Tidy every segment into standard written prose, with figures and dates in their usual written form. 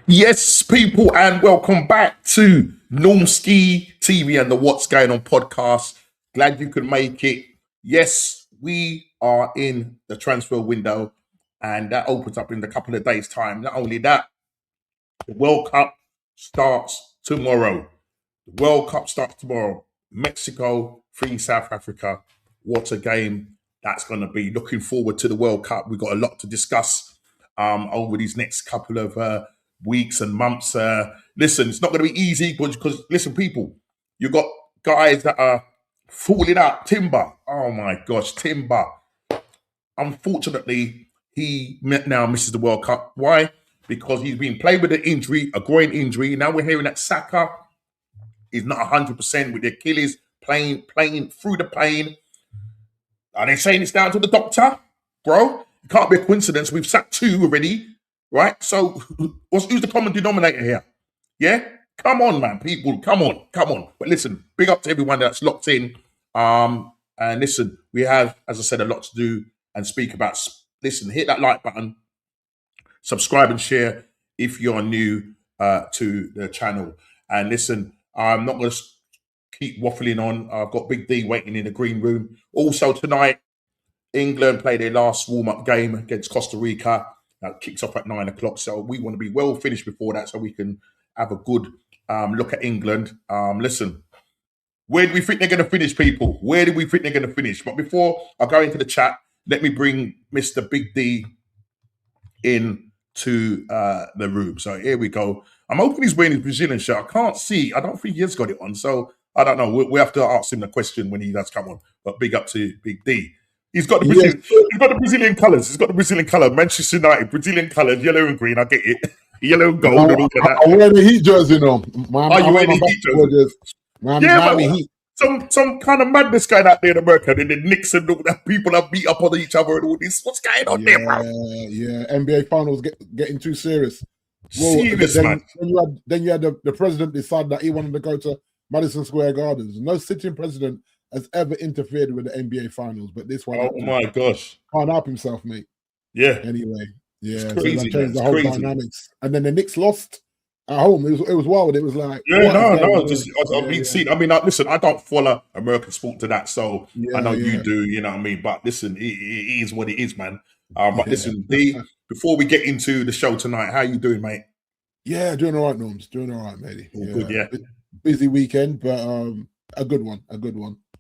Yes, people, and welcome back to Normski TV and the What's Going On podcast. Glad you could make it. Yes, we are in the transfer window, and that opens up in a couple of days' time. Not only that, the World Cup starts tomorrow. The World Cup starts tomorrow. Mexico, South Africa. What a game that's going to be. Looking forward to the World Cup. We've got a lot to discuss over these next couple of weeks and months. Listen, it's not going to be easy because, listen, people, you got guys that are falling out. Timber. Oh, my gosh, Timber. Unfortunately, he now misses the World Cup. Why? Because he's been playing with an injury, a groin injury. Now we're hearing that Saka is not 100% with the Achilles, playing through the pain. Are they saying it's down to the doctor? Bro, it can't be a coincidence. We've sacked 2 already, right? So who's the common denominator here? Yeah? Come on, man, people. Come on. But listen, big up to everyone that's locked in. And listen, we have, as I said, a lot to do and speak about. Listen, hit that like button, subscribe and share if you're new to the channel. And listen, I'm not going to keep waffling on. I've got Big D waiting in the green room. Also tonight, England play their last warm-up game against Costa Rica. That kicks off at 9 o'clock. So we want to be well finished before that so we can have a good look at England. Listen, where do we think they're going to finish, people? Where do we think they're going to finish? But before I go into the chat, let me bring Mr. Big D in to the room. So here we go. I'm hoping he's wearing his Brazilian shirt. I can't see. I don't think he has got it on. So I don't know. We have to ask him the question when he does come on. But big up to Big D. He's got the Brazilian, he's got the Brazilian colours. He's got the Brazilian colour. Manchester United, Brazilian colours, yellow and green. I get it. Yellow and gold and all of that. I wear the Heat jersey now. You wear the Heat jersey? Some kind of madness going out there in America. And the Knicks and all that people are beat up on each other and all this. What's going on there, bro? Yeah. NBA finals getting too serious. Well, serious, man. Then you had the president decide that he wanted to go to Madison Square Gardens. No sitting president has ever interfered with the NBA finals, but this one. Oh my gosh! Can't help himself, mate. Yeah. Anyway, yeah, it's crazy, so changed the whole dynamics. And then the Knicks lost at home. It was wild. It was like I've been seen. I mean, listen, I don't follow American sport to that, so I know you do. You know what I mean? But listen, it is what it is, man. But listen, D, before we get into the show tonight, how you doing, mate? Yeah, doing all right, Norms. Doing all right, matey. Good, yeah. Busy weekend, but a good one.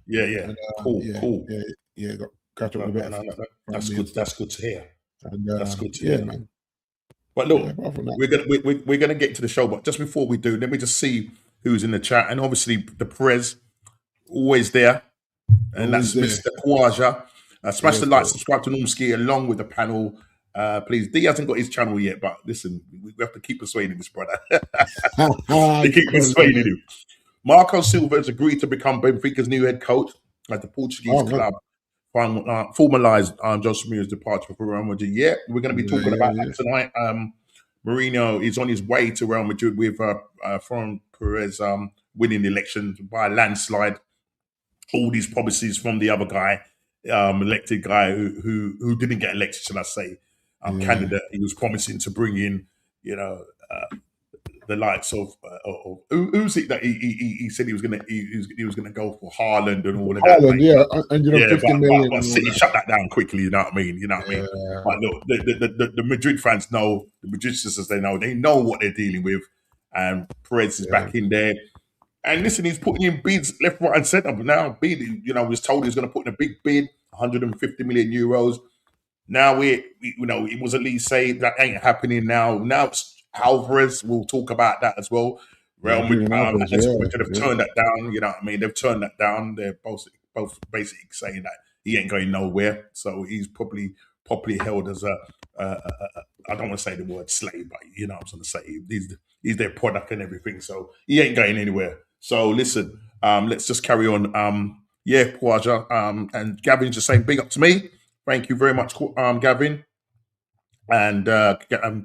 Yeah. And, cool. Yeah. Got catch up a bit. That's good. That's good to hear. And, that's good to hear, man. But look, we're gonna get to the show. But just before we do, let me just see who's in the chat. And obviously, the Perez always there, and that's Mr. Kwaja. Smash the like, subscribe to Normski along with the panel. Please, D hasn't got his channel yet, but listen, we have to keep persuading this brother. They keep persuading him. Marco Silva has agreed to become Benfica's new head coach as the Portuguese club formalised Jose Mourinho's departure for Real Madrid. Yeah, we're going to be talking about that tonight. Mourinho is on his way to Real Madrid with Florent Perez winning the election by a landslide. All these promises from the other guy, elected guy who didn't get elected, shall I say, candidate. He was promising to bring in, the likes of who's it that he said he was gonna go for Haaland and all of that. Haaland, yeah, but City shut that down quickly. You know what I mean? But look, the Madrid fans know, the Madrid sisters, they know what they're dealing with, and Perez is back in there. And listen, he's putting in bids left, right, and centre. But now, was told he was going to put in a big bid, 150 million euros. Now it was at least say that ain't happening now. Now it's Alvarez. We'll talk about that as well. Real Madrid have turned that down. You know what I mean? They've turned that down. They're both basically saying that he ain't going nowhere. So he's probably held as a I don't want to say the word slave, but you know what I'm going to say. He's their product and everything. So he ain't going anywhere. So listen, let's just carry on. Kwaja, and Gavin's just saying big up to me. Thank you very much, Gavin. And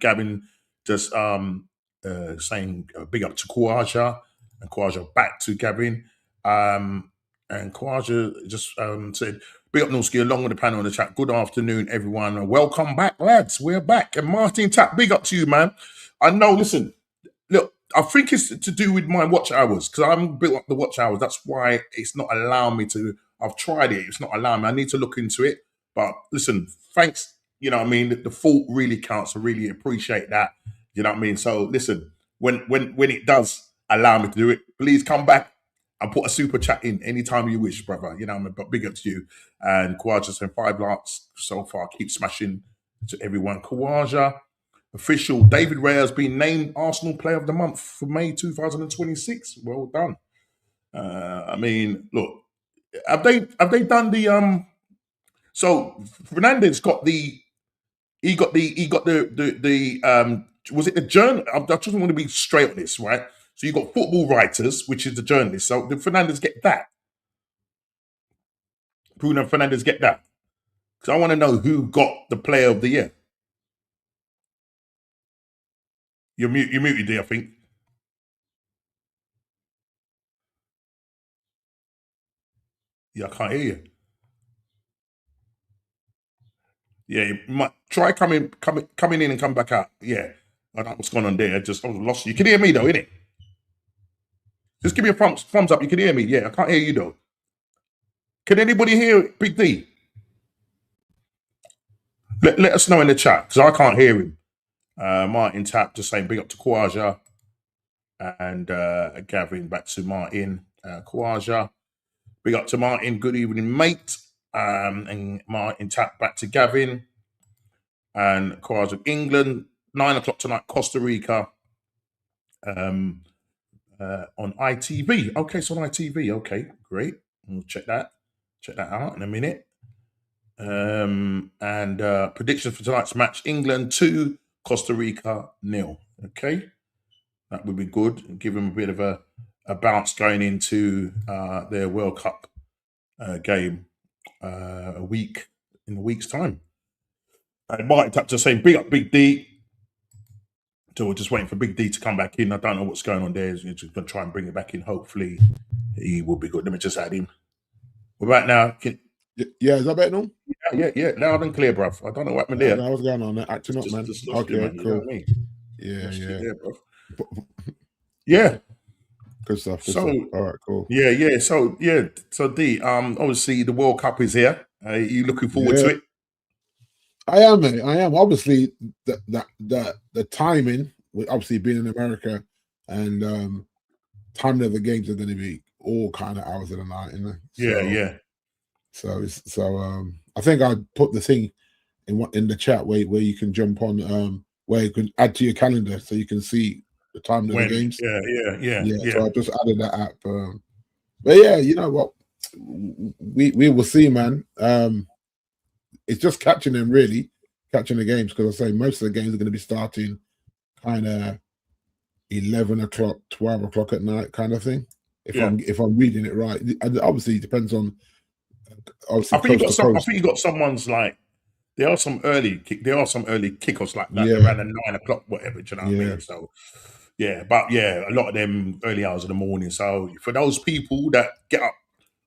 Gavin just saying big up to Kwaja, and Kwaja back to Gavin. And Kwaja just said, big up Norski along with the panel in the chat. Good afternoon, everyone. Welcome back, lads. We're back. And Martin Tapp, big up to you, man. I know. Listen, look, I think it's to do with my watch hours because I haven't built up the watch hours. That's why it's not allowing me to. I've tried it. It's not allowing me. I need to look into it. But listen, thanks. You know what I mean? The thought really counts. I really appreciate that. You know what I mean? So listen, when it does allow me to do it, please come back and put a super chat in anytime you wish, brother. You know what I mean? But big up to you. And Kawaja saying 5 likes so far. Keep smashing to everyone. Kawaja. Official David Raya has been named Arsenal Player of the Month for May 2026. Well done. I mean, look, have they done the So Fernandez got the was it the journal? I just want to be straight on this, right? So you got football writers, which is the journalists. So did Fernandez get that? Bruno Fernandez get that? Because I want to know who got the Player of the Year. You're muted there, I think. Yeah, I can't hear you. Yeah, you might try coming in and come back out. Yeah, I don't know what's going on there. I was lost. You can hear me though, innit? Just give me a thumbs up. You can hear me. Yeah, I can't hear you though. Can anybody hear Big D? Let us know in the chat because I can't hear him. Martin Tap just saying big up to Kwaja and Gavin back to Martin. Kwaja, big up to Martin. Good evening, mate. And Martin Tap back to Gavin and Kwaja. England 9 o'clock tonight. Costa Rica. On ITV. Okay, it's on ITV. Okay, great. We'll check that out in a minute. And predictions for tonight's match: England 2, Costa Rica 0. Okay, that would be good. Give them a bit of a bounce going into their World Cup game in a week's time. And Martin Tap just saying, big up Big D. So we're just waiting for Big D to come back in. I don't know what's going on there. We're just going to try and bring it back in. Hopefully, he will be good. Let me just add him. We're back now. Yeah, is that better now? Yeah. Loud and clear, bruv. I don't know what happened there. What's going on there? Acting up, man. Okay, you, man. cool. You know what I mean? Yeah. There, bruv. Yeah. Good stuff. So, all right, cool. Yeah. So D, obviously the World Cup is here. Are you looking forward to it? I am, mate. I am. Obviously, the timing, with obviously being in America, and timing of the games are going to be all kind of hours of the night, you know? So I think I put the thing in the chat where you can jump on, where you can add to your calendar so you can see the time of the games. Yeah. So I just added that app. But yeah, you know what? We will see, man. It's just catching the games, because I say most of the games are going to be starting kind of 11 o'clock, 12 o'clock at night, kind of thing. If I'm reading it right, obviously it depends on. Obviously, I think you got someone's like there are some early kickoffs like that around the 9 o'clock, whatever. Do you know what I mean? So but a lot of them early hours of the morning. So for those people that get up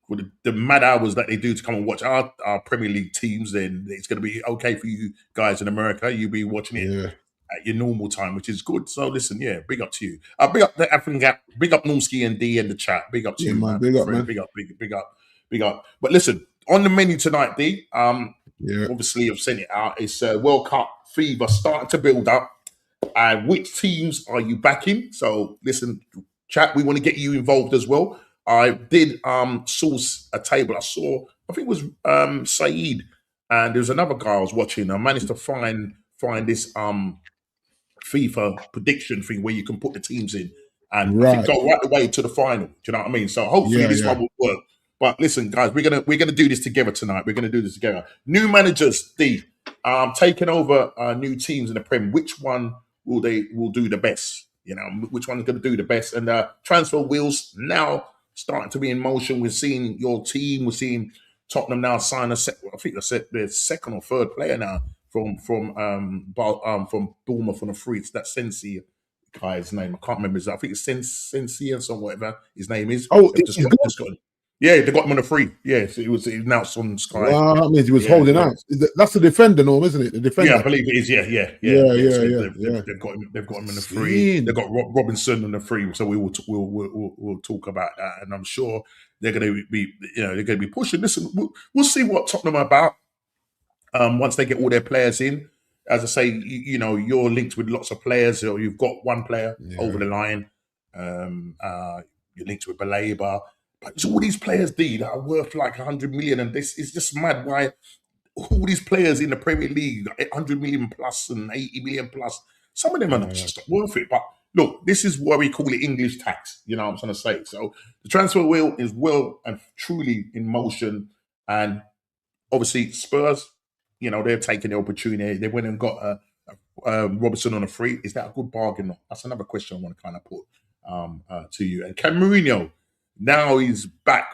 with the mad hours that they do to come and watch our Premier League teams, then it's going to be okay for you guys in America. You'll be watching it at your normal time, which is good. So listen, big up to you. Big up the African Gap. Big up Normski and D in the chat. Big up to you, man. Big up, man. Big up. But listen, on the menu tonight, D. Obviously, I've sent it out. It's World Cup fever starting to build up. And which teams are you backing? So listen, chat. We want to get you involved as well. I did source a table. I think it was Saeed, and there was another guy I was watching. I managed to find this FIFA prediction thing where you can put the teams in and I think go right the way to the final. Do you know what I mean? So hopefully this one will work. But listen, guys, we're gonna do this together tonight. We're gonna do this together. New managers, D, taking over new teams in the Prem. Which one will do the best? You know, which one's going to do the best? And transfer wheels now starting to be in motion. We're seeing your team. We're seeing Tottenham now sign I think that's their second or third player now from Bournemouth on the free. It's that Sensi guy's name. I can't remember. I think it's Sensi or something, whatever his name is. Oh, he's good. Yeah, they got him on a free. Yeah, so it was announced on Sky. Wow, that means he was Yeah, holding out. That's the defender, Norm, isn't it? The yeah, defender. I believe it is. Yeah, So they've got him. They've got him on the free. They've Seen. got Robinson on the free. So we'll talk about that, and I'm sure they're going to be they're going to be pushing. Listen, we'll see what Tottenham are about once they get all their players in. As I say, you're linked with lots of players, or you've got one player over the line. You're linked with Baleba. But it's all these players, D, that are worth like 100 million, and this is just mad. Why all these players in the Premier League, 100 million plus and 80 million plus, some of them are not just not worth it. But look, this is why we call it English tax. You know what I'm trying to say? So the transfer wheel is well and truly in motion, and obviously Spurs, they're taking the opportunity. They went and got Robertson on a free. Is that a good bargain? That's another question I want to kind of put to you. And Can Mourinho, now he's back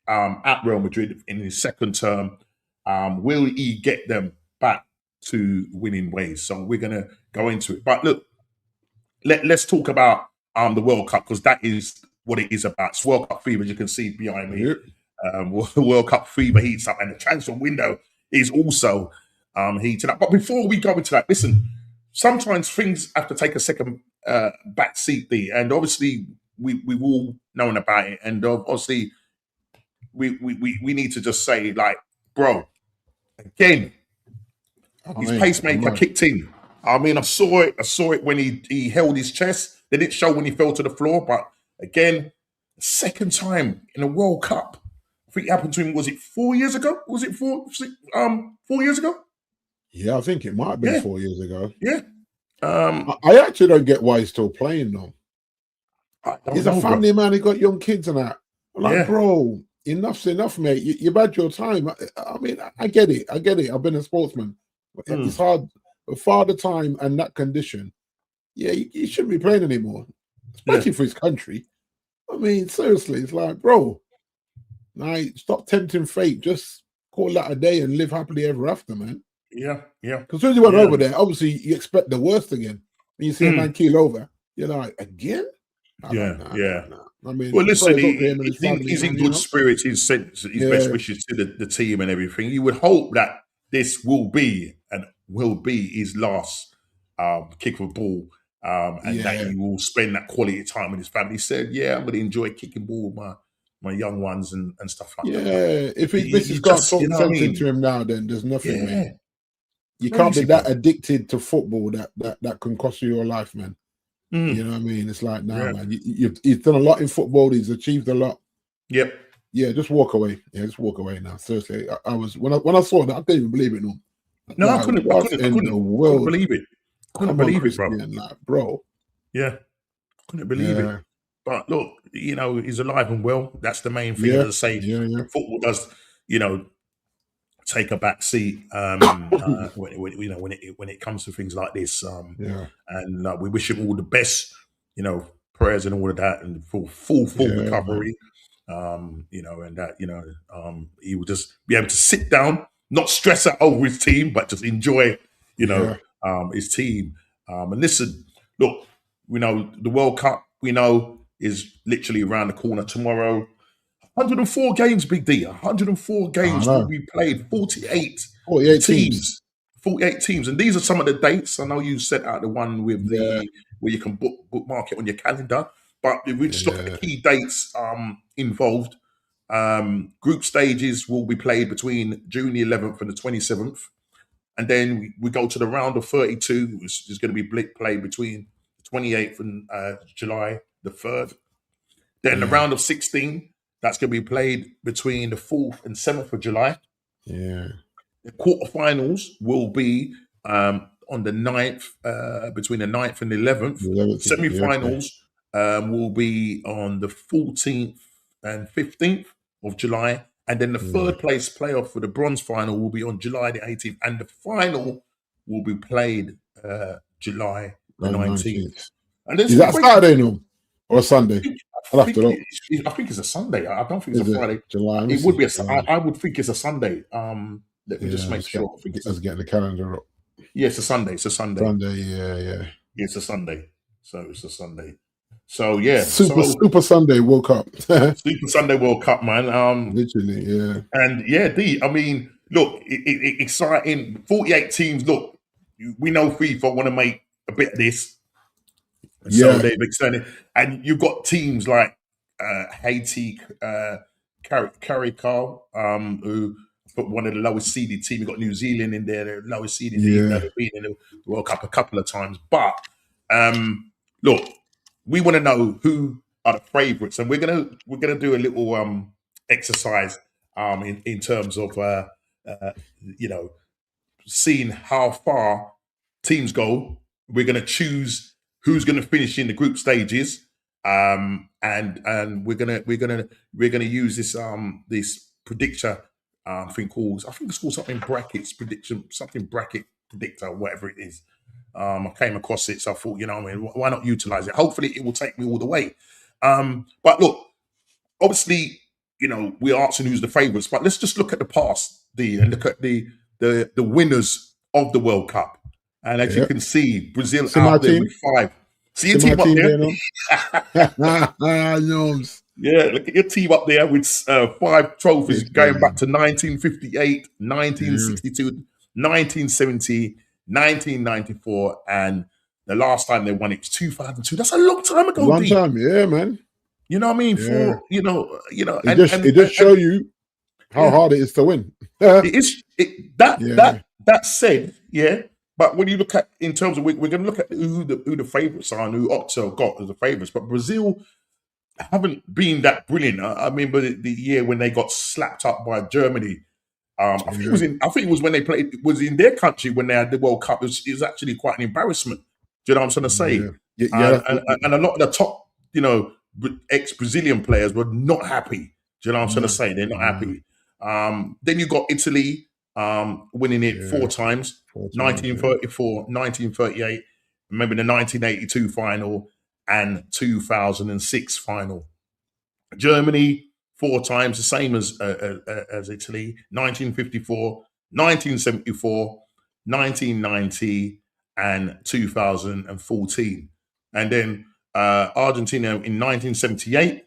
at Real Madrid in his second term. Will he get them back to winning ways? So we're going to go into it. But look, let's talk about the World Cup, because that is what it is about. It's World Cup fever, as you can see behind me. Yep. World Cup fever heats up, and the transfer window is also heating up. But before we go into that, listen, sometimes things have to take a second back seat there, and obviously we've all known about it, and obviously we need to just say, like, bro, again, his pacemaker kicked in. I mean, I saw it when he held his chest. They didn't show when he fell to the floor, but again, second time in a World Cup. I think it happened to him. Was it 4 years ago? Was it 4 years ago? Yeah, I think it might have been 4 years ago. Yeah. I actually don't get why he's still playing though. He's a family man. He got young kids and that. I'm like, bro, enough's enough, mate. You've had your time. I mean, I get it. I've been a sportsman. It's hard. But father time and that condition, you shouldn't be playing anymore, especially for his country. I mean, seriously, it's like, bro, stop tempting fate. Just call that a day and live happily ever after, man. Yeah. Because when you went over there, obviously you expect the worst again. When you see a man keel over, you're like, again? Yeah. I mean, well, listen, he's in good spirits. He's sent his best wishes to the team and everything. You would hope that this will be his last kick of a ball, and that he will spend that quality time with his family. He said, I'm going to enjoy kicking ball with my young ones and stuff like that. Yeah, if his missus can't talk sense into him now, then there's nothing, man. You can't be that addicted to football that can cost you your life, man. You know what I mean? It's like, man, he's done a lot in football. He's achieved a lot. Yep. Yeah, just walk away. Yeah, just walk away now. Seriously, I was when I saw that, I couldn't even believe it. No, I couldn't believe it. Couldn't believe it, bro. Like, bro. Yeah, couldn't believe it. But look, he's alive and well. That's the main thing. As I say, football does, take a back seat when it comes to things like this. And we wish him all the best, prayers and all of that, and full recovery. And that he will just be able to sit down, not stress out over his team, but just enjoy, his team. And listen, look, we know the World Cup, is literally around the corner tomorrow. 104 games, Big D. 104 games will be played. 48 teams. 48 teams. And these are some of the dates. I know you sent out the one with where you can bookmark it on your calendar. But if we just look at the key dates involved, group stages will be played between June the 11th and the 27th. And then we go to the round of 32, which is going to be played between the 28th and July the 3rd. Then the round of 16, that's going to be played between the 4th and 7th of July. Yeah. The quarterfinals will be on the 9th, between the 9th and the 11th. Semi-finals will be on the 14th and 15th of July. And then the third place playoff for the bronze final will be on July the 18th. And the final will be played July the 19th. And is that Saturday, no? Or a Sunday? I think it's a Sunday. I don't think it's a Friday. July. It would be I would think it's a Sunday. Let me just make sure. Let's get the calendar up. Yeah, it's a Sunday. It's a Sunday. Sunday, yeah. It's a Sunday. So it's a Sunday. So yeah, Super Sunday World Cup. Super Sunday World Cup, man. Literally, yeah. And yeah, I mean, look, exciting. 48 teams. Look, we know FIFA want to make a bit of this, so Yeah, they've extended. And you've got teams like Haiti, Carical, who put one of the lowest seeded team. You've got New Zealand in there, the lowest seeded, even though yeah, they've been in the World Cup a couple of times. But look, we want to know who are the favourites, and we're gonna do a little exercise in terms of you know seeing how far teams go. We're going to choose who's going to finish in the group stages, and we're gonna use this predictor thing called, I think it's called something brackets prediction, something bracket predictor, whatever it is. I came across it, so I thought, I mean, why not utilize it? Hopefully, it will take me all the way. But look, obviously, we're asking who's the favourites, but let's just look at the past, and look at the winners of the World Cup. And as you yeah. can see, Brazil See my out there team. with 5. See your See my team up team there? there, no? Gnomes. Yeah, look at your team up there with 5 trophies going back Literally. to 1958, Yeah. 1962, 1970, 1994, and the last time they won it was 2002. That's a long time ago, Long D. time, yeah, man. You know what I mean? Yeah. It just show you how yeah. hard it is to win. It is that Yeah. that said, yeah. But when you look at, in terms of, we're going to look at who the favourites are and who Octo got as the favourites. But Brazil haven't been that brilliant. I remember the year when they got slapped up by Germany. I think it was when they played. It was in their country when they had the World Cup. It was actually quite an embarrassment. Do you know what I'm trying to say? Yeah. And a lot of the top, ex-Brazilian players were not happy. Do you know what I'm trying to say? They're not happy. Then you got Italy winning it 4 times, 1934, 1938. Remember the 1982 final and 2006 final. Germany 4 times, the same as Italy: 1954, 1974, 1990, and 2014. And then Argentina in 1978,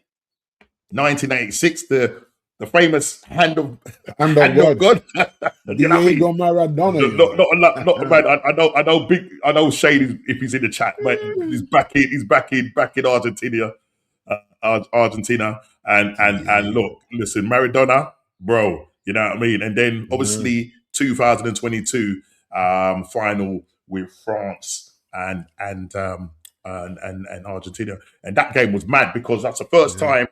1986, the famous hand of God. You know what I mean? Diego Maradona. Not man. I know Shane, if he's in the chat, but he's back in Argentina. Argentina, and look, listen, Maradona, bro, you know what I mean. And then obviously 2022 final with France and Argentina, and that game was mad because that's the first time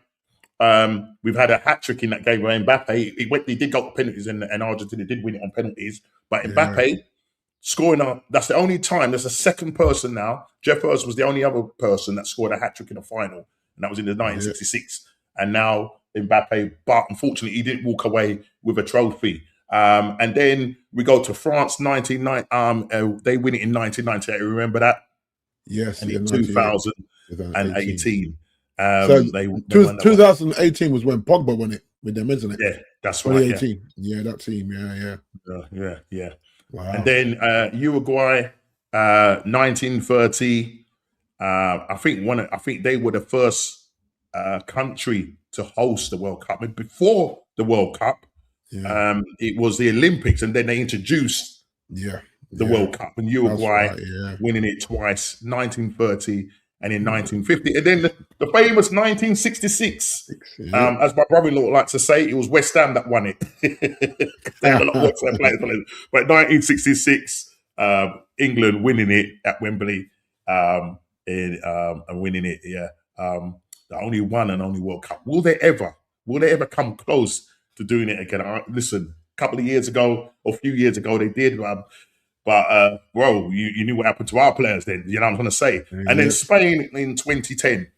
we've had a hat trick in that game where Mbappe he did go to penalties, and Argentina did win it on penalties, but Mbappe scoring that's the only time. There's a second person now. Jeff Hurst was the only other person that scored a hat trick in a final, and that was in the 1966. And now Mbappe, but unfortunately, he didn't walk away with a trophy. And then we go to France, 1990. They win it in 1998. Remember that? Yes, and in 2018. So 2018 was when Pogba won it with them, isn't it? Yeah, that's right. 2018. Yeah, that team. Yeah. Wow. And then Uruguay, 1930. I think they were the first country to host the World Cup. And before the World Cup, it was the Olympics, and then they introduced the World Cup, and Uruguay winning it twice, 1930 and in 1950. And then the famous 1966, as my brother-in-law likes to say, it was West Ham that won it. They had a lot of West Ham players. But 1966, England winning it at Wembley, and winning it, the only one and only World Cup. Will they ever come close to doing it again? Listen, a couple of years ago, or a few years ago, they did. But bro, you knew what happened to our players then. You know what I'm going to say. And then Spain in 2010,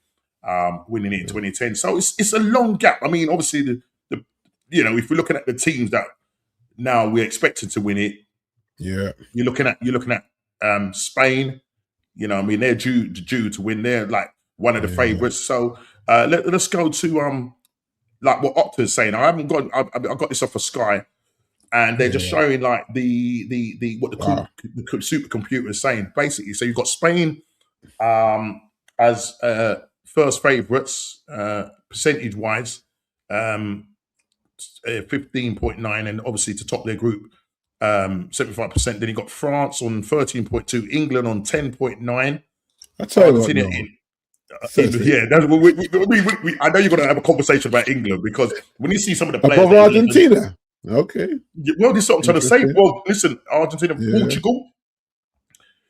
winning it in 2010. So it's a long gap. I mean, obviously the if we're looking at the teams that now we're expected to win it, you're looking at Spain. You know, I mean, they're due to win. They're like one of the favourites. So let's go to like what Opta's saying. I got this off of Sky. And they're just showing like the supercomputer is saying basically. So you've got Spain as first favourites, percentage wise, 15.9, and obviously to top their group, 75%. Then you got France on 13.2, England on 10.9, I tell you what, Argentina no. yeah, I know you're going to have a conversation about England because when you see some of the players Above that England, Argentina. Okay. well, this is what I'm trying to say. Interesting. Well, listen, Argentina, Yeah.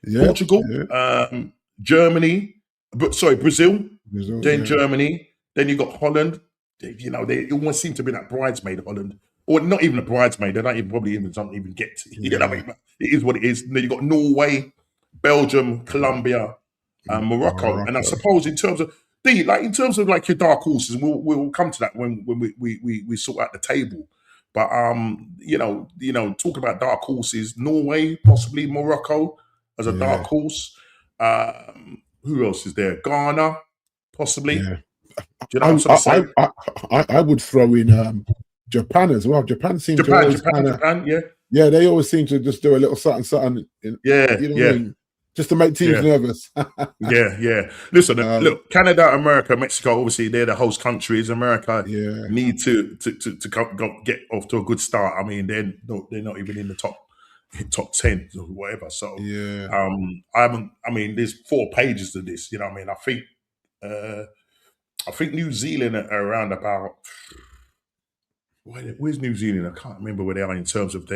Yeah. Portugal, Yeah. Germany, but sorry, Brazil, Result, then yeah. Germany, then you got Holland. You know, they almost seem to be that bridesmaid Holland, or not even a bridesmaid. They don't even probably even don't even get to. You know what I mean? It is what it is. And then you got Norway, Belgium, Colombia, Morocco, and I Morocco. suppose in terms of in terms of like your dark horses, and we'll come to that when we sort out the table. But talking about dark horses, Norway, possibly Morocco as a dark Yeah. horse. Who else is there? Ghana, possibly. Yeah. Do you know what I'm trying to say? I would throw in Japan as well. Japan seem to always kind of Japan, yeah. yeah, they always seem to just do a little something, Yeah, you know what I yeah, mean? Just to make teams yeah. nervous. Yeah. Listen, Um, look, Canada, America, Mexico, obviously they're the host countries. America yeah, need to get off to a good start. I mean, they're not even in the top 10 or whatever. So yeah, I haven't. I mean, there's 4 pages to this. You know what I mean? I think New Zealand are around about. Where's New Zealand? I can't remember where they are in terms of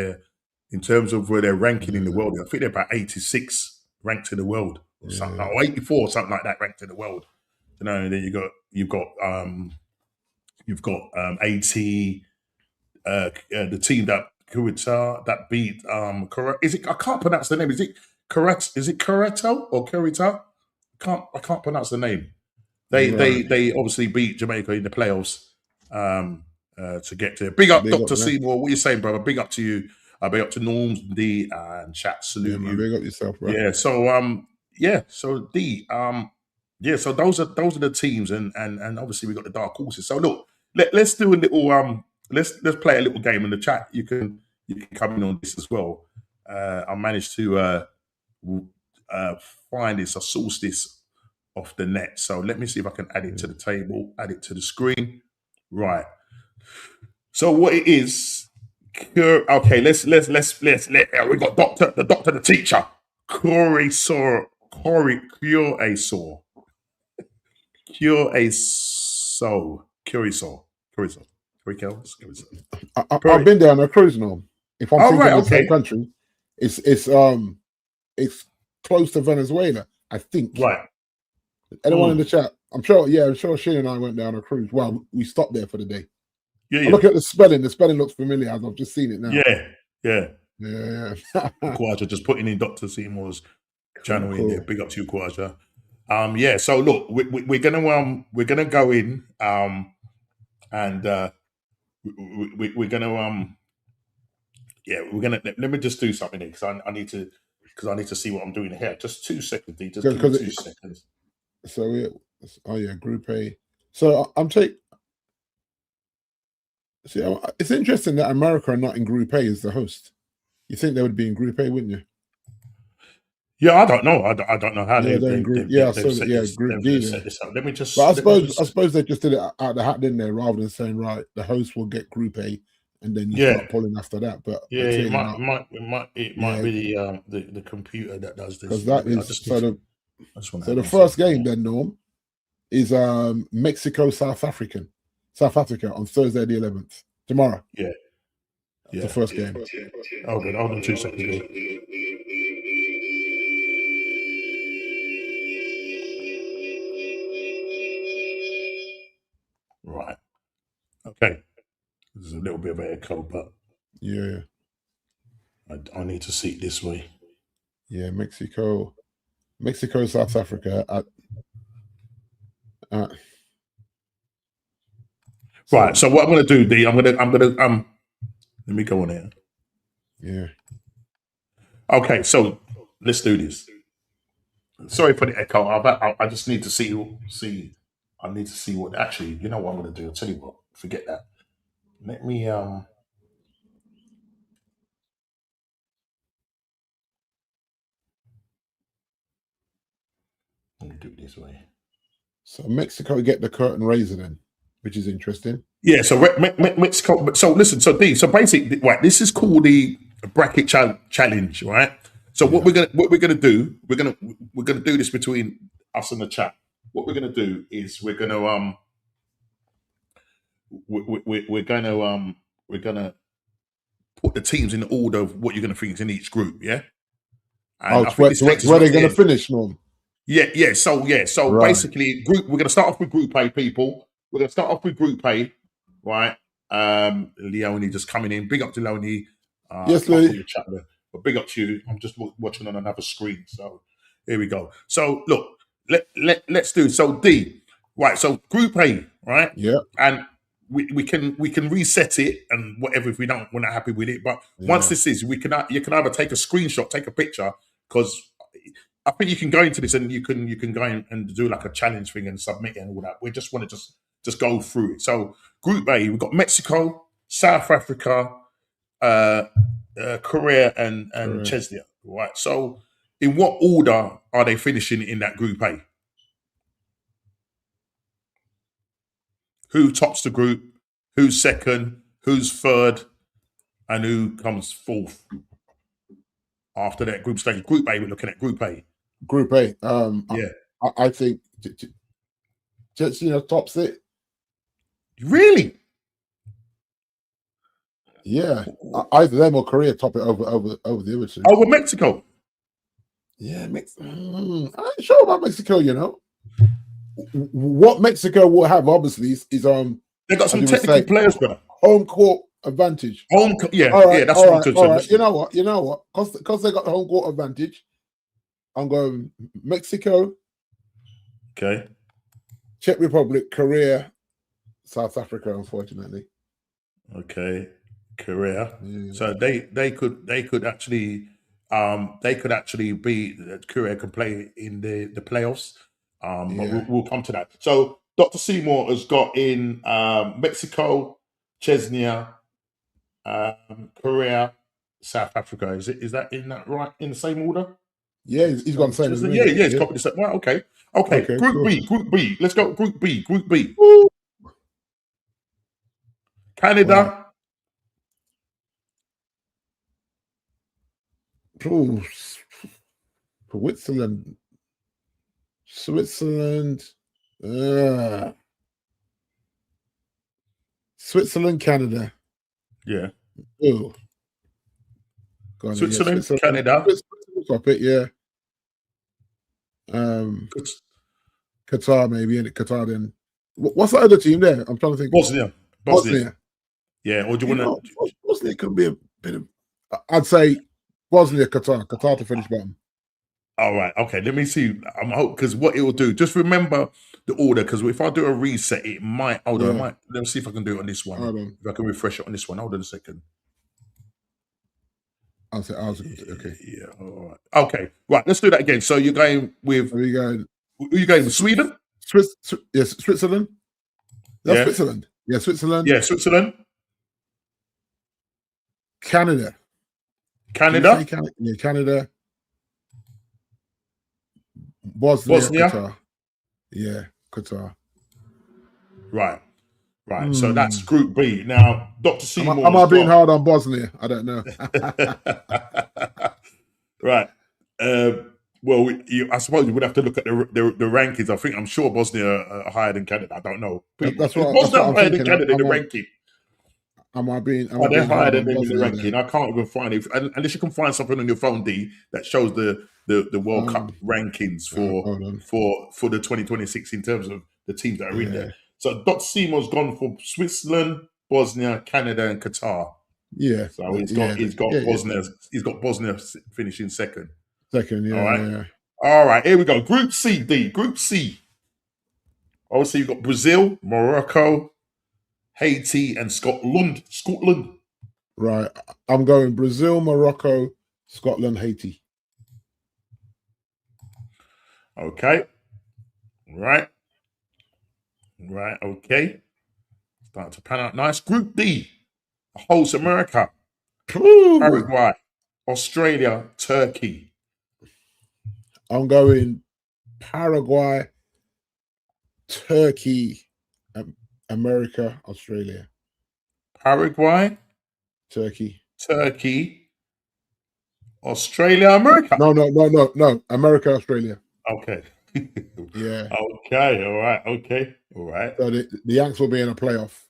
where they're ranking in the yeah, world. I think they're about 86 ranked in the world or something, yeah, or 84, something like that, ranked in the world. You know, and then you've got 80, the team that Kurita that beat is it? I can't pronounce the name. Is it correct? Is it Curito or Kurita? I can't pronounce the name. right. They obviously beat Jamaica in the playoffs to get there. Big up, Big up, Dr. man. Seymour. What are you saying, brother? Big up to you. Big up to Norms, D, and chat. Yeah, Salute man. you. Big up yourself, bro. Yeah. So D, so those are the teams, and obviously we got the dark horses. So look, let's do a little let's play a little game in the chat. You can come in on this as well. I managed to find this. I sourced this off the net. So let me see if I can add it to the table, add it to the screen. Right. So what it is, okay, let's we got the teacher. Curry. I've been there on a cruise now. If I'm Oh, thinking right, of the same okay. country, it's close to Venezuela, I think. Right. Anyone in the chat? I'm sure Shane and I went down a cruise. Well, we stopped there for the day. Yeah, I yeah. look at the spelling. The spelling looks familiar as I've just seen it now. Yeah. Yeah. Kwaja, just putting in Dr. Seymour's channel in there. Cool. Big up to you, Kwaja. Yeah, so look, we're gonna go in and we're gonna we're gonna let me just do something here because I need to see what I'm doing here. Just 2 seconds, D. Just give me 2 seconds. Group A. So I'm taking. See, it's interesting that America are not in Group A as the host. You think they would be in Group A, wouldn't you? Yeah, I don't know. I don't know how Yeah, they're in Group. Yeah, I saw that. Yeah, Group D. set this up. Let me just. But I suppose they just did it out of the hat, didn't they? Rather than saying, right, the host will get Group A, and then you start pulling after that. But yeah, they're it clearly not. might be the computer that does this. Because that I is just want to so add the in first something. game then, Norm, is Mexico South Africa on Thursday the 11th tomorrow. Yeah. The first game. Oh, good. Hold on 2 seconds. Right. Okay. There's a little bit of echo, but Yeah. I need to see it this way. Yeah, Mexico, South Africa. Right. So what I'm going to do, D, I'm going to let me go on here. Yeah. Okay. So let's do this. Sorry for the echo. I just need to see. I need to see what. Actually, you know what I'm going to do? I'll tell you what. Forget that. Let me Let me do it this way. So Mexico get the curtain raiser then, which is interesting. Yeah, so Mexico. So listen, so D. So basically, right, this is called the bracket challenge, right? So what we're gonna do, we're gonna do this between us and the chat. What we're gonna do is we're gonna we're gonna put the teams in the order of what you're gonna think is in each group, yeah. And I think this takes us where right they're going here. to finish, Norm. Yeah. So Right. basically, group. We're gonna start off with Group A, people. We're gonna start off with Group A, right? Leonie just coming in. Big up to Leonie. Yes, I can't see Lee. your chat there, but big up to you. I'm just watching on another screen. So here we go. So look, let's do so. D, right? So Group A, right? Yeah. And we can reset it and whatever if we're not happy with it. But once this is, you can either take a screenshot, take a picture, because I think you can go into this and you can go in and do like a challenge thing and submit it and all that. We just want to just go through it. So Group A, we've got Mexico, South Africa, Korea, and Chesnia. Right. So in what order are they finishing in that Group A? Who tops the group? Who's second? Who's third? And who comes fourth after that group stage? Group A, we're looking at Group A. Group A. Yeah. I think Chesnia tops it. Really? Yeah. Either them or Korea top it over the other two. Over Mexico? Yeah, I ain't sure about Mexico, you know. What Mexico will have, obviously, is They've got some technical players, brother. Home court advantage. Yeah, that's what I'm all right. You know what? Because they got the home court advantage, I'm going Mexico, okay, Czech Republic, Korea, South Africa, unfortunately. Okay, Korea. Yeah. So they could actually be Korea can play in the playoffs. But we'll come to that. So Dr. Seymour has got in Mexico, Chesnia, Korea, South Africa. Is that in the same order? Yeah, he's got the same as me. Yeah, he's copied the same. Well, okay. Group cool. B. Let's go. Group B. Canada. Wow. Switzerland, Canada. Yeah. Oh. Switzerland, Canada. Top it, yeah. Qatar, maybe, and Qatar then. What's the other team there? I'm trying to think. Bosnia. Yeah, or do you want to? Bosnia could be a bit of. I'd say Bosnia, Qatar to finish bottom. All right, okay. Let me see. I'm hope because what it will do. Just remember the order, because if I do a reset, it might. Hold on, let me see if I can do it on this one. If I can refresh it on this one. Hold on a second. I'll say okay. Yeah. All right. Okay. Right. Let's do that again. So you're going with. Are you going? Are you going with Sweden? Yes, Switzerland. That's Switzerland. Yeah, Switzerland. Yeah, Switzerland. Canada. Canada. Yeah, Canada. Bosnia. Qatar. Yeah, Qatar. Right. So that's Group B. Now, Dr. Seymour. Am I being hard on Bosnia? I don't know. Right. Well, I suppose you would have to look at the rankings. I'm sure Bosnia are higher than Canada. I don't know. That's what Bosnia I'm higher than Canada in the ranking. They're higher than them in the ranking. I can't even find it unless you can find something on your phone, D, that shows the World Cup rankings for the 2026 in terms of the teams that are in there. So Dr. Seymour's gone for Switzerland, Bosnia, Canada, and Qatar. Yeah. So he's got Bosnia. He's got Bosnia finishing second. Yeah. All right. Yeah. All right. Here we go. Group C, D. Group C. Obviously, you've got Brazil, Morocco, Haiti, and Scotland. Right. I'm going Brazil, Morocco, Scotland, Haiti. Okay. Right. Okay. Starting to pan out nice. Group D. Hosts America, Paraguay, Australia, Turkey. I'm going Paraguay, Turkey, America, Australia. Paraguay, Turkey. Turkey, Australia, America. No. America, Australia. Okay. Yeah. Okay. All right. Okay. All right. So the Yanks will be in a playoff.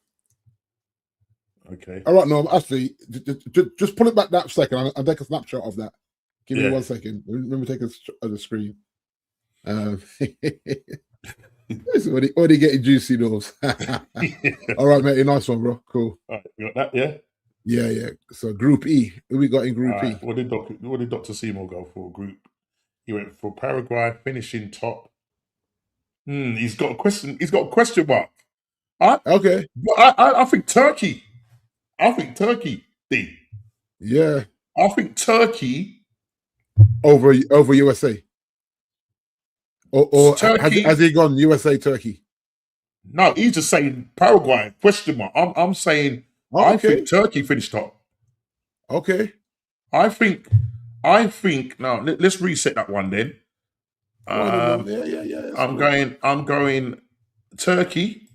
Okay. All right, no, actually, just pull it back that second. I'll take a snapshot of that. Give me Yeah. 1 second. Let me take a the screen. Already getting juicy those. All right, mate. Nice one, bro. Cool. All right. You got that? Yeah. Yeah. So Group E. Who we got in Group All E? right. What did Dr. Seymour go for? Group. He went for Paraguay, finishing top. He's got a question. He's got a question mark. Okay. But I think Turkey. I think Turkey. D. Yeah. I think Turkey. Over USA. Or Turkey. has he gone USA Turkey? No, he's just saying Paraguay. Question mark. I'm saying I think Turkey finished top. Okay. I think. Now let's reset that one then. Yeah. I'm going Turkey.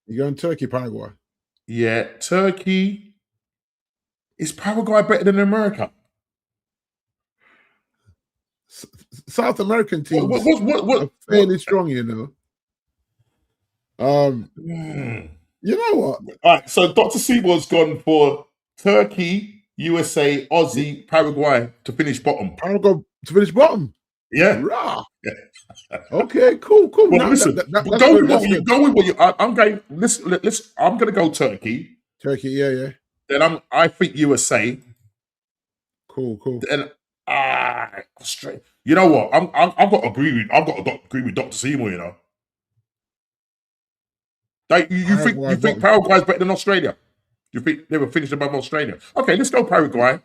You're going Turkey, Paraguay. Yeah, Turkey. Is Paraguay better than America? South American teams what are fairly strong, you know. You know what? All right, so Dr. Seymour's gone for Turkey, USA, Aussie, Paraguay to finish bottom. Paraguay to finish bottom. Yeah. Rah. Okay, cool. Well, No, listen, go with what you. I'm going. Let's. I'm going to go Turkey. Turkey, yeah. Then I think USA. Cool. Then Australia. You know what? I've got to agree with Dr. Seymour. You know. You think Paraguay's better than Australia? You think they were finished above Australia? Okay, let's go Paraguay.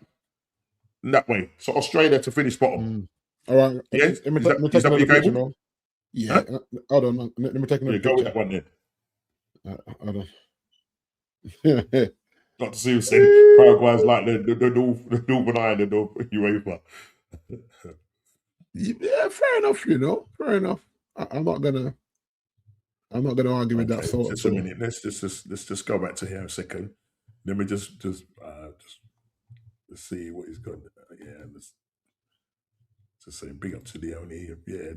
In that way, so Australia to finish bottom. All right. Yeah. Let me take another picture now. Yeah. Huh? Hold on. Let me take another picture. Go with that one then. Hold on. Dr. Seymour said Paraguay's like the Northern Ireland of UEFA. Yeah, fair enough. You know, fair enough. I'm not gonna argue with that thought. Just a minute. Let's just go back to here a second. Let me just let's see what he's got. Yeah, let's just say big up to Leone. Yeah,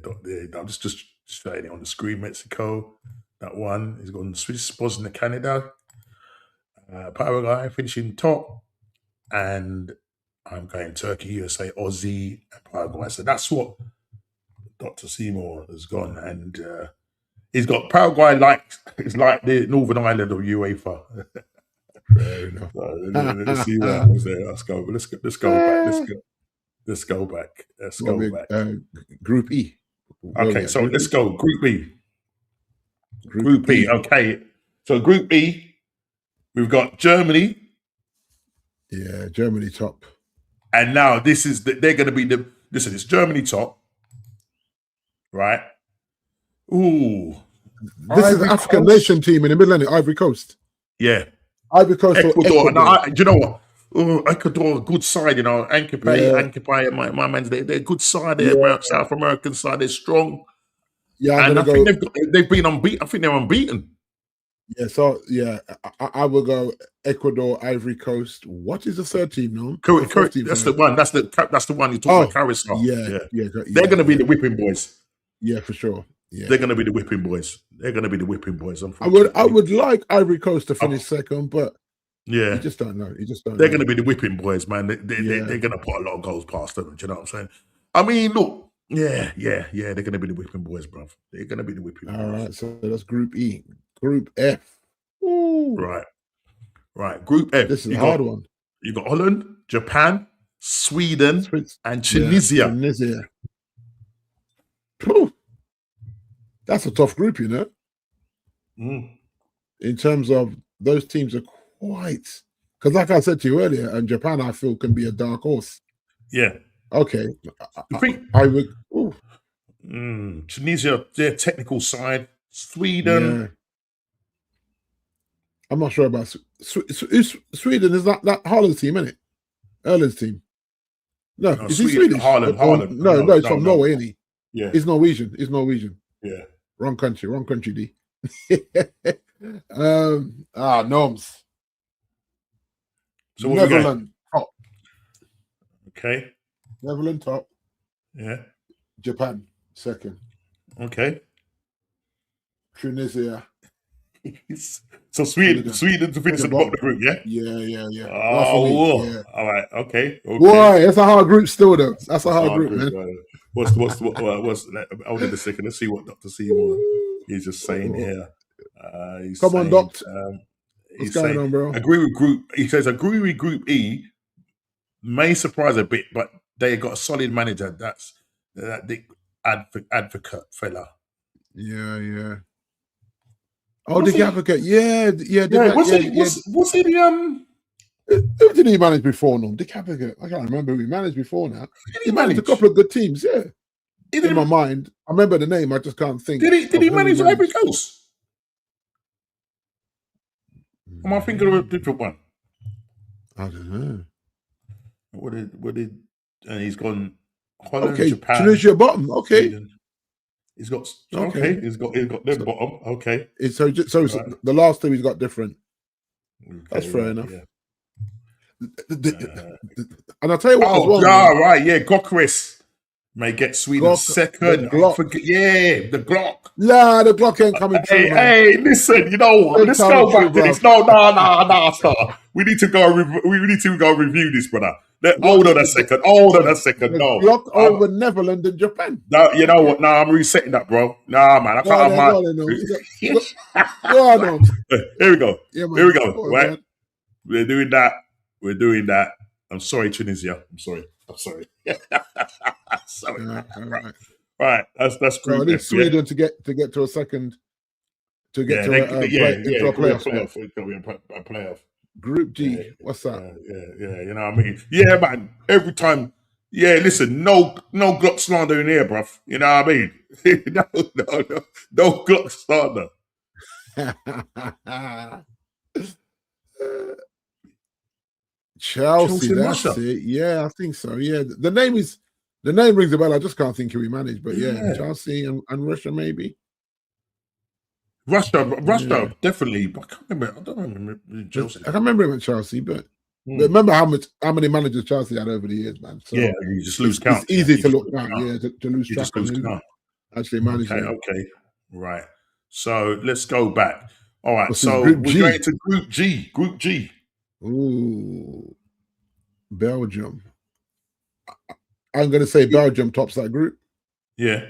I'm just showing it on the screen. Mexico, that one. He's gone Swiss, Bosnia, Canada, Paraguay finishing top, and I'm going Turkey, USA, Aussie, and Paraguay. So that's what Dr. Seymour has gone, and he's got Paraguay it's like the Northern Ireland of UEFA. Fair enough. Let's see what happens there. Let's go back. Let's go back. Group E. Okay, so let's go. Group B. Group B. Okay. So Group B, we've got Germany. Yeah, Germany top. And now they're going to be listen, it's Germany top. Right? Ooh. This is the African nation team in the middle, Ivory Coast. Yeah. Ivory Coast Ecuador. or Ecuador. Do you know what? Ecuador, good side, you know. Ankipai, my man's they're a good side. They're South American side. They're strong. Yeah, and I think they've been unbeaten. I think they're unbeaten. Yeah, so I will go Ecuador, Ivory Coast. What is the third team now? Correct. That's the one. That's the one you talk about. Carousel. Yeah. They're going to be the whipping boys. Yeah, for sure. Yeah. They're going to be the whipping boys. I would like Ivory Coast to finish second, but you just don't know. They're going to be the whipping boys, man. They're going to put a lot of goals past them. Do you know what I'm saying? I mean, look. Yeah. They're going to be the whipping boys, bruv. They're going to be the whipping boys. All right, so that's Group E. Group F. Ooh. Right. Group F. This is a hard one. You got Holland, Japan, Sweden, and Tunisia. Tunisia. Whew. That's a tough group, you know. In terms of those teams are quite, because like I said to you earlier, and Japan I feel can be a dark horse. Yeah. Okay. I would. Tunisia, their technical side. Sweden. Yeah. I'm not sure about Sweden. Is that Haaland's team, isn't it? Erland's team. No, is he Swedish? Haaland. No, he's from Norway, isn't he? Yeah. He's Norwegian. Yeah. Wrong country, D. Norms. So what we got? Netherlands top. Okay. Netherlands top. Yeah. Japan second. Okay. Tunisia. So Sweden to finish at the bottom of the group, yeah? Yeah. One for me. Oh, Yeah. all right. Okay. Boy, that's a hard group still, though. That's a hard group, man. Hold on a second. Let's see what Dr. Seymour is just saying here. Come on, Doctor. What's going on, bro? He says agree with Group E. May surprise a bit, but they got a solid manager. That's the advocate fella. Yeah. Oh, the advocate. Yeah. Was he the Who did he manage before? No, Dick Advocate. I can't remember who he managed before now. He managed a couple of good teams. Yeah. In my mind, I remember the name. I just can't think. Did he manage Ivory Coast? Am I thinking of a different one? I don't know. What did? And he's gone Holland, okay, Japan, Tunisia bottom. Okay, Sweden. He's got okay. He's got them bottom. Okay. So right. The last two he's got different. Okay, that's fair enough. Yeah. And I'll tell you what. Right. Yeah, Gokris may get Sweden second. The Glock. Nah, the Glock ain't coming through. Hey, listen. You know what? Let's go back to this. No, sir. We need to go. We need to go review this, brother. Hold on a second. No. Glock over Netherlands and Japan. No, you know what? No, I'm resetting that, bro. Nah, man. I can't have my. Here we go. Yeah, here we go. Right. Man. We're doing that. I'm sorry, Tunisia. I'm sorry. sorry. Right. That's group. I need Sweden to get to a second. To get into a playoff. Group G. What's that? Yeah. You know what I mean? Yeah, man. Every time. Yeah, listen. No Glock slander in here, bruv. You know what I mean? no Glock slander. Chelsea, that's it. Yeah, I think so. Yeah, the name rings a bell. I just can't think who we managed, but yeah. Chelsea and Russia maybe. Russia, definitely. But I don't remember Chelsea. I can't remember him at Chelsea, but remember how many managers Chelsea had over the years, man. So yeah, you just lose count. It's easy to look back, to lose track of who actually managed. Okay, right. So let's go back. All right, so we're going to Group G. Group G. Ooh, Belgium. I'm going to say Belgium tops that group. Yeah.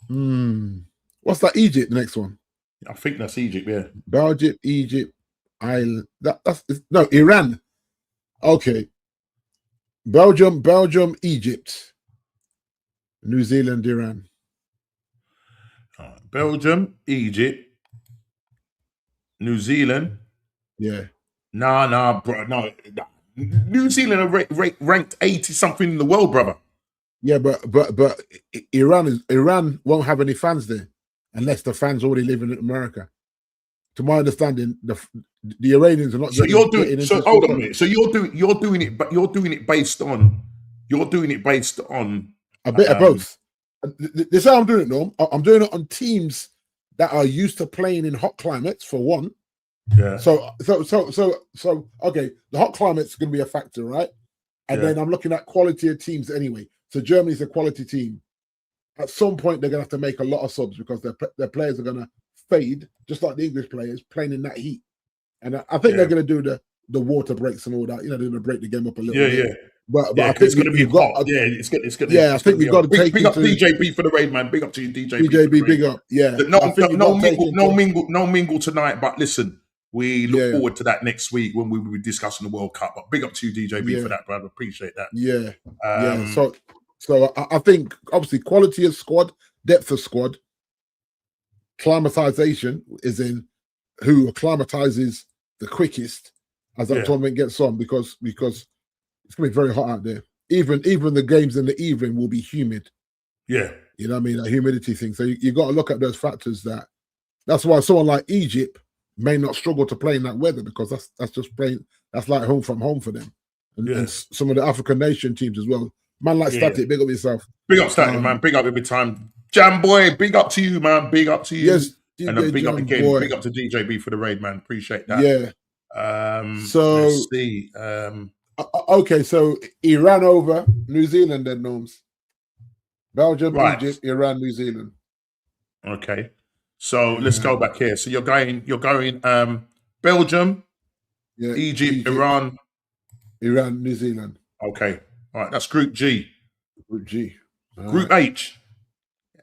What's that? Egypt, the next one? I think that's Egypt, yeah. Belgium, Egypt, Ireland. No, Iran. Okay. Belgium, Egypt, New Zealand, Iran. Belgium, Egypt, New Zealand. Yeah. Nah, bro. No. New Zealand are ranked 80 something in the world, brother. Yeah, but Iran won't have any fans there unless the fans already live in America. To my understanding, the Iranians are not. So you're doing. So hold on a minute. So you're doing it, but you're doing it based on. A bit of both. This is how I'm doing it, Norm. I'm doing it on teams that are used to playing in hot climates, for one. Yeah. So okay, the hot climate's going to be a factor, right? And then I'm looking at quality of teams anyway. So Germany's a quality team. At some point, they're going to have to make a lot of subs because their players are going to fade, just like the English players playing in that heat. And I think they're going to do the water breaks and all that. You know, they're going to break the game up a little bit. Yeah. But I think it's going to be hot. It's going to. Yeah, I think we've got to take. Big up DJB for the raid, man. Big up to you, DJB. DJB, big up. Yeah. No mingle tonight. But listen, we look forward to that next week when we will be discussing the World Cup. But big up to you, DJB, for that, brother. Appreciate that. Yeah. So I think obviously quality of squad, depth of squad, climatization is in who acclimatizes the quickest as that tournament gets on because it's gonna be very hot out there. Even the games in the evening will be humid. Yeah. You know what I mean? That humidity thing. So you got to look at those factors. That's why someone like Egypt may not struggle to play in that weather because that's just playing. That's like home from home for them. And some of the African nation teams as well. Man like Static, big up yourself. Big up Static, man. Big up every time. Jam Boy, big up to you, man. Big up to you. Yes, And then DJ big up Jam again. Boy. Big up to DJB for the raid, man. Appreciate that. Yeah. So let's see. Okay, so Iran over New Zealand then, Norms. Belgium, Right. Egypt, Iran, New Zealand. Okay. So let's go back here. So you're going Belgium, Egypt, Iran, New Zealand. Okay. All right, that's Group G. Group G. Group H.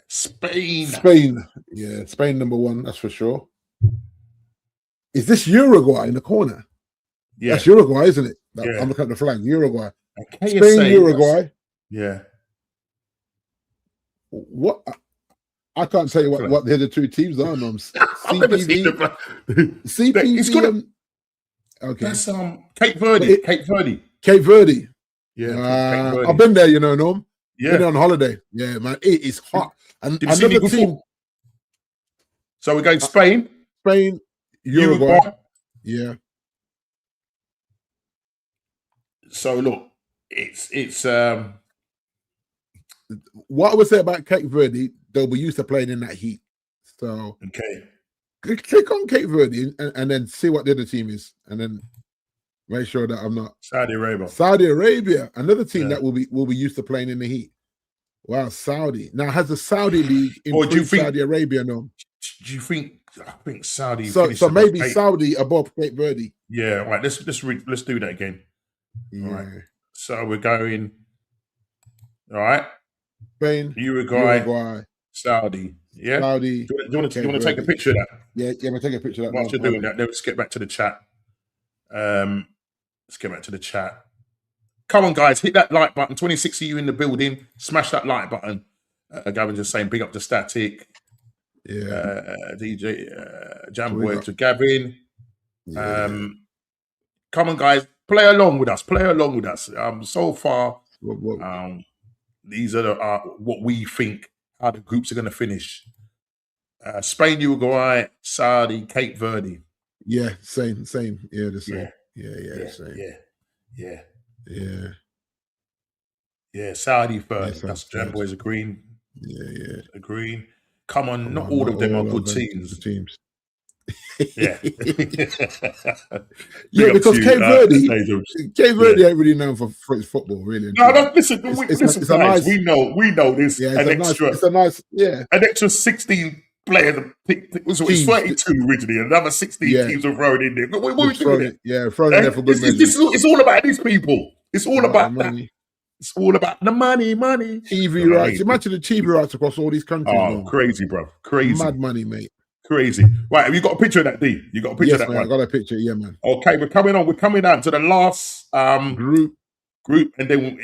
Spain. Yeah, Spain number 1, that's for sure. Is this Uruguay in the corner? Yeah. That's Uruguay, isn't it? Yeah. I'm looking at the flag. Uruguay. Spain, Uruguay. Yeah. What? I can't tell you what the other 2 teams are, Noms. CPV. CPV. Okay. That's Cape Verde. Cape Verde. Yeah. Cape Verde. I've been there, you know, Norm. Yeah. Been there on holiday. Yeah, man. It is hot. And another team. So we're going Spain. Spain, Uruguay. Yeah. So look, it's what I would say about Cape Verde, they'll be used to playing in that heat. So okay. Click on Cape Verde and then see what the other team is, and then make sure that I'm not Saudi Arabia, another team that will be used to playing in the heat. Wow, Saudi. Now has the Saudi league improved Saudi Arabia? No. Do you think? I think Saudi. So maybe Saudi above Cape Verde. Yeah. All right. Let's do that again. Yeah. All right. So we're going. All right. Spain, Uruguay, Saudi. Yeah. Saudi. Do you want to take a picture of that? Yeah, we'll take a picture of that. Whilst you're doing that, let's get back to the chat. Let's get back to the chat. Come on, guys, hit that like button. 26 of you in the building. Smash that like button. Gavin just saying, big up to Static. Yeah. DJ Jamboy to Gavin. Yeah. Come on, guys, play along with us. So far, these are what we think how the groups are going to finish. Spain, Uruguay, Saudi, Cape Verde. Yeah, same. Yeah, the same. Yeah, same. Yeah, Saudi third. That's Jamboy's agreeing. Yeah. Agreeing. Come on, not all of them are good teams. Yeah. Yeah, because Cape Verde ain't really known for French football, really. No, listen, guys, we know this. Yeah, it's a nice, an extra 16 players. It was 32 originally, another 16 teams were thrown in there. What are we doing? Thrown in there for good measure. It's all about these people. It's all about that. It's all about the money. TV rights. Imagine the TV rights across all these countries. Oh, crazy, bro. Crazy. Mad money, mate. Crazy. Right, have you got a picture of that, D? You got a picture of that man, one? I got a picture, yeah, man. Okay, we're coming on to the last group, and then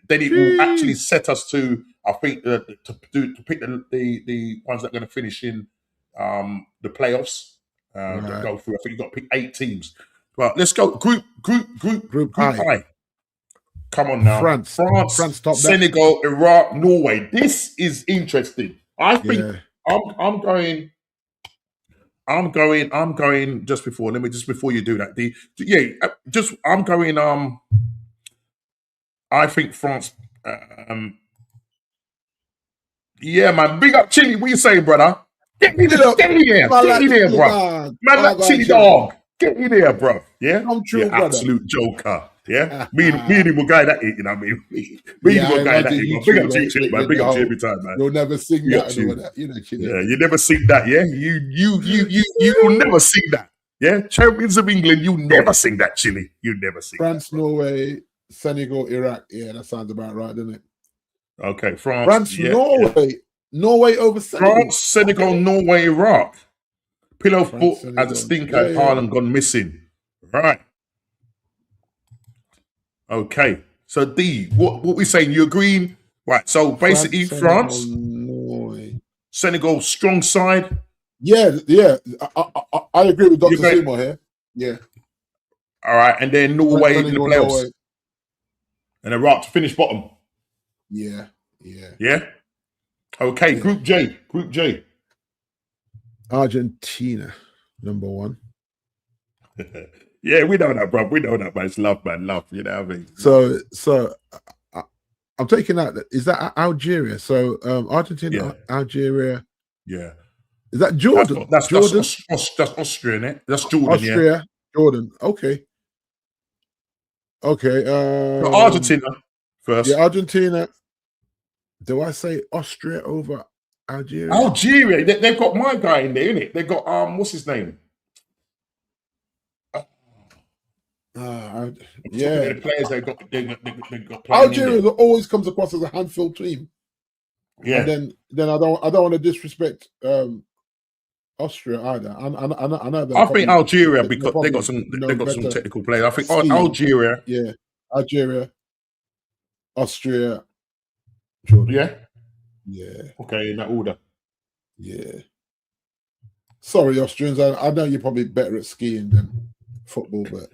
it will actually set us to, I think, to pick the ones that are going to finish in the playoffs. Go through. I think you've got to pick 8 teams. But let's go. Group I. Come on now. France top Senegal, Iraq, Norway. This is interesting. I think I'm going just before. Before you do that, I'm going. I think France. Yeah, man. Big up Chile. What you saying, brother? Get in there, bro. Man, like Chile dog. Get in there, bro. Yeah, I'm true, brother. Absolute joker. Yeah, me and him will guy that it. You know what I mean? Me and him will guy that it. Big up Chile, man. Big up Chile every time, man. You'll never sing that and all that. You know, Chile. Yeah, you never sing that. Yeah, you will never sing that. Yeah, champions of England. You never sing that, Chile. You never sing. France, Norway, Senegal, Iraq. Yeah, that sounds about right, doesn't it? Okay, France, Norway. Yeah. Norway over Senegal. France, Senegal, Norway, Iraq. Pillow foot as a stinker. Haaland gone missing. Right. Okay. So D, what we saying? You agreeing? Right. So basically, France, Senegal, strong side. Yeah. I agree with Dr. Seymour here. Yeah. All right, and then Norway in the playoffs, and Iraq to finish bottom. Yeah. Okay. Group J. Argentina, number 1. Yeah, we know that, bro. We know that, man. It's love, man. Love. You know what I mean? So I'm taking that. Is that Algeria? So Argentina, Yeah. Algeria. Yeah. Is that Jordan? That's Jordan? that's Austria, innit? That's Jordan, Austria, Jordan. Okay. Okay. So Argentina first. Yeah, Argentina. Do I say Austria over Algeria? Algeria, they've got my guy in there, innit? They've got what's his name? Yeah. The players they got playing Algeria in there. always comes across as a handful team. Yeah. And then I don't want to disrespect Austria either. I know I think Algeria, because they got know some better technical players. I think skiing. Algeria. Yeah. Algeria, Austria, Jordan. Yeah. Yeah. Okay, in that order. Yeah. Sorry, Austrians. I know you're probably better at skiing than football, but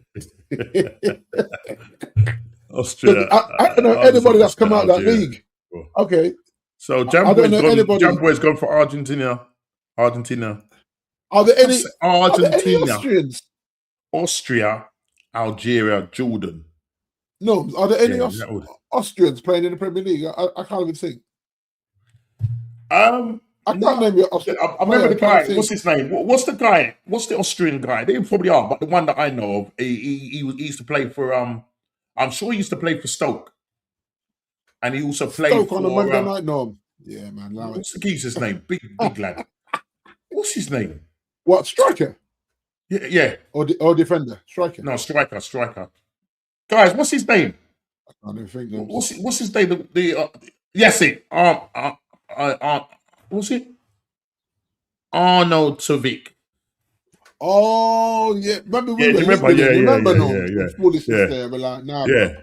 Austria. I don't know anybody that's come out of that league. Okay. So Jamboy's gone for Argentina. Argentina. Are there any Argentina? Austrians? Austria, Algeria, Jordan. No, are there any Austrians playing in the Premier League? I can't even think. I can't name your Austrian. I remember the guy. What's his name? What's the guy? What's the Austrian guy? They probably are, but the one that I know of, he used to play for. I'm sure he used to play for Stoke, and he also played Stoke for. On a Monday night, no. Yeah, man. What's the geezer's name? Big lad. What's his name? What, striker? Yeah. Or defender? Striker? No, striker. Guys, what's his name? I don't think. What's his name? Yes, it. What's it? Arnold Tovic. Oh yeah, remember? Foolishness there, but like now. Yeah.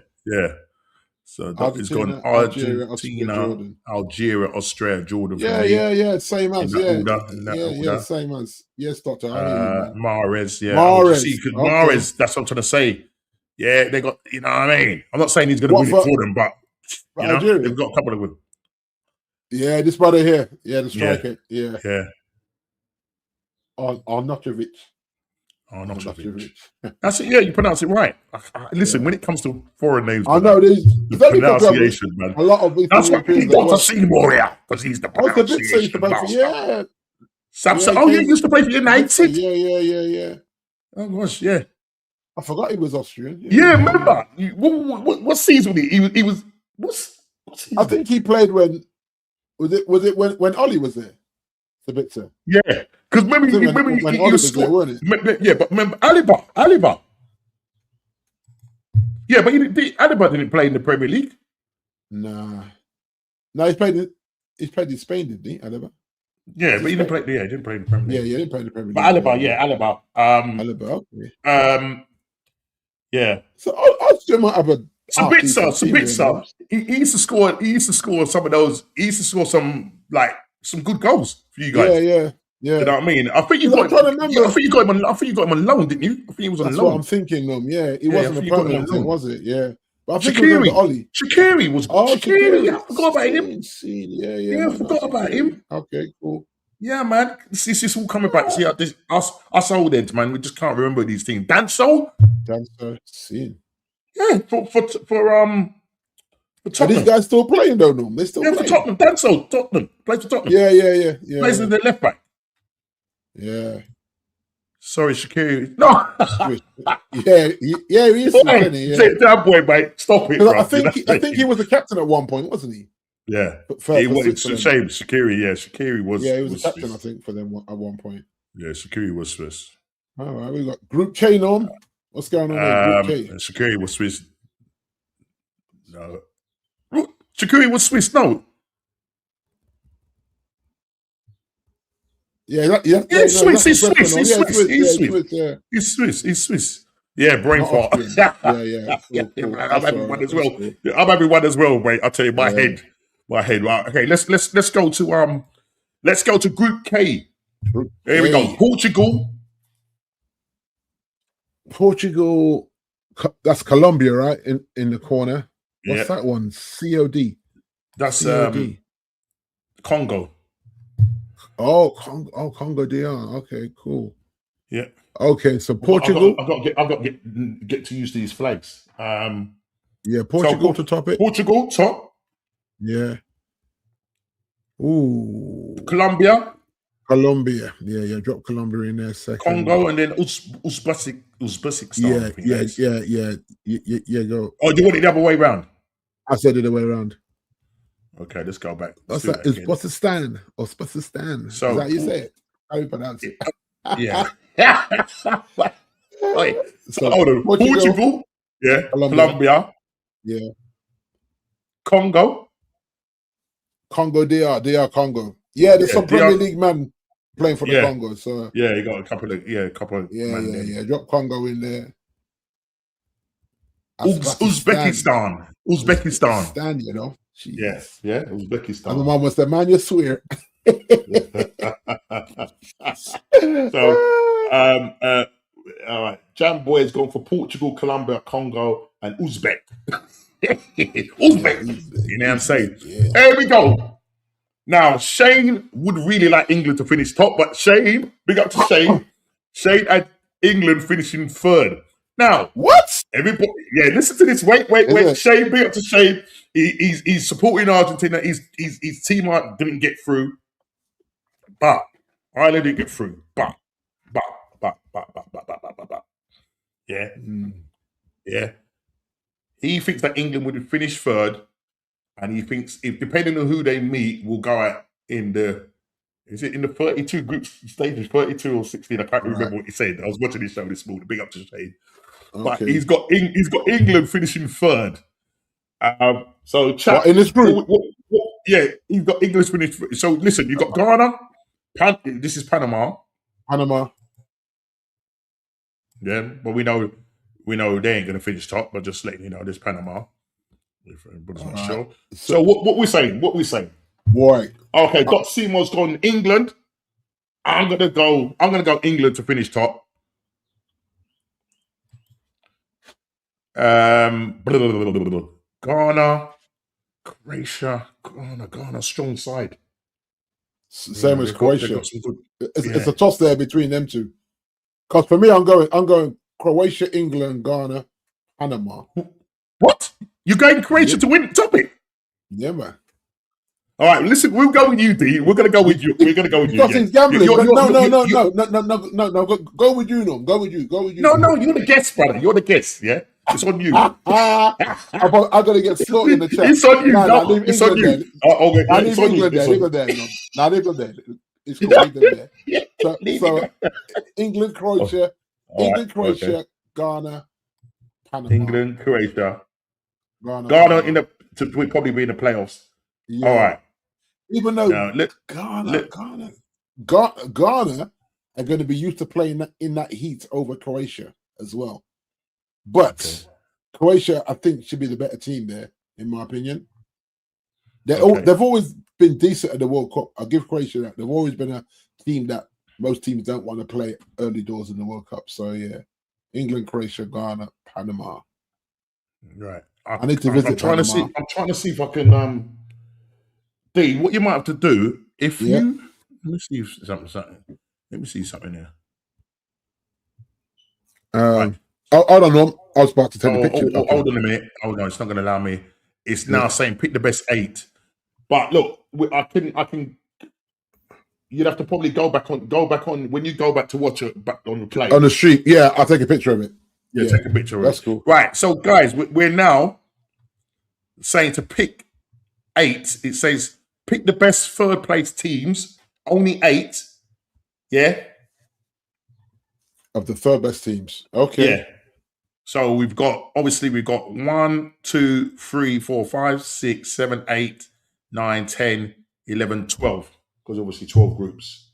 So that is gone Argentina, Algeria, Austria, Jordan. Yeah. Same as. Same as. Yes, Doctor. I hear you, man. Mahrez. Mahrez. That's what I'm trying to say. Yeah, they got. You know what I mean? I'm not saying he's going to win it for them, but you know, they've got a couple of them. Yeah, this brother here. Yeah, the striker. Yeah. Arnautovic. That's it. Yeah, you pronounce it right. Listen, when it comes to foreign names, I know the pronunciation, man. A lot of that's why we got to see more here because he's the pronunciation master. He used to play for United. Yeah. Oh gosh, yeah. I forgot he was Austrian. Yeah, remember? What season was he was? What's I think he played when was it when Ollie was there? Sabitzer. Yeah, because remember when Ollie was there, wasn't it? Yeah, but remember Aliba. Yeah, but Aliba didn't play in the Premier League. Nah, he played in Spain, didn't he? Aliba. Yeah, but he didn't play. Yeah, he didn't play in the Premier League. Yeah, he didn't play in the Premier League. But Aliba. Aliba. Okay. Yeah. So Austria might have a. Sabitzer. He used to score. He used to score some of those. He used to score some good goals for you guys. Yeah. You know what I mean? I think you got. I think you got him on loan, didn't you? I think he was on That's loan. what I'm thinking. He wasn't a permanent thing, was it? Yeah. But I think Shaqiri. Ollie. Shaqiri was. Shaqiri. I forgot about him. Yeah. I forgot about him. Okay, cool. Yeah, man. This is all coming back. See, us old heads, man. We just can't remember these things. Danso. Scene. Yeah, for Tottenham. Are these guys still playing though? No, they still playing. For Tottenham. Danso, Tottenham. Plays for Tottenham. Yeah. Plays in the left back. Yeah. Sorry, Shaqiri. No. Yeah, he is. That boy, mate. Stop it, bro. I think he was the captain at one point, wasn't he? Yeah. It's a shame. Shaqiri, Shaqiri was. Yeah, he was the captain, I think, for them at one point. Yeah, Shaqiri was Swiss. All right, we got Group K on. What's going on there? Group K. Shaqiri was Swiss. No. Shaqiri was Swiss, no. He's Swiss. He's Swiss. Yeah, brain fart. Cool. I'm having one as well. I'm having one as well, mate. I'll tell you, my head. Right. Okay, let's go to Group K. Here we go. Portugal. That's Colombia, right? In the corner. What's that one? COD. That's Congo. Oh, Congo DR. Okay, cool. Yeah. Okay, so Portugal. I've got to get to use these flags. Portugal to top it. Portugal top. Yeah. Ooh. Colombia, Colombia. Yeah. Drop Colombia in there second. Congo, and then Uzbekistan. I think that is. Yeah. Go. Oh, do you want it the other way round? I said it the way around. Okay, let's go back. Let's What's do that? that Is again. Uzbekistan or Uzbekistan? Is that So, how you say it? How you pronounce it? yeah. Okay, so So hold on. Portugal, Portugal, yeah. Colombia, Colombia, yeah. Congo, Congo, DR Congo. Yeah, there's yeah. some Premier League man playing for the Yeah, Congo. So yeah. You got a couple of man then. yeah. Drop Congo in there. Uzbekistan. Uzbekistan. Uzbekistan, you know. Yeah, Jeez. yeah. And the Uzbekistan. man was the man you swear. So, all right. Jam Boy has gone for Portugal, Colombia, Congo, and Uzbek. Uzbek. You know what I'm saying? Yeah. There we go. Now, Shane would really like England to finish top, but Shane, big up to Shane. Shane had England finishing third. Now, What? everybody, yeah, listen to this. Wait. Shane, big up to Shane. He's supporting Argentina. His team didn't get through, but Ireland didn't get through. But. Yeah, yeah. He thinks that England would finish third, and he thinks if depending on who they meet, will go out in the. Is it in the 32 group stages, 32 or 16? I can't remember what he said. I was watching his show this morning. Big up to Shane. But Okay. he's got England finishing third. So chat. What, in this group? Yeah, he's got English finished. So listen, you got Ghana. This is Panama. Panama. Yeah, but we know they ain't gonna finish top. But just letting you know, there's Panama. If anybody's not sure. So what we saying? What we saying? Boy. Okay, Doc Seymour's gone England. I'm gonna go England to finish top. Ghana, Croatia, Ghana, strong side. Same as Croatia. Good, it's a toss there between them two. Because for me, I'm going Croatia, England, Ghana, Panama. What? You're going Croatia to win? Top it? Yeah, man. All right, listen, we'll go with you, D. We're gonna go with you. We're gonna go with you. Because he's gambling. No. Go with you, no. Go with you. No, you're the guest, brother. You're the guest. Yeah, it's on you. I'm gonna get slaughtered in the chat. It's on you. It's on you. I leave England there. Leave it there. No, leave it there. It's called England there. So England, Croatia, Ghana, Panama. England, Croatia, Ghana will probably be in the playoffs. Yeah. All right. Even though Ghana are going to be used to playing in that heat over Croatia as well. But Croatia, I think, should be the better team there, in my opinion. They've always been decent at the World Cup. I'll give Croatia that. They've always been a team that most teams don't want to play early doors in the World Cup. So, yeah, England, Croatia, Ghana, Panama. Right. I need to visit Panama. I'm trying to see if I can... D, what you might have to do, if you... Let me see something. Let me see something here. Right. I don't know. I was about to take a picture. Hold on a minute. Oh no, it's not going to allow me. It's now saying pick the best 8. But look, I can. You'd have to probably go back on when you go back to watch it back on the play on the street. Yeah, I'll take a picture of it. Yeah, take a picture of it. That's cool. Right. So guys, we're now saying to pick 8. It says pick the best third place teams. Only 8. Yeah. Of the third best teams. Okay. Yeah. So we've got 1, 2, 3, 4, 5, 6, 7, 8, 9, 10, 11, 12. Because obviously 12 groups.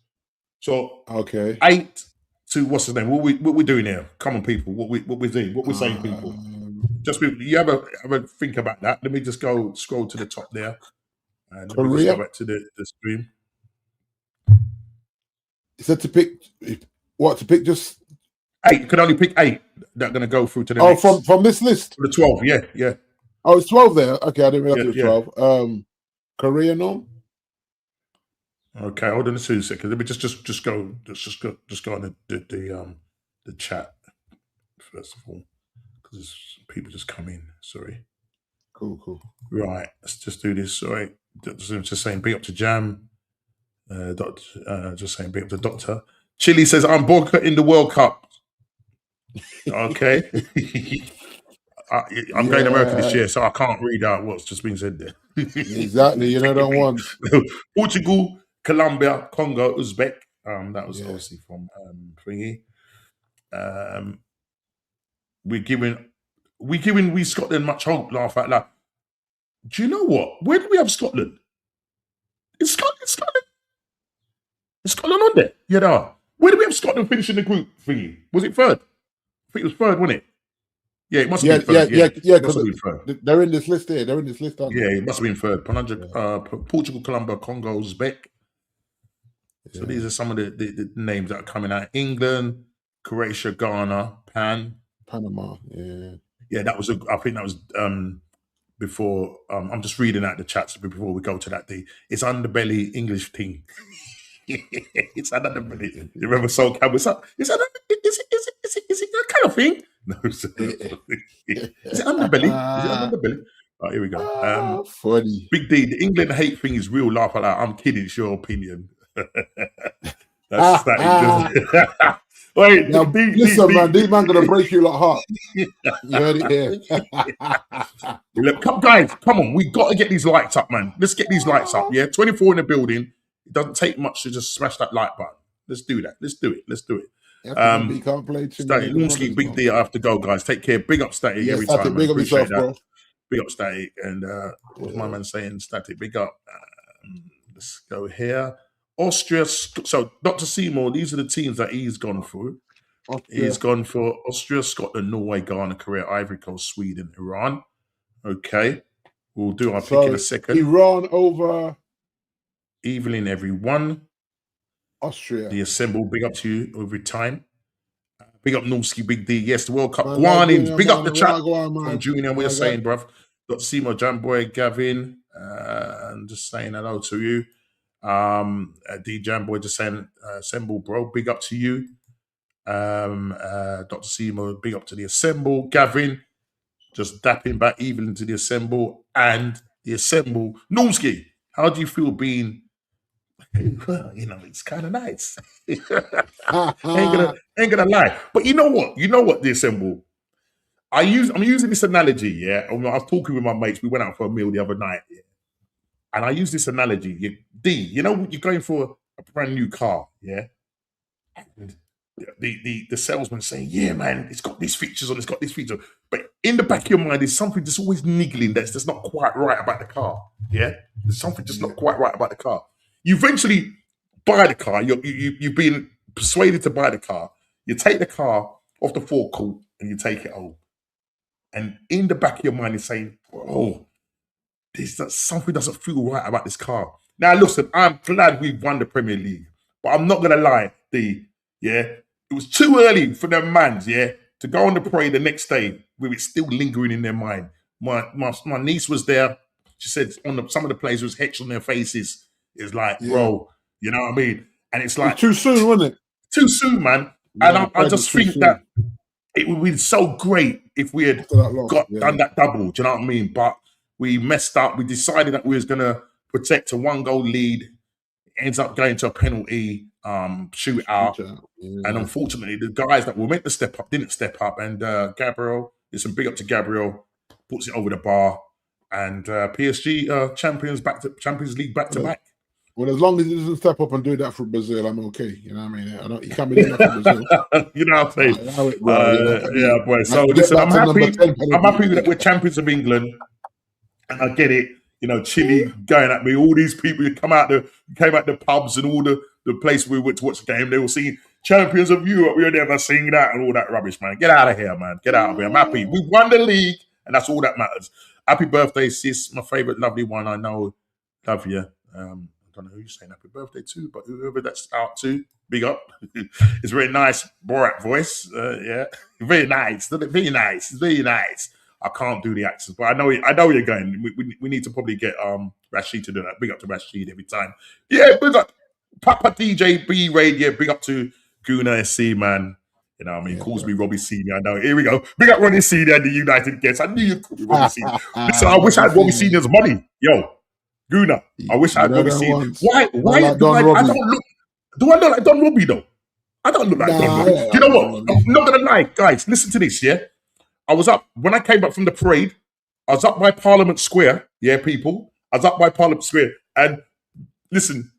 So 8 to what's the name? What we doing here? Come on, people. What we're doing? What we're saying, people? Just you have a think about that. Let me just go scroll to the top there, and let me just go back to the screen. Is that to pick what? To pick just 8. You can only pick 8 that are going to go through to the next. From this list? The 12, yeah. Oh, it's 12 there. Okay, I didn't realize it was 12. Korea, no? Okay, hold on a 2 seconds. Let me just go on the chat first of all, because people just come in. Sorry. Cool. Right, let's just do this. All right, just saying, big up to Jam. Just saying, big up to Doctor. Chile says, I'm boycotting the World Cup. Okay. I'm going to America this year, so I can't read out what's just been said there. Exactly. You know, don't want Portugal, Colombia, Congo, Uzbek. That was obviously from Thingy. We're giving Scotland much hope. Laugh out loud. Do you know what? Where do we have Scotland? Is Scotland on there? Yeah, they are. Where do we have Scotland finishing the group thingy? Was it third? I think it was third, wasn't it? Yeah, it must have been third. Yeah. Because they're in this list here. They're in this list. Yeah, it must have been third. Portugal, Colombia, Congo, Uzbek. So these are some of the names that are coming out. England, Croatia, Ghana, Panama. Yeah. Yeah, that was. I think that was before. I'm just reading out the chats before we go to that day. It's underbelly English team. It's underbelly. You remember Soul Cab? Is it that kind of thing? No. Is it underbelly? Oh, here we go. Funny. Big D, the England hate thing is real. Laugh at that. I'm kidding. It's your opinion. That's that. Wait, now, listen, man. These man gonna break you like heart. You heard it here. Look, guys, come on. We got to get these lights up, man. Let's get these lights up. Yeah, 24 in the building. It doesn't take much to just smash that like button. Let's do that. Let's do it. You can't play Static, Big D, I have to go, guys. Take care. Big up Static every time. Big up yourself, bro. Big up Static. And what's my man saying? Static, big up. Let's go here. Austria. So, Dr. Seymour, these are the teams that he's gone through. He's gone for Austria, Scotland, Norway, Ghana, Korea, Ivory Coast, Sweden, Iran. Okay. We'll do our pick in a second. Iran over Evelyn, everyone. Austria. The Assemble, big up to you over time. Big up Norski, Big D. Yes, the World Cup. Guanins, big up the chat from Junior. What you're saying, bruv. Dr. Seymour, Jamboy, Gavin, and just saying hello to you. D Jamboy just saying, Assemble, bro. Big up to you. Dr. Seymour, big up to the Assemble. Gavin, just dapping back even to the Assemble and the Assemble. Norski, how do you feel being? Well, it's kind of nice. ain't gonna lie. But you know what? The Assemble. I'm using this analogy. Yeah, I was talking with my mates. We went out for a meal the other night, and I use this analogy. You're going for a brand new car, yeah. And the salesman saying, "Yeah, man, it's got these features on. It's got these features." But in the back of your mind, there's something that's always niggling that's just not quite right about the car. Yeah, there's something just not quite right about the car. You eventually buy the car. You've been persuaded to buy the car. You take the car off the forecourt and you take it home. And in the back of your mind, you're saying, "Bro, something doesn't feel right about this car." Now, listen, I'm glad we've won the Premier League, but I'm not gonna lie, it was too early for them mans, to go on the parade the next day with it still lingering in their mind. My niece was there. She said some of the players was etched on their faces. It's like, bro, you know what I mean? And it's like too soon, wasn't it? Too soon, man. And I just think that it would be so great if we had done that double. Do you know what I mean? But we messed up. We decided that we was gonna protect a 1-goal lead. It ends up going to a penalty shootout. And unfortunately, the guys that were meant to step up didn't step up. And Gabriel, it's a big up to Gabriel, puts it over the bar. And PSG Champions League back to back. Well, as long as he doesn't step up and do that for Brazil, I'm okay. You know what I mean? He can't be doing that for Brazil. You know what I'm saying? Yeah, boy. So listen, I'm happy that we're champions of England, and I get it. Chile going at me. All these people who came out the pubs and all the place we went to watch the game. They were singing "Champions of Europe." We never sing that and all that rubbish, man. Get out of here, man. Get out of here. I'm happy. We won the league, and that's all that matters. Happy birthday, sis. My favorite, lovely one. I know. Love you. I don't know who you're saying happy birthday to, but whoever that's out to, big up. It's very nice Borat voice. Very nice. Very nice. It's very nice. I can't do the accents, but I know where you're going. We need to probably get Rashid to do that. Big up to Rashid every time. Yeah, big up Papa DJ B Raid. Yeah, big up to Guna SC, man. You know what I mean? Yeah, Calls me Robbie Senior. I know. Here we go. Big up Ronnie Senior and the United guests. I knew you could be Robbie Senior. Listen, I wish I had Robbie Senior's money. Yo, Guna. I wish I had Robbie Senior. Why like do I Robbie. don't look? Do I look like Don Robbie though? I don't look like Don Robbie. Do you know what? I'm not gonna lie, guys. Listen to this. Yeah, I was up when I came back from the parade. I was up by Parliament Square. Yeah, people. I was up by Parliament Square, and listen,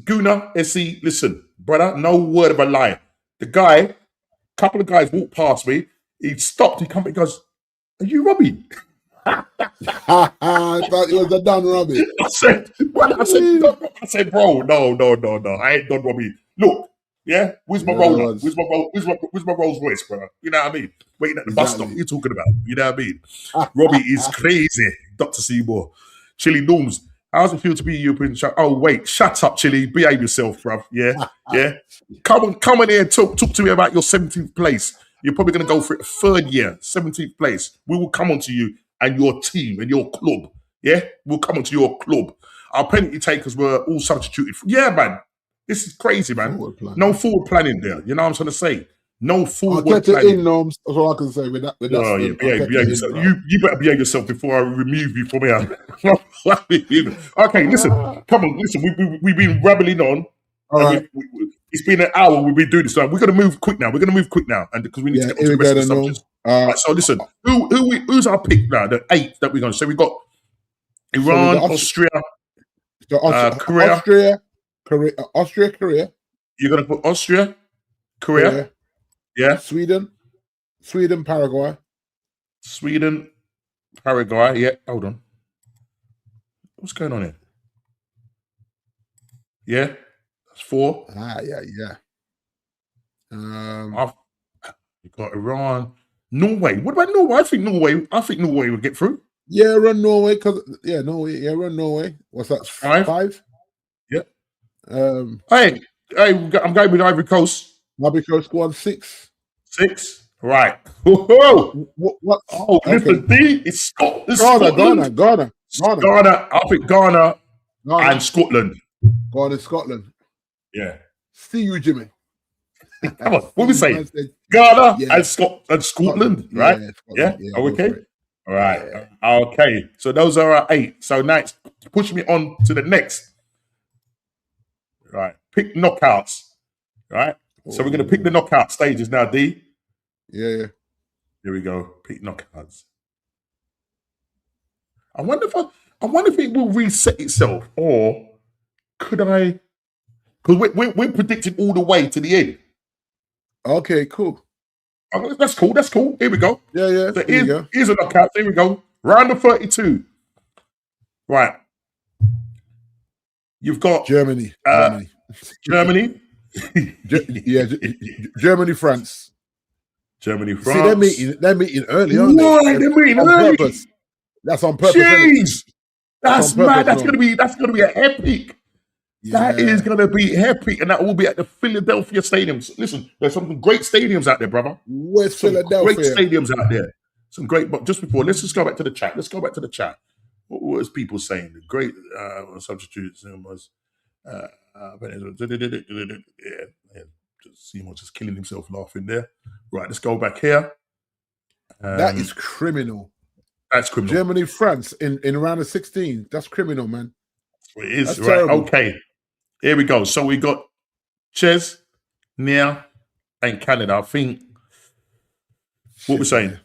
Guna, SC, listen, brother. No word of a lie. The guy. Couple of guys walked past me. He stopped. He come. He goes, "Are you Robbie?" I thought it was the Don Robbie. I said, bro, no. I ain't Don Robbie. Look, yeah. Where's my roller? Where's my Rolls Royce, brother? You know what I mean? Waiting at the bus stop. What you talking about? You know what I mean? Robbie is crazy. Dr. Seymour, Chili Norms. How's it feel to be a European? Oh wait, shut up, Chili. Behave yourself, bruv. Yeah. Come on here and talk to me about your 17th place. You're probably going to go for it third year, 17th place. We will come on to you and your team and your club. Yeah, we'll come on to your club. Our penalty takers were all substituted. Yeah, man. This is crazy, man. No forward planning there. You know what I'm trying to say? No forward planning. Norms. That's all I can say with that. Oh, yeah, behave yourself. You better behave yourself before I remove you from here. Okay, listen. Come on, listen. We've been rambling on. All right. It's been an hour. We've been doing this. So we're going to move quick now. And because we need to get on to the rest of the subjects. Right, so listen, who's our pick now? The 8 that we're going to. So we got Iran, Austria, Korea. Korea. You're going to put Austria, Korea. Yeah. Sweden, Paraguay. Yeah. Hold on. What's going on here? Yeah. That's 4. Yeah. You got Iran. Norway. What about Norway? I think Norway will get through. Yeah, run Norway run Norway. What's that? 5? Yeah. Hey, I'm going with Ivory Coast. Ivory Coast squad 6. 6. Right. Whoa. What? Oh, okay. Listen, it's Scotland. Ghana. I think Ghana and Scotland. Ghana and Scotland. Yeah. See you, Jimmy. Come on. What we say? Ghana and Scotland, right? Yeah. Are we okay? All right. Yeah. Okay. So those are our 8. So next, push me on to the next. Right. Pick knockouts. Right. So we're going to pick the knockout stages now, D. Yeah. Here we go. Pick knockouts. I wonder if it will reset itself, or could I? Because we're predicting all the way to the end. Okay, cool. Oh, that's cool. Here we go. Yeah. So here's a knockout. Here we go. Round of 32. Right. You've got Germany. Germany. Germany, France. See, they're meeting early, aren't they? Why they're meeting early? Purpose. That's on purpose. Jeez, that's mad. That's gonna be an epic. Yeah. That is gonna be epic, and that will be at the Philadelphia stadiums. Listen, there's some great stadiums out there, brother. Where's Philadelphia? Great stadiums out there. Some great. But just before, let's just go back to the chat. What was people saying? The great substitutes was. Seymour just killing himself laughing there. Right, let's go back here. That is criminal. That's criminal. Germany, France in round of 16. That's criminal, man. It is. That's right. Terrible. Okay. Here we go. So we got Ches, Nia, and Canada. I think. What we're saying?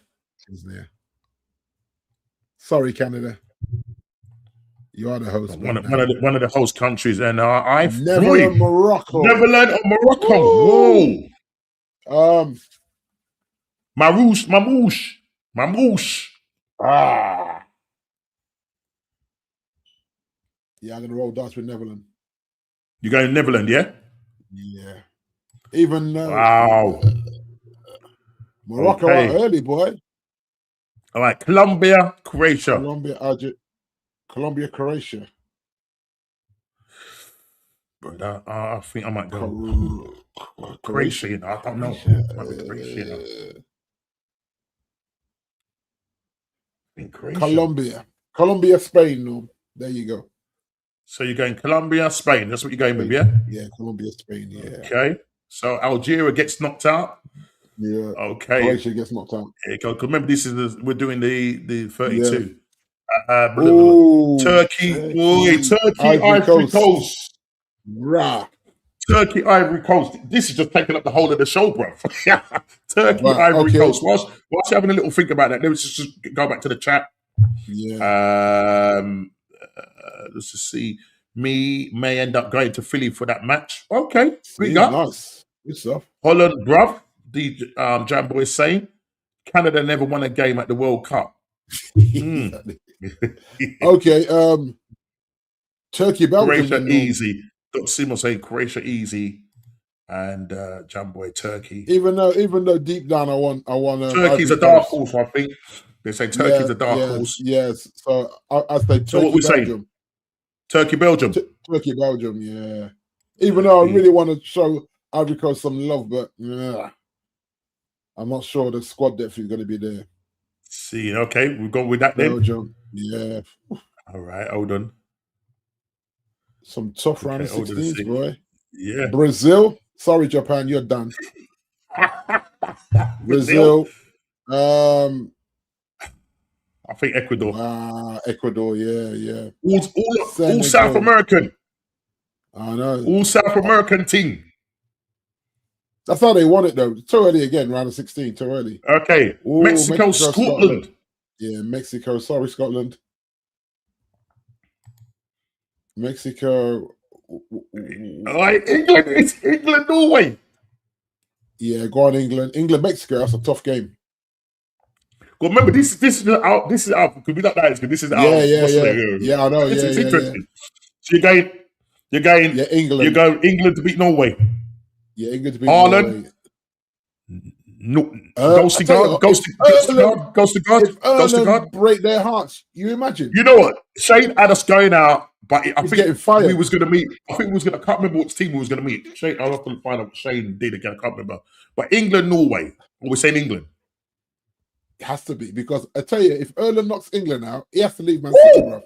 Sorry, Canada. You are the host. One of the host countries, and Netherlands, Morocco. Whoa. Mamouche. Yeah, I'm gonna roll dice with Netherlands. You going Netherlands, yeah? Yeah. Even wow. Morocco are early, boy. All right, Colombia, Croatia. Colombia, Croatia. But I think I might go Croatia. You know, I don't know. Croatia. Colombia, Spain. No, there you go. So you're going Colombia, Spain. That's what you're going with, yeah? Yeah, Colombia, Spain. Yeah. Okay. So Algeria gets knocked out. Yeah. Okay. Croatia gets knocked out. Because remember, we're doing the 32. Oh, Turkey, Ivory Coast. Rah. Turkey, Ivory Coast. This is just taking up the whole of the show, bro. Turkey, Right, Ivory okay. Coast. Whilst you're having a little think about that, let's just go back to the chat. Yeah. Let's just see. Me may end up going to Philly for that match. Okay, Nice. Good stuff. Holland, bruv. The Jam Boy is saying Canada never won a game at the World Cup. Okay. Turkey, Belgium. Croatia easy. Dr. Simo saying Croatia easy, and Jam Boy Turkey. Even though deep down I want. Turkey's a dark horse. I think they say Turkey's a dark horse. Yes. So I say Turkey, so what we Belgium. saying? Turkey, Belgium. Turkey, Belgium. Yeah. Even though I really want to show Ivory Coast some love, but I'm not sure the squad depth is going to be there. See, okay, we've gone with that then. Belgium, yeah. All right, hold on. Some tough round of 16s, boy. Yeah. Brazil. Sorry, Japan, you're done. Brazil. I think Ecuador. Ecuador, yeah. All South American. I know. All South American team. That's how they won it, though. Too early again, round of 16. Too early. Okay. Mexico, Scotland. Yeah, Mexico. Sorry, Scotland. Mexico. England. It's England, Norway. Yeah, go on, England. England, Mexico. That's a tough game. Well, remember, this is out. Could be not that good. This is out. Yeah, I know. It's interesting. So you're going. Yeah, England. You go England to beat Norway. Yeah, England to beat Norway. No, Ghost to God. Break their hearts. You imagine? You know what? Shane had us going out, but I think we was going to meet. I can't remember what team we was going to meet. Shane, I'll have to find out what Shane did again. I can't remember. But England, Norway. Or we're saying England. It has to be, because I tell you, if Erland knocks England out, he has to leave Man City, bro.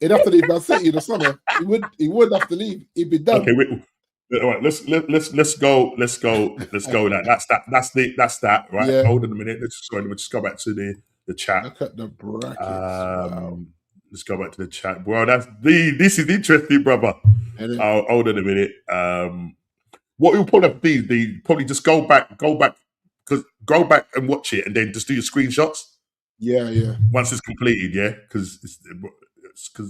He'd have to leave Man City in the summer. He would have to leave. He'd be done. Okay, all right, let's go. Let's go. That's that. Right. Yeah. Hold on a minute. Let's just go back to the chat. Look at the brackets. Wow. Let's go back to the chat. Well, this is interesting, brother. Hold on a minute. What we'll probably have to do, probably just go back and watch it, and then just do your screenshots. Yeah. Once it's completed, yeah, because it's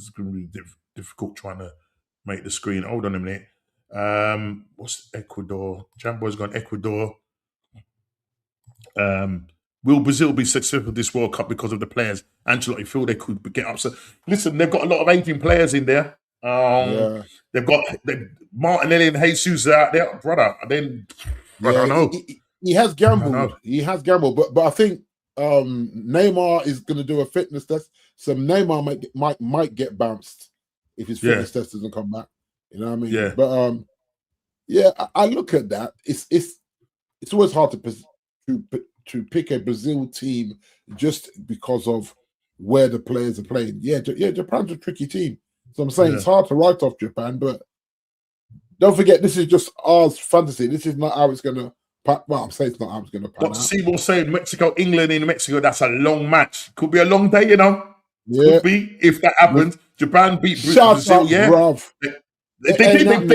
going to be difficult trying to make the screen. Hold on a minute. What's Ecuador? Jambo's gone Ecuador. Will Brazil be successful this World Cup because of the players? Ancelotti feel they could get upset. Listen, they've got a lot of aging players in there. They've got Martinelli and Jesus out there, brother. And then I don't know. He has gambled. But I think Neymar is going to do a fitness test. So Neymar might get bounced if his fitness test doesn't come back. You know what I mean? Yeah. But I look at that. It's always hard to pick a Brazil team just because of where the players are playing. Yeah, Japan's a tricky team. So I'm saying it's hard to write off Japan, but don't forget, this is just ours fantasy. This is not how it's going to. Well, I'm saying it's not how it's going to pan out. Dr. Seymour saying Mexico, England in Mexico, that's a long match. Could be a long day, you know. Yeah. Could be, if that happens. Japan beat Brazil, bruv. They beat them.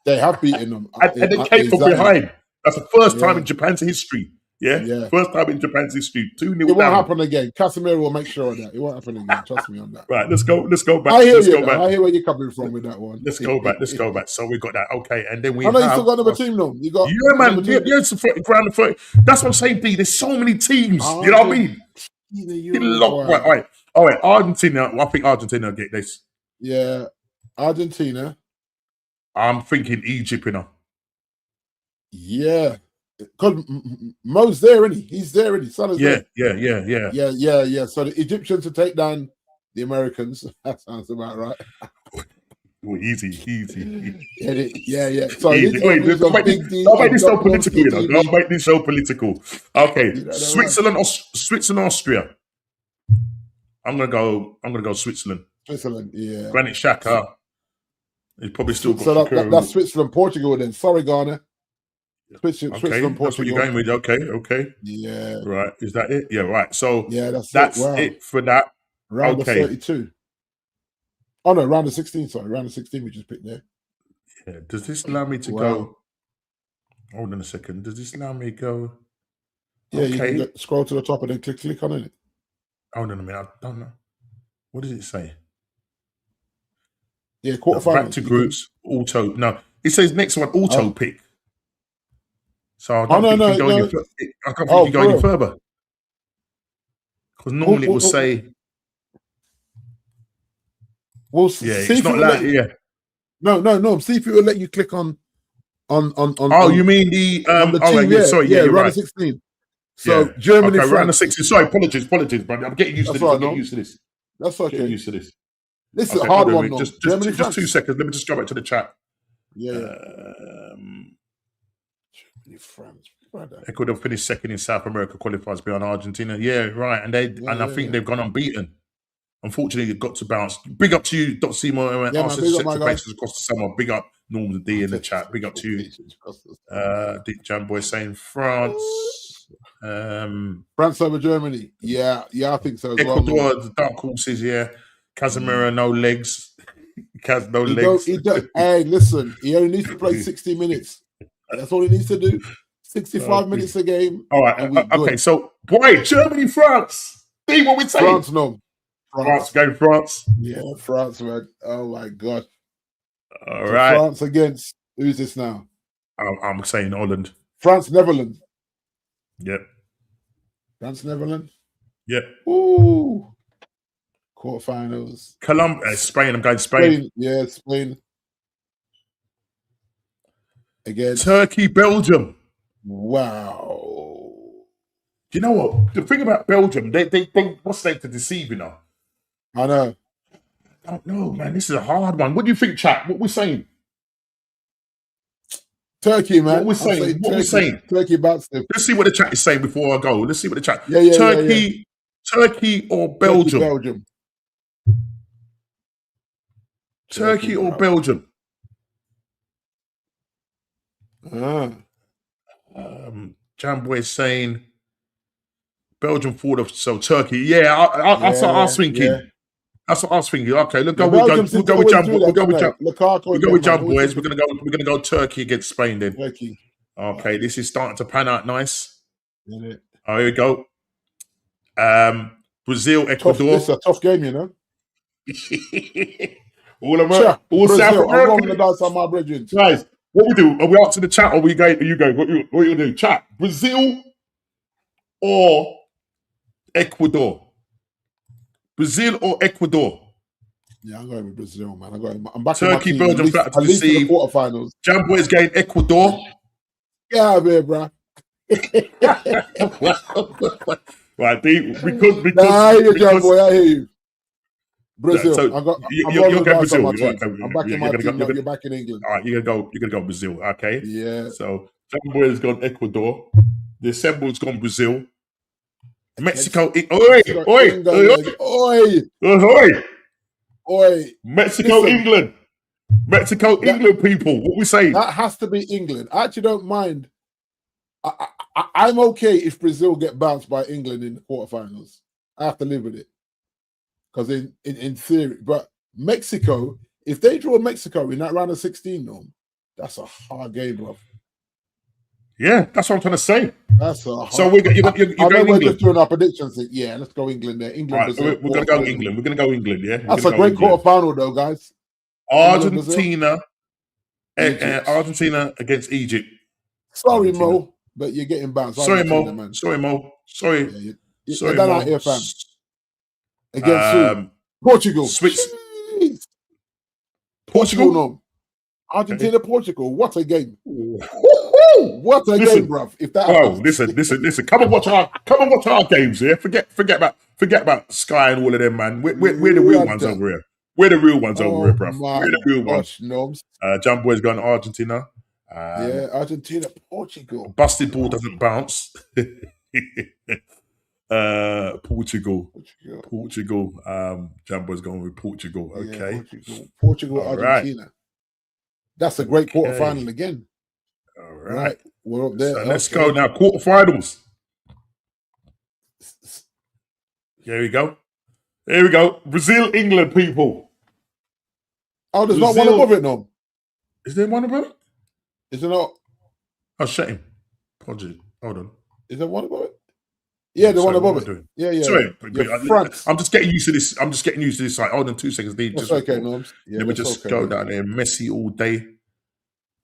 They have beaten them. And they came from behind. That's the first time in Japan's history. Yeah. First time in Japan's history. 2-0 down. It won't happen again. Casemiro will make sure of that. It won't happen again. Trust me on that. Right, let's go back. I hear where you're coming from with that one. Let's go back. So we got that. Okay, and then we I know you still got another team though. You got man. It's around the 30. That's what I'm saying, D. There's so many teams. You know what I mean? All right. Argentina. I think Argentina will get this. Yeah. Argentina. I'm thinking Egypt, you know. Yeah. Because Mo's there, isn't he? He's there, isn't he? Salah's there. Yeah. So the Egyptians to take down the Americans. That sounds about right. Well, easy. Yeah. So don't make this so political, you know. Don't make this so political. Okay, Switzerland, Austria. I'm gonna go Switzerland. Yeah. Granit Xhaka. He's probably still got So Shakira. that's Switzerland, Portugal. Then sorry, Ghana. Okay, Switzerland, that's what you're Portugal. going with. Okay. Yeah. Right. Is that it? Yeah. Right. So Yeah, that's that's it. Wow. it for that. Round Okay. of 32. Oh no, round of 16. Sorry, round of 16 we just picked there. Yeah. Does this allow me to go? Hold on a second. Does this allow me to go? Yeah, okay. you can scroll to the top and then click on it. Hold on a minute. I don't know. What does it say? Yeah, quarterfinals. Back to groups. Auto. No, it says next one. Auto pick. So I don't think you can go any. I don't think you can go any further. Because normally it will say. Well, yeah, it's not that. Yeah. No. See if it will let you click on. Oh, you mean the on the team? yeah, sorry, yeah, you're round right. of 16. So Germany, okay, France. round of 16. Sorry, apologies, brother. I'm getting used to this. I'm getting used to this. That's okay. Getting used to this. This is a hard one, though. Just Germany, just 2 seconds. Let me just go back to the chat. Yeah. Germany, France. Ecuador finished second in South America, qualifies beyond Argentina. Yeah, right. And I think they've gone unbeaten. Unfortunately, it got to bounce. Big up to you, Dr. Seymour. Yeah, man, big up, my guy. Across the summer. Big up Norman D in the chat. Big up to you. Dick Jam Boy saying France. France over Germany. Yeah, I think so as Ecuador, well. the dark horses, yeah. Casemiro, no legs. Kaz, no legs. Hey, listen, he only needs to play 60 minutes. That's all he needs to do. 65 minutes a game. All right. Okay, so, boy, Germany, France. See what we say? France, no. France, go France. Yeah, France, man. Oh, my God. All right. France against, who's this now? I'm saying Holland. France, Netherlands. Yep. France, Netherlands. Yep. Ooh. Quarterfinals. Spain. I'm going Spain. Yeah, Spain. Against Turkey, Belgium. Wow. You know what? The thing about Belgium, they what's they to deceive, you know? I know. I don't know, man. This is a hard one. What do you think, chat? What we're saying? Turkey, man. What we're saying? Turkey bouts them. Let's see what the chat is saying before I go. Let's see what the chat. Yeah. Turkey or Belgium? Turkey or Belgium? Jamboy is saying Belgium forward, so Turkey. Yeah, that's what I was thinking. Yeah. That's what I was thinking. Okay, look, we'll go with Jamboy. We'll go with Jamboys. We're gonna go Turkey against Spain then. Turkey. Okay, this is starting to pan out nice. Here we go. Brazil, Ecuador. This is a tough game, you know. all South American. I'm rolling the dice on my brethren. Guys, what we do? Are we answering the chat or are you going? What you do? Chat. Brazil or Ecuador? Brazil or Ecuador? Yeah, I'm going with Brazil, man. I'm back. Turkey, Belgium, flat to deceive. The quarterfinals. Jambo is going Ecuador. Get out of here, bro. Right, because I hear you, Jambo. I hear you. Brazil. So you're going Brazil. I'm backing my team. You're back in England. All right, you're gonna go Brazil. Okay. Yeah. So Jambo has gone Ecuador. The Assemble's gone Brazil. Mexico. Oi! Mexico, listen, England. England people. What we saying? That has to be England. I actually don't mind. I'm okay if Brazil get bounced by England in the quarterfinals. I have to live with it. Because in theory, but Mexico, if they draw Mexico in that round of 16, that's a hard game, bro. Yeah, that's what I'm trying to say. That's a hard. So you're going England. We're just doing our predictions. Yeah, let's go England there. England, right, Brazil. We're going to go England. We're going to go England. Yeah, that's a great quarterfinal, though, guys. Argentina, Argentina against Egypt. Sorry, Argentina. Mo, but you're getting bounced. Sorry, Mo. Man. Sorry, Mo. Sorry. Yeah, sorry, Mo. Out here, fam. Against Portugal. Portugal. No. Argentina, okay. Portugal. What a game! What a game, bruv! If that. Listen. Come and watch our games. Yeah. Forget about Sky and all of them, man. We're the real ones over here. We're the real ones over here, bruv. We're the real ones. Jamboy's gone Argentina. Yeah, Argentina, Portugal. Busted ball doesn't bounce. Portugal. Jambo's going with Portugal. Okay. Yeah, Portugal, Argentina. That's a great quarterfinal again. All Right. We're up there. So let's go now. Quarterfinals. Here we go. Here we go. Brazil, England, people. Oh, there's not one above it, no. Is there one above it? Is there not? Oh, shut him. Apologies. Hold on. Is there one above it? Yeah, the one above it. Doing? Yeah. Sorry, France. I'm just getting used to this. I'm just getting used to this. Like, hold on 2 seconds. That's okay, Norms. Let me just go down there. Messi all day.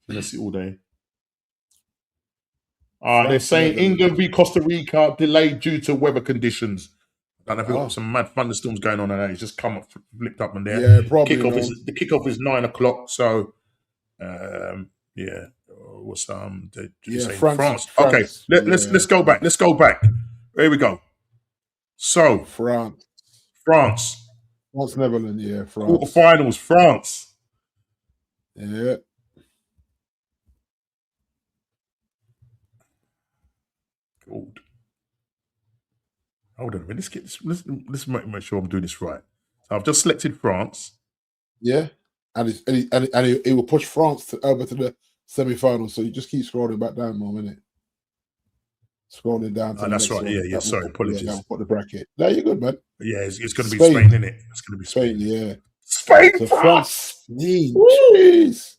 Messi all day. They're saying England v Costa Rica delayed due to weather conditions. I don't know if we've got some mad thunderstorms going on, and it's just come up, flipped up on there. Yeah, probably. The kickoff is 9 o'clock. So, yeah. What's France. Okay, let's go back. Let's go back. There we go. So France, Netherlands. Yeah, France. Quarterfinals, France. Yeah. Gold. Hold on a minute. Let's make sure I'm doing this right. So I've just selected France. Yeah, and it will push France over to the semi-final. So you just keep scrolling back down more, minute. Scrolling down to the that's next right. one. Yeah. Sorry, apologies. Yeah, put the bracket. No, you're good, man. Yeah, it's going to be Spain, isn't it? It's going to be Spain. Yeah. Spain, so France, Spain. Jeez.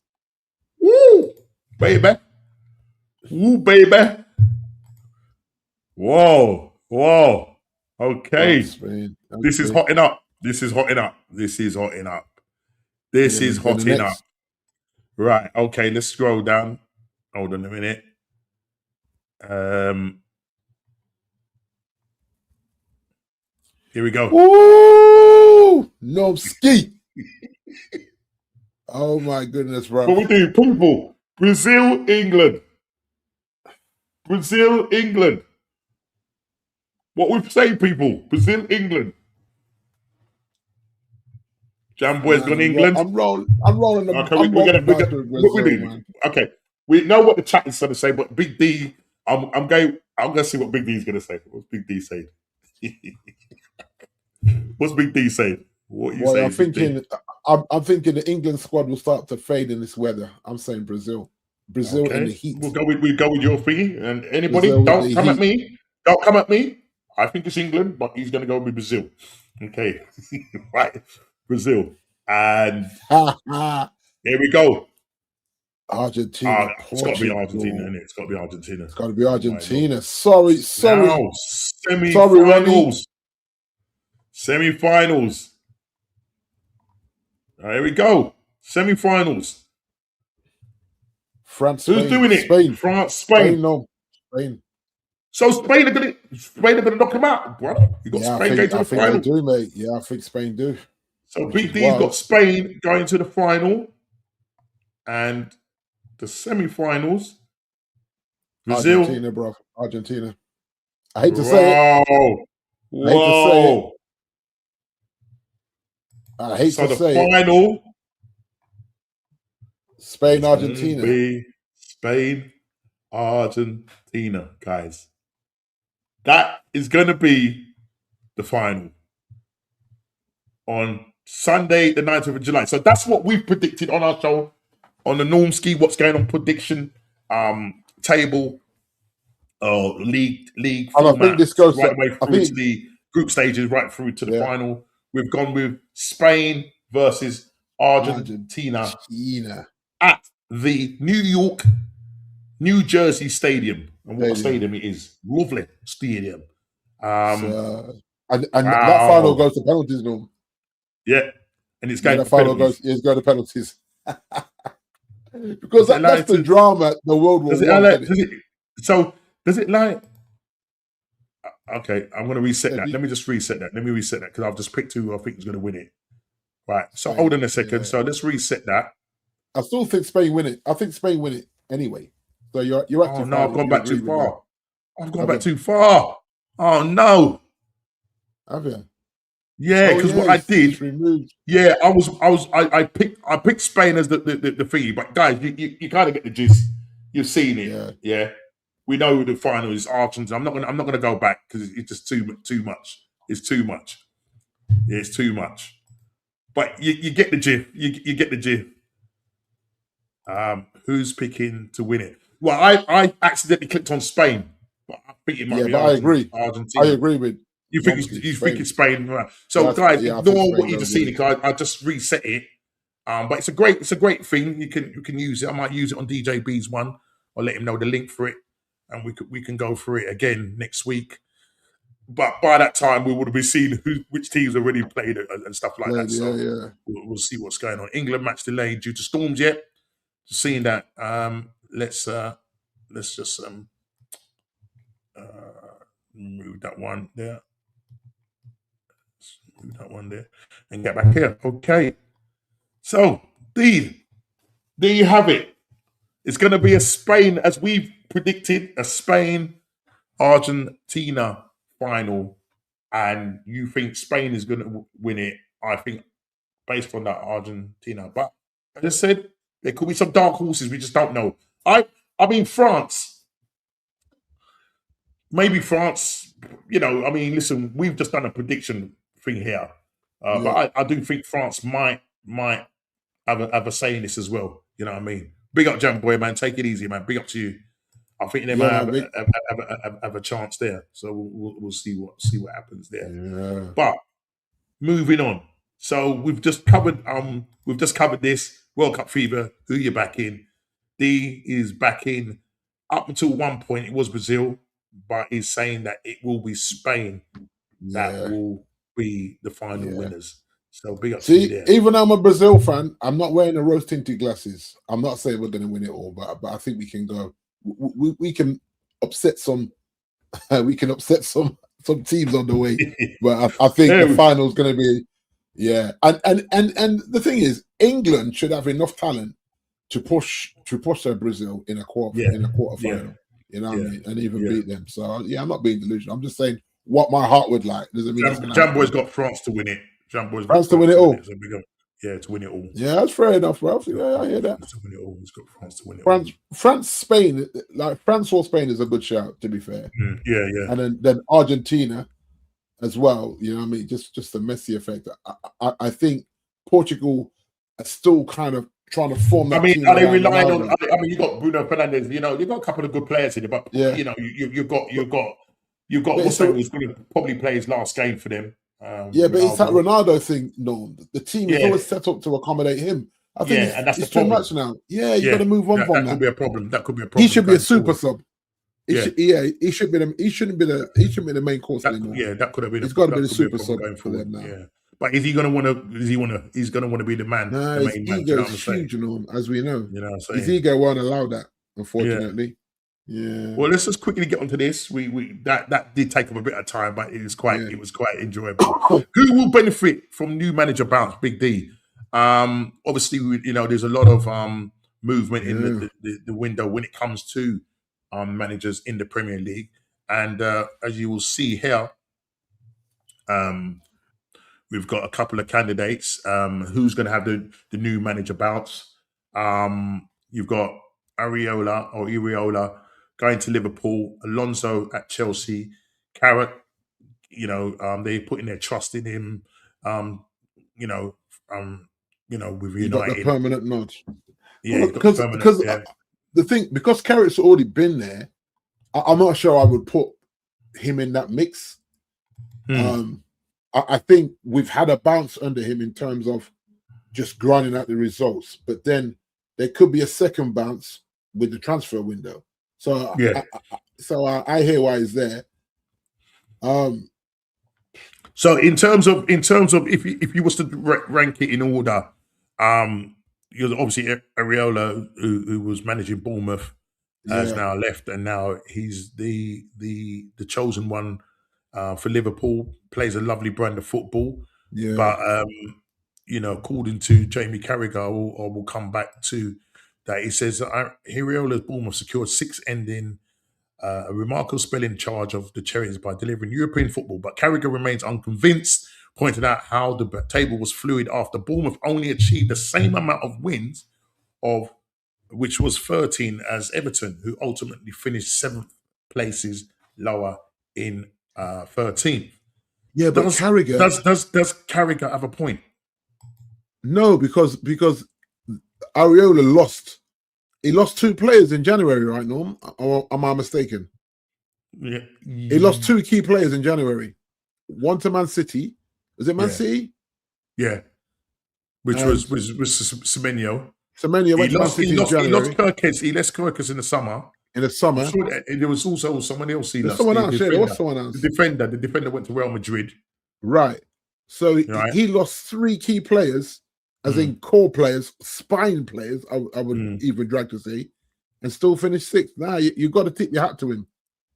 Woo, baby. Woo, baby. Whoa. Okay. Spain. This is hotting up. Right. Okay. Let's scroll down. Hold on a minute. Here we go. Ooh, no ski. Oh my goodness, bro. What we do, people? Brazil, England. What we say, people? Brazil, England. Jamboy's gone England. I'm rolling. Okay, we know what the chat is going to say, but Big D, I'm going to see what Big D is going to say. What's Big D saying? What's Big D saying? What are you saying? I'm thinking the England squad will start to fade in this weather. I'm saying Brazil. In the heat. We'll go with your thingy. And anybody, don't come at me. Don't come at me. I think it's England, but he's going to go with Brazil. Okay, right, Brazil, and here we go. Argentina. It's got to be Argentina, isn't it? It's got to be Argentina. It's got to be Argentina. Sorry. Now, semi-finals. Here we go. Semi-finals. France. Who's doing it? Spain. France. Spain. Spain. So Spain are gonna knock them out, brother. You got Spain going to the final. They do, mate. Yeah, I think Spain do. So Big D's got Spain going to the final, and the semi-finals. Brazil. Argentina, bro. Argentina. I hate to say it. I hate to say it. Final. Spain, Argentina. Spain, Argentina, guys. That is going to be the final on Sunday, the 9th of July. So that's what we've predicted on our show, on the Normski, what's going on prediction table, league format. I think this goes right away through to the group stages, right through to the final. We've gone with Spain versus Argentina at the New Jersey Stadium. And what a stadium it is. Lovely stadium. And that final goes to penalties, no? Yeah. And it's going to penalties. It's going to penalties. Because that's the drama the World War So, does it like... Okay, I'm going to reset that. Let me just reset that. Because I've just picked who I think is going to win it. Right. So, hold on a second. So, let's reset that. I still think Spain win it. I think Spain win it anyway. So you're actually. Oh no, I've gone back too far. Oh no. Have you? Yeah, because what I did. Yeah, I picked Spain as the thingy, but guys, you kind of get the gist. You've seen it. Yeah. We know the final is Argentina. I'm not gonna go back because it's just too much. It's too much. Yeah, it's too much. But you get the gist. You get the gist. Who's picking to win it? Well, I accidentally clicked on Spain, but I think it might Yeah, be but I agree. I Argentina. agree with You think Nomsky. it's Spain. Spain? Right. So, guys, Yeah, I think ignore what Spain you goes just with seen it. because I just reset it. But it's a great thing. You can use it. I might use it on DJ B's one. I'll let him know the link for it, and we can go through it again next week. But by that time, we would have been seeing which teams already played and stuff like that. Played, So yeah. we'll see what's going on. England match delayed due to storms yet. Seeing that, let's just move that one there. Move that one there and get back here. Okay. So, Dean, there you have it. It's going to be a Spain, as we've predicted, a Spain Argentina final. And you think Spain is going to win it. I think based on that Argentina. But as I said, there could be some dark horses. We just don't know. I mean, France. Maybe France. Listen, we've just done a prediction thing here. But I do think France might have a say in this as well. You know what I mean? Big up, Jam Boy, man. Take it easy, man. Big up to you. I think they might man. have a chance there. So we'll see what happens there. Yeah. But moving on. So we've just covered this World Cup fever. Who you backing? D is backing. Up until one point, it was Brazil, but he's saying that it will be Spain that will be the final winners. So big up to you there. Even though I'm a Brazil fan, I'm not wearing the rose tinted glasses. I'm not saying we're going to win it all, but I think we can go. We can upset some. We can upset some teams on the way, but I think the final is going to be. Yeah, and the thing is, England should have enough talent to push Brazil in a quarter final. Yeah. You know what I mean, and even beat them. So I'm not being delusional. I'm just saying what my heart would like. Doesn't mean Jamboy's got France to win it. Jamboy's got France to win it all. So we go, to win it all. Yeah, that's fair enough, bro. Yeah, I hear that. To win it all. He's got France to win it all. France, Spain, like France or Spain is a good shout. To be fair. Yeah. And then Argentina as well. You know what I mean? Just the Messi effect. I think Portugal are still kind of trying to form that team. Are they relying on? You got Bruno Fernandes. You got a couple of good players in it, but you've got Musa, who's going to probably play his last game for them. But it's that Ronaldo thing. No, the team is always set up to accommodate him. I think and that's it's too much now. Yeah, you got to move on from that. That could be a problem. He should be a super sub. He should be. He shouldn't be the main course anymore. Yeah, that could have been. He's got to be the super sub for them now. Yeah. But is he going to want to? He's going to want to be the man. Nah, the his ego is huge, as we know. You know what I'm saying? His ego won't allow that, unfortunately. Yeah. Well, let's just quickly get onto this. That did take up a bit of time, but it was quite enjoyable. Who will benefit from new manager bounce? Big D. Obviously, there's a lot of movement in the window when it comes to managers in the Premier League, and as you will see here, we've got a couple of candidates. Who's going to have the new manager bounce? You've got Areola going to Liverpool, Alonso at Chelsea, Carrick. They're putting their trust in him. With United, got the permanent nod. Yeah, because the thing, because Carrick's already been there, I'm not sure I would put him in that mix. I think we've had a bounce under him in terms of just grinding out the results, but then there could be a second bounce with the transfer window. So I hear why he's there. So in terms of if you was to rank it in order, you're obviously Areola, who was managing Bournemouth, has now left, and now he's the chosen one for Liverpool. Plays a lovely brand of football, but according to Jamie Carragher, I will come back to that. He says Areola's Bournemouth secured 6 ending. A remarkable spell in charge of the Cherries by delivering European football, but Carragher remains unconvinced, pointing out how the table was fluid after Bournemouth only achieved the same amount of wins which was 13 as Everton, who ultimately finished 7th places lower in 13th. Yeah, but Carragher does Carragher have a point? No, because Areola lost He lost 2 players in January, right, Norm? Or am I mistaken? Yeah. He lost 2 key players in January. One to Man City. Was it Man City? Yeah. Which was Semenyo. Semenyo went to Man City in January. He lost Kirkes. He lost Kirkes in the summer. In the summer. I'm sure there was also someone else he lost. Someone else, there was someone else. The defender went to Real Madrid. Right. So he lost 3 key players, as in core players, spine players, I would even drag to say, and still finished 6th. Now you got to tip your hat to him.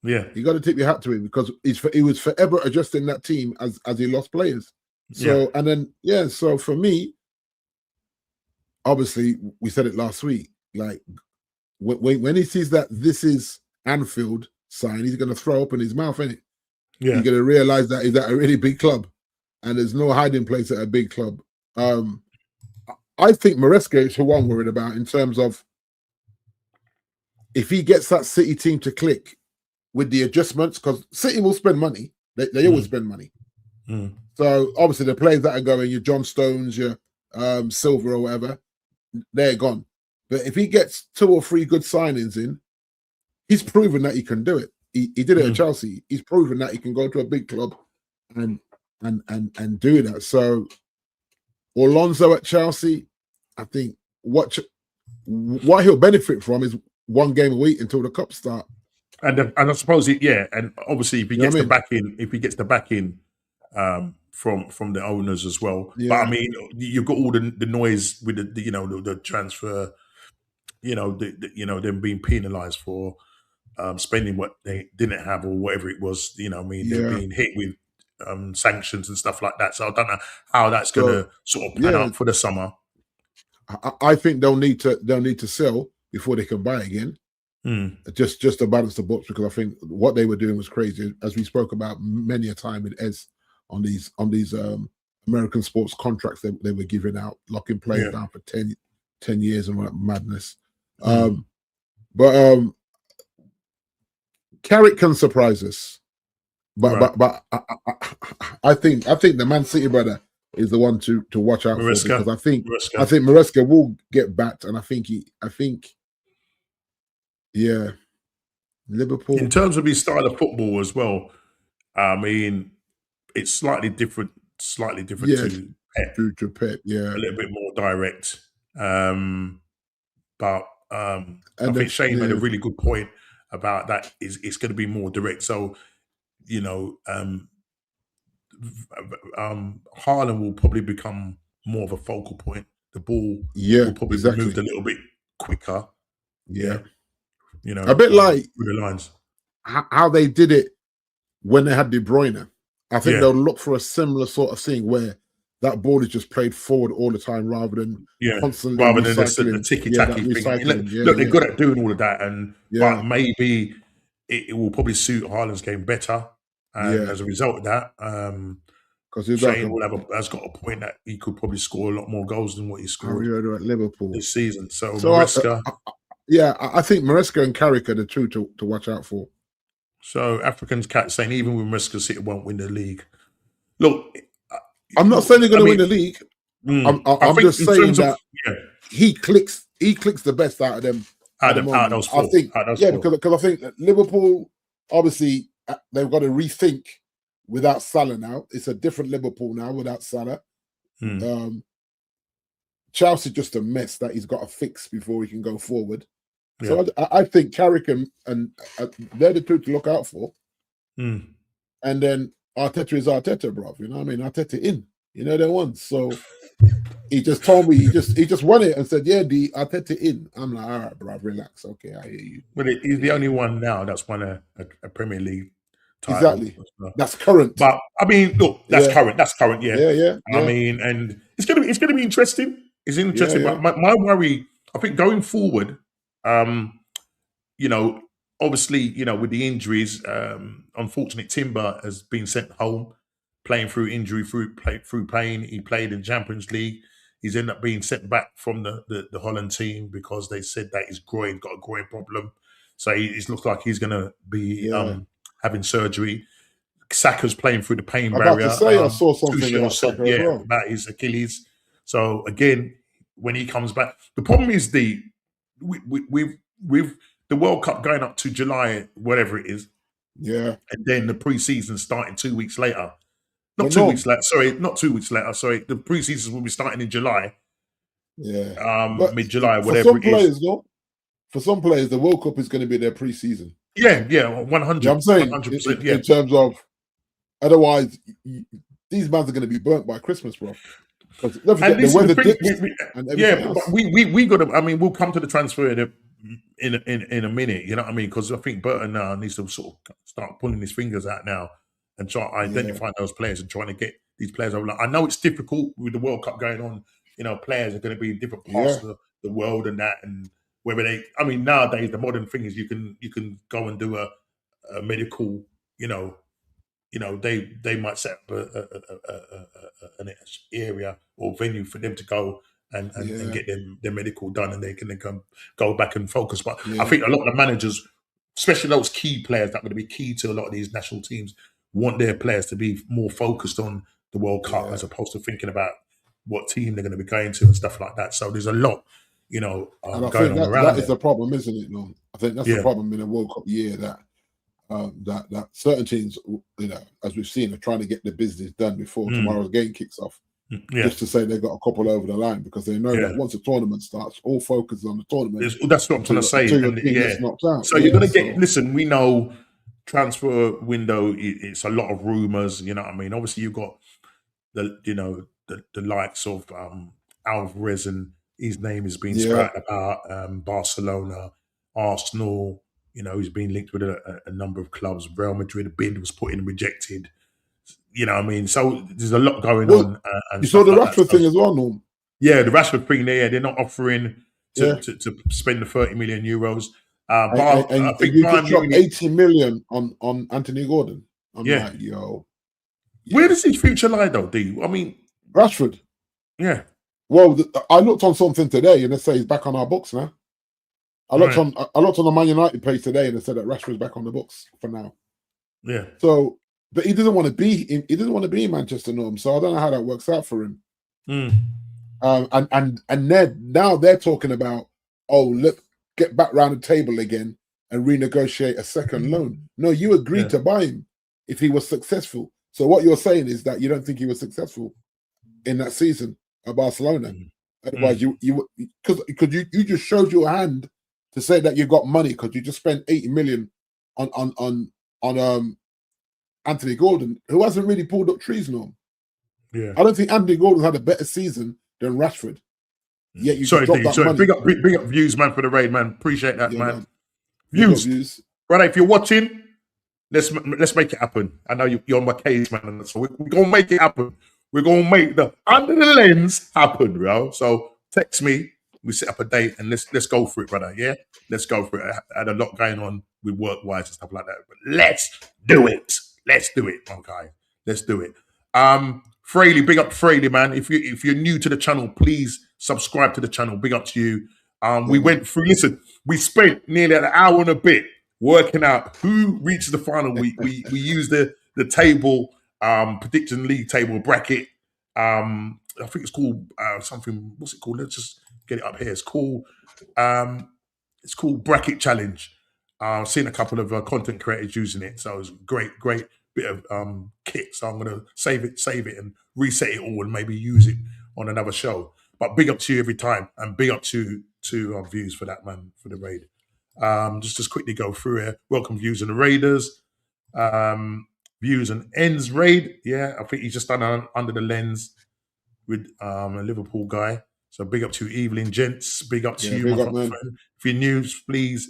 Yeah. You got to tip your hat to him because he was forever adjusting that team as he lost players. So, and then, so for me, obviously, we said it last week, like, when he sees that this is Anfield sign, he's going to throw open his mouth, innit? Yeah. He's going to realize that he's at a really big club and there's no hiding place at a big club. I think Maresca is who I'm worried about in terms of if he gets that City team to click with the adjustments, because City will spend money. They always spend money. So obviously the players that are going, your John Stones, your Silver or whatever, they're gone. But if he gets 2 or 3 good signings in, he's proven that he can do it. He did it at Chelsea. He's proven that he can go to a big club and do that. So Alonso at Chelsea, I think what he'll benefit from is 1 game a week until the cups start. And I suppose and obviously if he gets the backing, from the owners as well. Yeah. But I mean, you've got all the noise with the transfer, them being penalised for spending what they didn't have or whatever it was. They're being hit with sanctions and stuff like that. So I don't know how that's going to sort of pan out for the summer. I think they'll need to sell before they can buy again. Just to balance the books, because I think what they were doing was crazy, as we spoke about many a time with Ez on these American sports contracts they were giving out, locking players down for 10 years and what madness. But Carrick can surprise us, but I think the Man City brother is the one to watch out for, because I think Maresca will get backed, and I think Liverpool. In terms of his style of football as well, I mean, it's slightly different to Pep. To Pep, a little bit more direct. But I think Shane made a really good point about that. It's going to be more direct. So, Haaland will probably become more of a focal point. The ball will probably be moved a little bit quicker. A bit like through the lines. How they did it when they had De Bruyne. I think they'll look for a similar sort of thing where that ball is just played forward all the time rather than constantly the ticky-tacky thing. Look, they're good at doing all of that, but maybe it will probably suit Haaland's game better. And as a result of that, because Shane has got a point that he could probably score a lot more goals than what he scored at Liverpool this season. So Maresca, I think Maresca and Carrick are the two to watch out for. So Africans Cat saying even with Maresca, City won't win the league. Look, I'm not saying they're going to win the league. I'm just saying that he clicks the best out of them. Out of those four. Because I think that Liverpool, obviously, they've got to rethink without Salah now. It's a different Liverpool now without Salah. Chelsea just a mess that he's got to fix before he can go forward. So I think Carrick and they're the two to look out for. And then Arteta is Arteta, bruv. You know what I mean? Arteta in. You know the ones. So he just told me, he just won it and said, the Arteta in. I'm like, all right, bruv, relax. Okay, I hear you. Well, he's the only one now that's won a Premier League title. Exactly. That's current. But I mean, look, that's current. That's current, Yeah. I mean, and it's gonna be interesting. It's interesting. But my worry, I think going forward, obviously, with the injuries, unfortunately, Timber has been sent home, playing through injury, through pain. He played in Champions League. He's ended up being sent back from the Holland team because they said that his groin got a groin problem. So it looks like he's going to be having surgery. Saka's playing through the pain barrier. About to say, I saw something about Saka as well. About his Achilles. So again, when he comes back, the problem is the with the World Cup going up to July, whatever it is, Yeah. and then the pre-season starting 2 weeks later. Not But 2 no. weeks later. Sorry, not 2 weeks later. Sorry, the pre-season will be starting in July, Yeah. But mid-July, for whatever some it is. players, though, for some players, the World Cup is going to be their pre-season. Yeah, You know 100, what I'm saying? 100%. Yeah, In terms of, otherwise, these mans are going to be burnt by Christmas, bro. Because don't and forget the listen, the weather thing, dips and yeah, everything but else. we got to. I mean, we'll come to the transfer in a minute. You know what I mean? Because I think Burton now needs to sort of start pulling his fingers out now and try to identify those players and trying to get these players over. I know it's difficult with the World Cup going on. You know, players are going to be in different parts Yeah. of the world and that, and whether they. I mean, nowadays the modern thing is you can go and do a medical. They might set up an area or venue for them to go and Yeah. get their medical done, and they can then go back and focus. But I Yeah. think a lot of the managers, especially those key players that are going to be key to a lot of these national teams, want their players to be more focused on the World Cup Yeah. as opposed to thinking about what team they're going to be going to and stuff like that. So there's a lot, And I going think on that around is there. the problem, isn't it? No, I think that's the Yeah, problem in a World Cup year that certain teams, as we've seen, are trying to get the business done before tomorrow's game kicks off, yeah, just to say they've got a couple over the line, because they know yeah. that once the tournament starts, all focus is on the tournament That's what I'm trying to say. until your And team yeah, gets knocked out. so you're Yeah, gonna get. so Listen, we know transfer window. It's a lot of rumors. You know what I mean? Obviously, you've got the likes of Alvarez, and his name has been yeah, spouted about. Barcelona, Arsenal. He's been linked with a number of clubs. Real Madrid, a bid was put in and rejected. You know what I mean? So there's a lot going well, on and you saw stuff the like that. Rashford So thing as well, Norm. yeah, the Rashford thing there, they're not offering to, Yeah, to, to spend the 30 million euros. and I think you just Bayern dropped Munich, 80 million on Anthony Gordon. I'm yeah. like, yo, Where yeah, does his future lie, though, D? I mean, Rashford. yeah, Well, I looked on something today, and they say he's back on our books now. I looked right, on the Man United page today, and they said that Rashford's back on the books for now. yeah. So, but he doesn't want to be in Manchester, Norm. So I don't know how that works out for him. Mm, And now they're talking about, oh, look, get back round the table again and renegotiate a second loan. No, you agreed yeah. to buy him if he was successful. So what you're saying is that you don't think he was successful in that season at Barcelona. Mm, Otherwise, because you just showed your hand to say that you got money because you just spent 80 million on Anthony Gordon, who hasn't really pulled up trees, no. yeah. I don't think Anthony Gordon's had a better season than Rashford. Yet you just Sorry, dropped D. that Sorry. money. Big up views, man, for the raid, man. Appreciate that, Yeah, man. man. Big up Views. views. Right, if you're watching, let's make it happen. I know you're on my case, man. So we're gonna make it happen. We're gonna make the under the lens happen, bro. So text me. We set up a date and let's go for it, brother. Yeah, let's go for it. I had a lot going on with work wise and stuff like that, but let's do it. Let's do it, my guy. Let's do it. Fraley, big up Fraley, man. If you're new to the channel, please subscribe to the channel. Big up to you. We man. went through. Listen, we spent nearly an hour and a bit working out who reaches the final. We used the table, prediction league table bracket. I think it's called something. What's it called? Let's just get it up here. It's called bracket challenge. I've seen a couple of content creators using it, so it's great bit of kit. So I'm gonna save it, and reset it all, and maybe use it on another show. But big up to you every time, and big up to our views for that, man, for the raid. Just quickly go through here. Welcome views and the Raiders. Views and ends raid. Yeah, I think he's just done under the lens with a Liverpool guy. So big up to Evelyn Gents. Big up to you, Big my up, man. friend. If you're new, please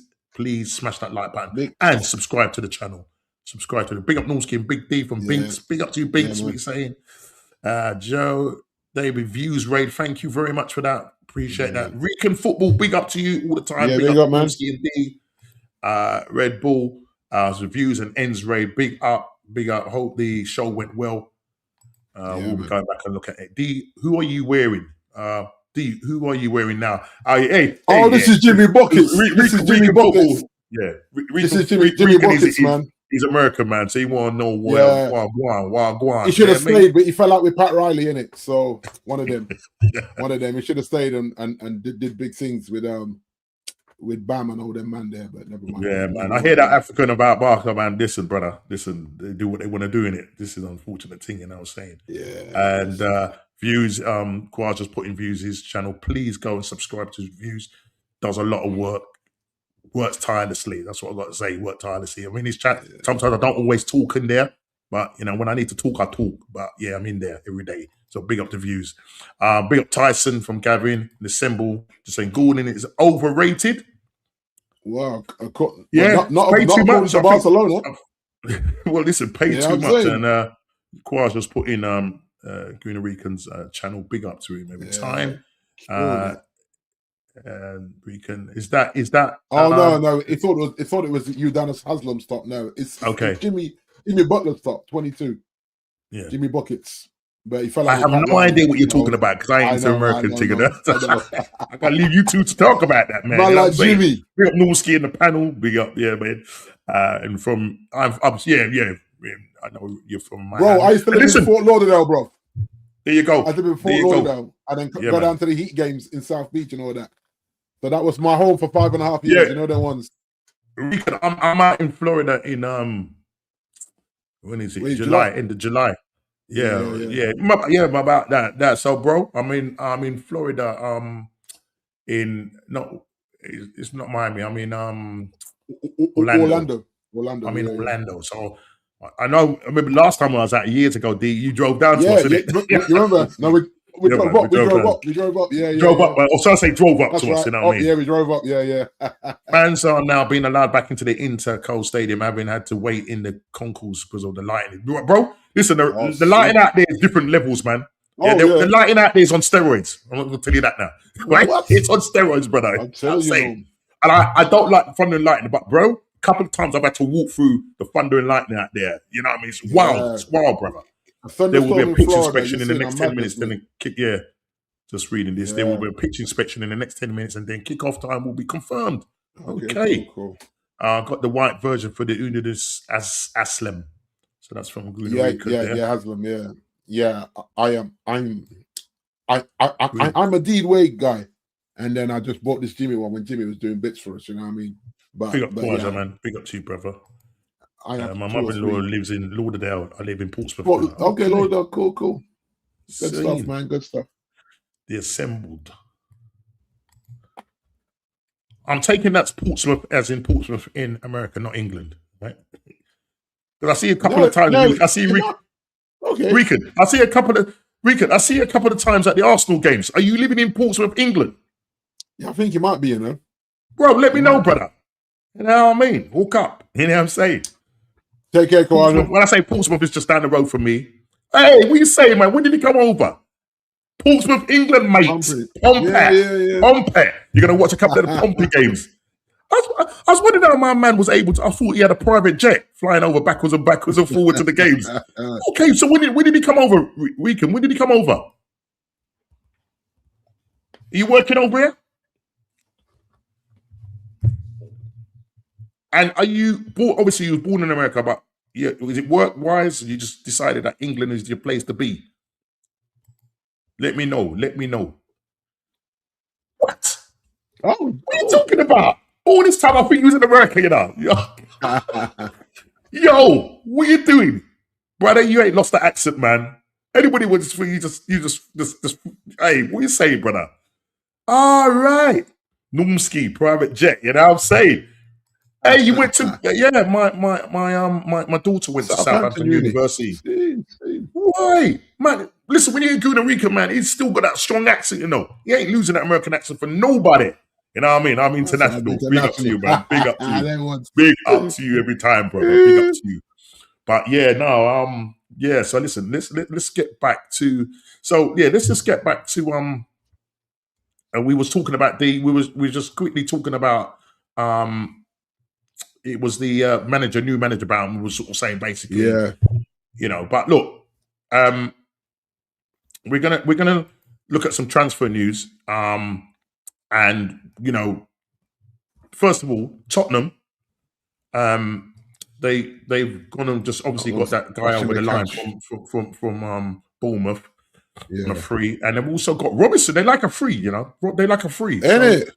smash that like button Big. and subscribe to the channel. Subscribe to the Big up Norski, Big D from Binks. Big up to you, Binks. What you saying? Joe, David, views raid. Thank you very much for that. Appreciate that. Rican football. Big up to you all the time. Yeah, big up, man. Norski and D. Red Bull. Reviews and ends raid. Big up. Hope the show went well. We'll be going back and look at it. D, who are you wearing? D, who are you wearing now? This is Jimmy Buckets. This is Jimmy Buckets. Yeah, this is Jimmy Buckets, man. He's American, man, so he want to know what. He should have stayed, but he fell out with Pat Riley in it. So one of them, He should have stayed and did big things with with Bam and all them man there, but never mind. Yeah, man. I hear that African about Barca, man. Listen, brother. Listen, they do what they want to do in it. This is an unfortunate thing, you know what I'm saying? Yeah. And Views, Quaz just put in Views his channel. Please go and subscribe to his Views. Does a lot of work. Works tirelessly. That's what I got to say. Work tirelessly. I mean, his chat. Sometimes I don't always talk in there, but you know, when I need to talk, I talk. But yeah, I'm in there every day. So big up the Views. Big up Tyson from Gavin. The symbol just saying Gordon is overrated. Wow. Yeah, not pay too much. To Barcelona. Well, listen, pay too much. And Quaz just put in Guna Rican's channel. Big up to him every time. And we can is that no, it thought it was Udonis Haslam's top. No, it's Jimmy Butler's top 22. Yeah, Jimmy Buckets. But he fell out. I have no idea what you're talking about because I ain't into American thing. I gotta leave you two to talk about that, man. Man, like Jimmy. Big up Norski in the panel. Big up, yeah, man. And from I'm yeah. I know you're from Miami. Bro, I used to live in Fort Lauderdale, bro. There you go. I lived in Fort Lauderdale and then go down to the Heat games in South Beach and all that. So that was my home for 5.5 years. You know them ones. I'm out in Florida in when is it? July. End of July. Yeah. About that. So, bro, I'm in Florida. It's not Miami. I'm in Orlando. I'm in Orlando. So I remember last time I was out years ago, D, you drove down to us, innit? You remember? No, we drove up. We drove up. Yeah. Drove up. Or so I say drove up. That's to right. us, you know what I mean? Yeah, we drove up. Yeah. Fans are now being allowed back into the Interco Stadium, having had to wait in the concourse because of the lighting. Bro, listen, the lighting out there is different levels, man. The lighting out there is on steroids. I'm not going to tell you that now. Right? It's on steroids, brother. I'm telling you. And I don't like the thunder and lightning, but bro, a couple of times I've had to walk through the thunder and lightning out there. You know what I mean? It's wild. It's wild, brother. There will be a pitch inspection in the next 10 minutes. Then just reading this. There will be a pitch inspection in the next 10 minutes, and then kickoff time will be confirmed. Okay. Cool. Got the white version for the Udonis Aslam. So that's from Guna Rican. Haslam. Yeah. I'm a Deed Wade guy, and then I just bought this Jimmy one when Jimmy was doing bits for us. You know what I mean? Big up Quaja, man. Big up to you, brother. My mother-in-law lives in Lauderdale. I live in Portsmouth. Okay, Lauderdale. Cool. Good stuff, man. Good stuff. The Assembled. I'm taking that's Portsmouth as in Portsmouth in America, not England, right? Because I see a couple of times. I see Rican. I see a couple of times at the Arsenal games. Are you living in Portsmouth, England? Yeah, I think you might be. You know, bro. Let me know, brother. You know what I mean? Walk up. You know what I'm saying? Take care, Kwan. When I say Portsmouth, it's just down the road from me. Hey, what you saying, man? When did he come over? Portsmouth, England, mate. Pompey. You're going to watch a couple of the Pompey games. I was wondering how my man was able to. I thought he had a private jet flying over backwards and forward to the games. Okay, so when did he come over, Rican? When did he come over? Are you working over here? And are you born? Obviously, you was born in America, but was it work-wise? You just decided that England is your place to be. Let me know. What? What are you talking about? All this time I think you was in America, you know. Yo, what are you doing? Brother, you ain't lost the accent, man. Anybody would just you just hey, what are you saying, brother? All right. Numski, private jet, you know what I'm saying? Hey, you went to my daughter went to Southampton University. Why? Man, listen, when you're in Guna Rican, man, he's still got that strong accent, you know. He ain't losing that American accent for nobody. You know what I mean? I'm international. Big up to you, man. Big up to you. Big up to you every time, brother. Big up to you. But so listen, let's get back to let's just get back to and we was talking about we were just quickly talking about it was the new manager Brown. We was sort of saying basically, you know. But look, we're gonna look at some transfer news. And you know, first of all, Tottenham, they've gone and just obviously got that guy over the line from Bournemouth on a free, and they've also got Robinson. They like a free, you know. They like a free. Ain't it?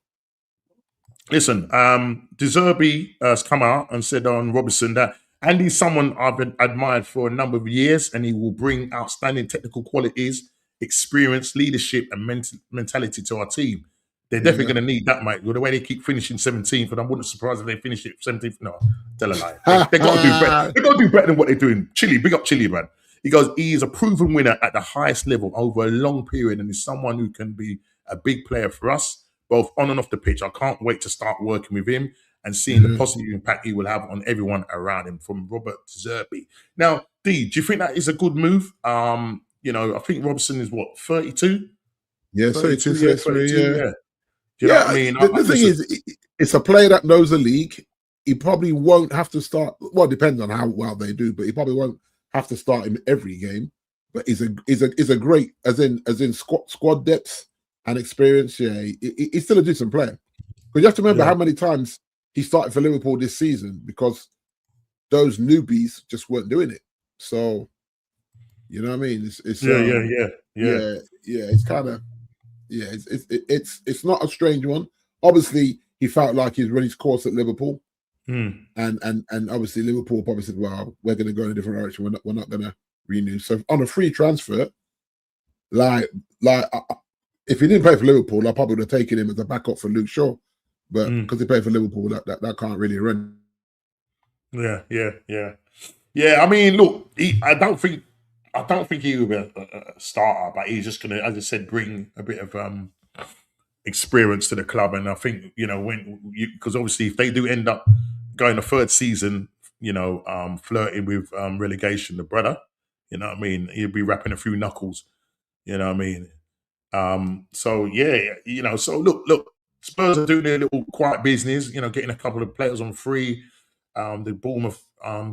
Listen, De Zerbi has come out and said on Robertson that Andy's someone I've been admired for a number of years, and he will bring outstanding technical qualities, experience, leadership, and mentality to our team. They're definitely Yeah. going to need that, mate. With the way they keep finishing 17th, and I wouldn't surprise if they finish it 17th. No, tell a lie. They got to do better. They got to do better than what they're doing. Chile, big up Chile, man. He goes, he is a proven winner at the highest level over a long period, and is someone who can be a big player for us, both on and off the pitch. I can't wait to start working with him and seeing the Mhm. positive impact he will have on everyone around him. From Robert Zerby. Now, D, do you think that is a good move? I think Robertson is what, 32? Yeah, 32, 32, yeah, 33, 32, yeah. yeah. Do you know what I Yeah, mean? the thing Listen, is, it's a player that knows the league. He probably won't have to start. Well, it depends on how well they do, but he probably won't have to start in every game. But is a great as in squad depth and experience. Yeah, he's still a decent player. But you have to remember yeah, how many times he started for Liverpool this season because those newbies just weren't doing it. So you know what I mean? It's yeah, yeah, yeah, yeah. yeah, yeah. It's kind of yeah. It's not a strange one. Obviously, he felt like he's run his course at Liverpool, Hmm. and obviously Liverpool probably said, "Well, we're going to go in a different direction. We're not going to renew." So on a free transfer, like like if he didn't play for Liverpool, I probably would have taken him as a backup for Luke Shaw, but Hmm. because he played for Liverpool, that can't really run. Yeah, yeah, yeah. Yeah, I mean, look, I don't think he will be a starter, but he's just gonna, as I said, bring a bit of experience to the club. And I think, when because obviously if they do end up going a third season, flirting with relegation, the brother, you know what I mean, he'll be rapping a few knuckles, you know what I mean. So yeah, so look, Spurs are doing their little quiet business, getting a couple of players on free. The Bournemouth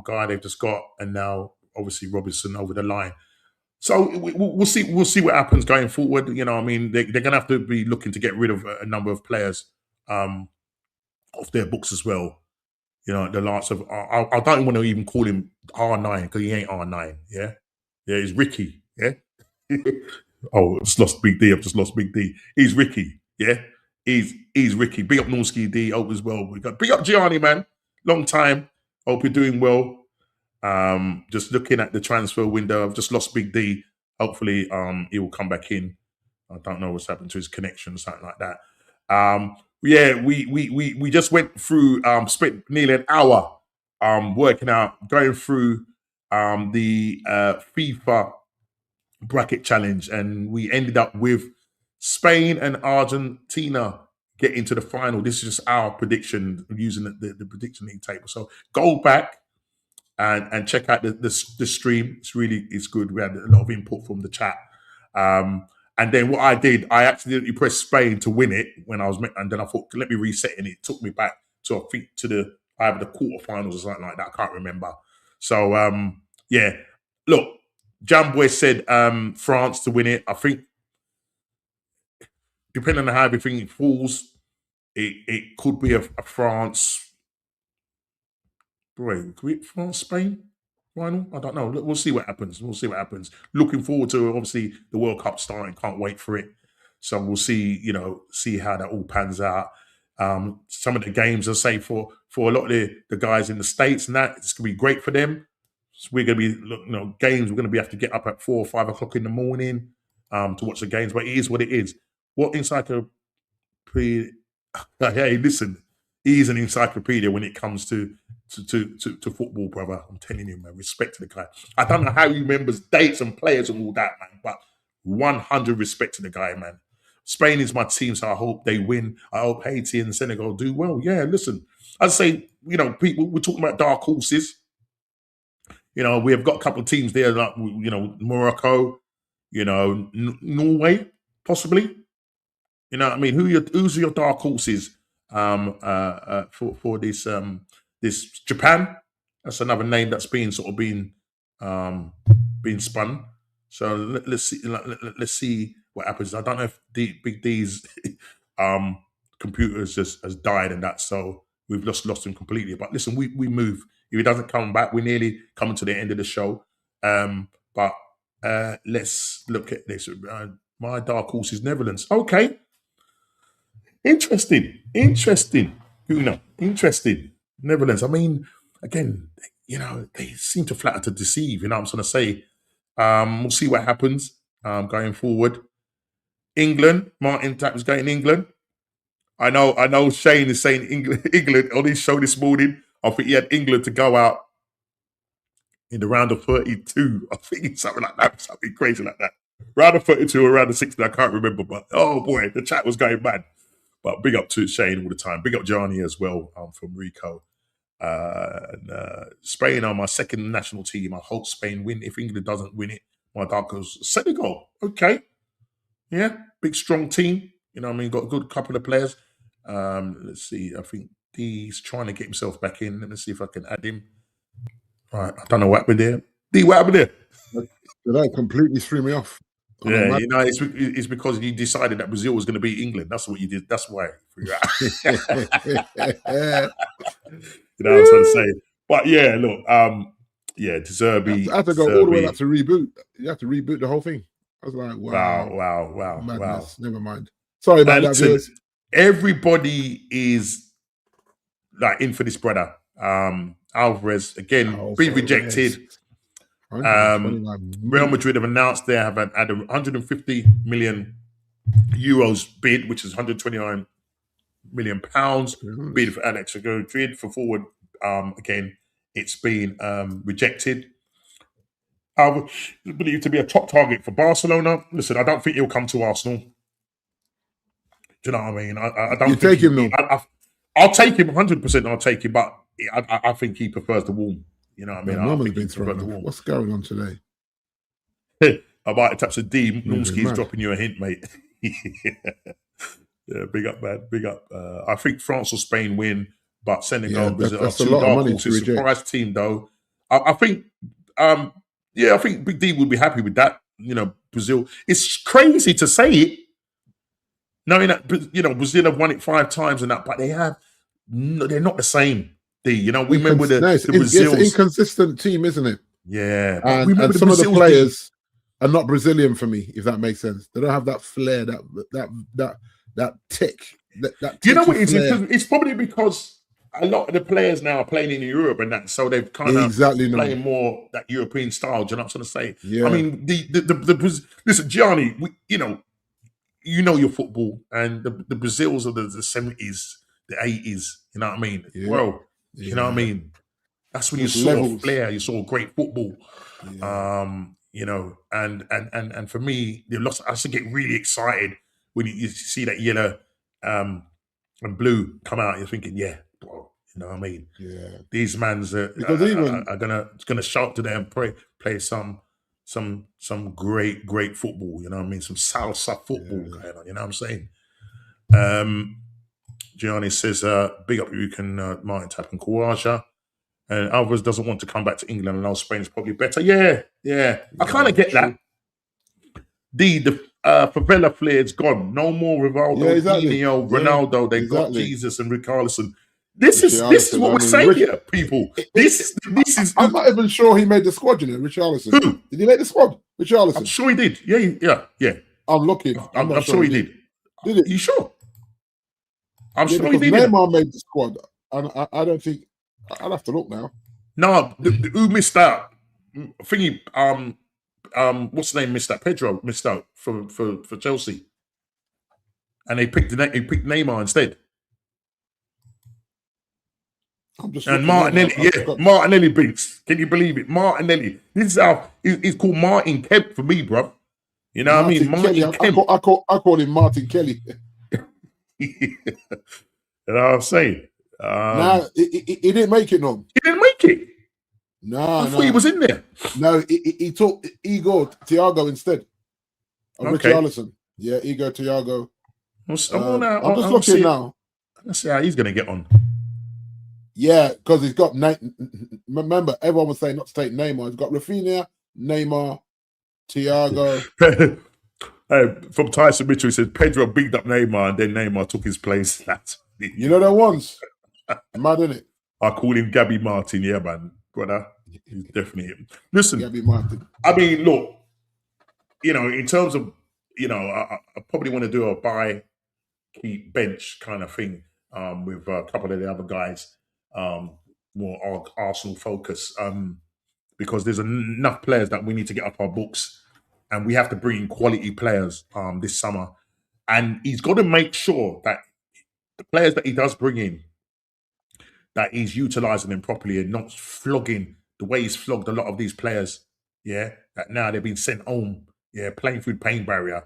guy they've just got, and now obviously Robinson over the line. So we'll see. We'll see what happens going forward. I mean, they're going to have to be looking to get rid of a number of players um, off their books as well. The likes of I don't want to even call him R9 because he ain't R9. Yeah, yeah, he's Ricky. Yeah. Oh, I've just lost Big D. I've just lost Big D. He's Ricky. Yeah, he's Ricky. Big up Norski D. Hope as well. We got big up Gianni, man. Long time. Hope you're doing well. Just looking at the transfer window, I've just lost Big D. Hopefully, he will come back in. I don't know what's happened to his connection, something like that. Yeah, we just went through, spent nearly an hour working out, going through the FIFA bracket challenge, and we ended up with Spain and Argentina getting to the final. This is just our prediction using the prediction league table. So go back and check out the stream. It's good. We had a lot of input from the chat. And then what I did, I accidentally pressed Spain to win it when I was, and then I thought, let me reset, and it took me back to I think to the either the quarterfinals or something like that. I can't remember. So yeah, look, Jamboy said France to win it. I think depending on how everything falls, it could be a France. Wait, could we France Spain final? I don't know. We'll see what happens. We'll see what happens. Looking forward to obviously the World Cup starting. Can't wait for it. So we'll see. See how that all pans out. Some of the games, I say for a lot of the guys in the States and that, it's gonna be great for them. So we're gonna be games. We're gonna be have to get up at 4 or 5 o'clock in the morning to watch the games. But it is what it is. What encyclopedia? Hey, listen, he's an encyclopedia when it comes to football, brother. I'm telling you, man. Respect to the guy. I don't know how he remembers dates and players and all that, man. But 100 respect to the guy, man. Spain is my team, so I hope they win. I hope Haiti and Senegal do well. Yeah, listen, I'd say people we're talking about dark horses. We have got a couple of teams there, like Morocco, Norway, possibly. You know what I mean? Who's your dark horses for this Japan? That's another name that's been sort of been spun. So let's see let's see what happens. I don't know if Big D's um, computer has died and that, so we've lost him completely. But listen, we move. If he doesn't come back, we're nearly coming to the end of the show. But let's look at this. My dark horse is Netherlands. Okay, Interesting. Interesting. Netherlands. I mean, again, they seem to flatter to deceive. I'm trying to say. We'll see what happens going forward. England. Martin Tapp is going England. I know. Shane is saying England on his show this morning. I think he had England to go out in the round of 32. I think something like that, something crazy like that. Round of 32 or round of 60, I can't remember. But oh boy, the chat was going mad. But big up to Shane all the time. Big up Johnny as well from Rico. Spain are my second national team. I hope Spain win. If England doesn't win it, my dark goes Senegal. Okay. Yeah, big strong team. Got a good couple of players. Let's see. I think D's trying to get himself back in. Let me see if I can add him. Right, I don't know what happened there. D, what happened there? That completely threw me off. Yeah, it's because you decided that Brazil was going to beat England. That's what you did. That's why. You know what I'm trying to say. But yeah, look, De Zerbi. I had to go all the way back to reboot. You have to reboot the whole thing. I was like, wow. Madness. Never mind. Sorry about that, viewers. Everybody is like in for this brother. Alvarez, again, being rejected. Real Madrid have announced they have had 150 million euros bid, which is 129 million pounds bid for Alex Madrid for forward. Again, it's been rejected. I believe to be a top target for Barcelona. Listen, I don't think he'll come to Arsenal. Do you know what I mean? I don't. You take him though. I'll take him 100%. I'll take him, but I think he prefers the warm. You know what I mean? Norman's been thrown off. What's going on today? I might attach a D. Normski's dropping you a hint, mate. Yeah, big up, man. Big up. I think France or Spain win, but Senegal, Brazil are two dark horses. Surprise team, though. I think, I think Big D would be happy with that. Brazil. It's crazy to say it, knowing that Brazil have won it 5 times and that, but they're not the same. We remember the Brazils. It's an inconsistent team, isn't it? Yeah, and some of the players are not Brazilian for me, if that makes sense. They don't have that flair, that tick. You know what it is? It's probably because a lot of the players now are playing in Europe and that, so they've kind of playing more that European style. Do you know what I'm trying to say? Yeah. I mean, the listen, Gianni, you know your football, and the Brazils of the 70s, the 80s. You know what I mean? Yeah. Well, you know what I mean? That's when you saw flair, you saw great football. Yeah. And for me, I used to get really excited when you see that yellow and blue come out. You're thinking, yeah, bro, you know what I mean? Yeah. These mans are gonna shout to them and play some great football. You know what I mean? Some salsa football going on. You know what I'm saying? Gianni says, big up you can Martin Tapp and Kawaja. And Alvarez doesn't want to come back to England and now Spain is probably better. Yeah. I kind of get that. The favela flair's gone. No more Rivaldo, Ronaldo. They've got Jesus and Richarlison. This is what we're saying here, people. This is. I'm not even sure he made the squad. Richarlison. Who did he make the squad? Richarlison. I'm sure he did. Yeah. I'm looking. I'm sure he did. Did it? You sure? I'm sure he did. Neymar made the squad, and I don't think. I'll have to look now. No, who missed out? Thingy. What's the name? Missed out. Pedro missed out for Chelsea, and he picked Neymar instead. And Martinelli, Martinelli beats. Can you believe it? Martinelli. This is how he's called Martin Kemp for me, bro. You know what I mean? Martin Kemp. I call him Martin Kelly. You know what I'm saying? He didn't make it, no. He didn't make it. No, I thought he was in there. No, he took Thiago instead of Richarlison. Yeah, Thiago. I'm just looking now. Let's see how he's going to get on. Yeah, because he's got. Remember, everyone was saying not to take Neymar. He's got Rafinha, Neymar, Thiago. From Tyson Mitchell, he said Pedro bigged up Neymar and then Neymar took his place. That's you know that ones. Mad, isn't it? I call him Gabby Martin, yeah, man, brother. He's definitely him. Listen, Gabby Martin. I mean, look, in terms of, I probably want to do a buy keep bench kind of thing with a couple of the other guys, more Arsenal focus, because there's enough players that we need to get up our books, and we have to bring in quality players this summer. And he's got to make sure that the players that he does bring in, that he's utilising them properly and not flogging the way he's flogged a lot of these players. Yeah, that now they've been sent home. Yeah, playing through the pain barrier.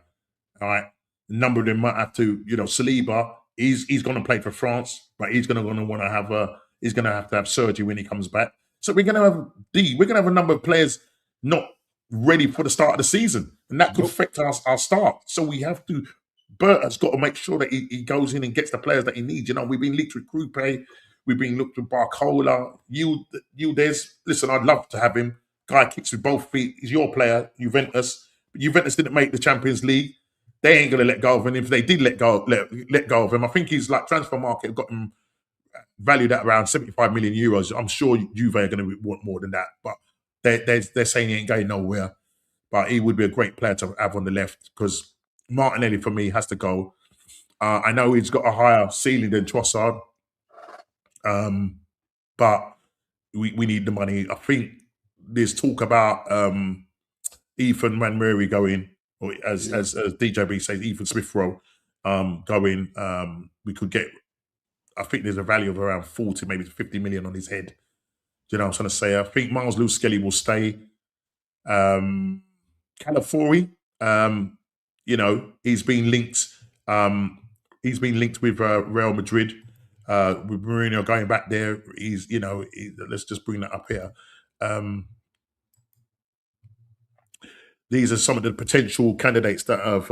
All right, a number of them might have to, Saliba. He's going to play for France, but he's going to want to have he's going to have surgery when he comes back. So we're going to have we're going to have a number of players not ready for the start of the season, and that could affect our start. So we have to. Bert has got to make sure that he goes in and gets the players that he needs. We've been linked with Krupe, we've been looked with Barcola. You, listen, I'd love to have him. Guy kicks with both feet. He's your player, Juventus. But Juventus didn't make the Champions League. They ain't going to let go of him. If they did let go of him, I think he's like transfer market got him valued at around 75 million euros. I'm sure Juve are going to want more than that, but they're saying he ain't going nowhere. But he would be a great player to have on the left because Martinelli for me has to go. I know he's got a higher ceiling than Trossard, but we need the money. I think there's talk about Ethan Manmurray going, or as DJB says, Ethan Smith Rowe going. We could get. I think there's a value of around 40, maybe 50 million on his head. Do you know what I'm trying to say? I think Miles Lewis-Skelly will stay. Calafiori, he's been linked. He's been linked with Real Madrid. With Mourinho going back there, let's just bring that up here. These are some of the potential candidates that have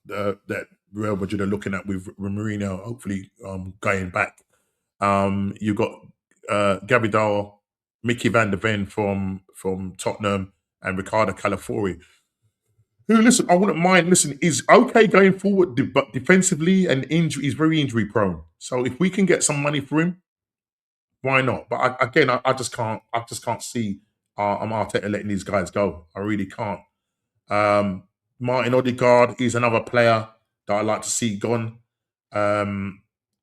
that Real Madrid are looking at with Mourinho, hopefully going back. You've got Gavidal, Mickey van der Ven from Tottenham, and Ricardo Calafiori. Who, listen, I wouldn't mind. Listen, is okay going forward, but defensively and injury, he's very injury prone. So if we can get some money for him, why not? But I just can't see Arteta letting these guys go. I really can't. Martin Odegaard is another player that I like to see gone.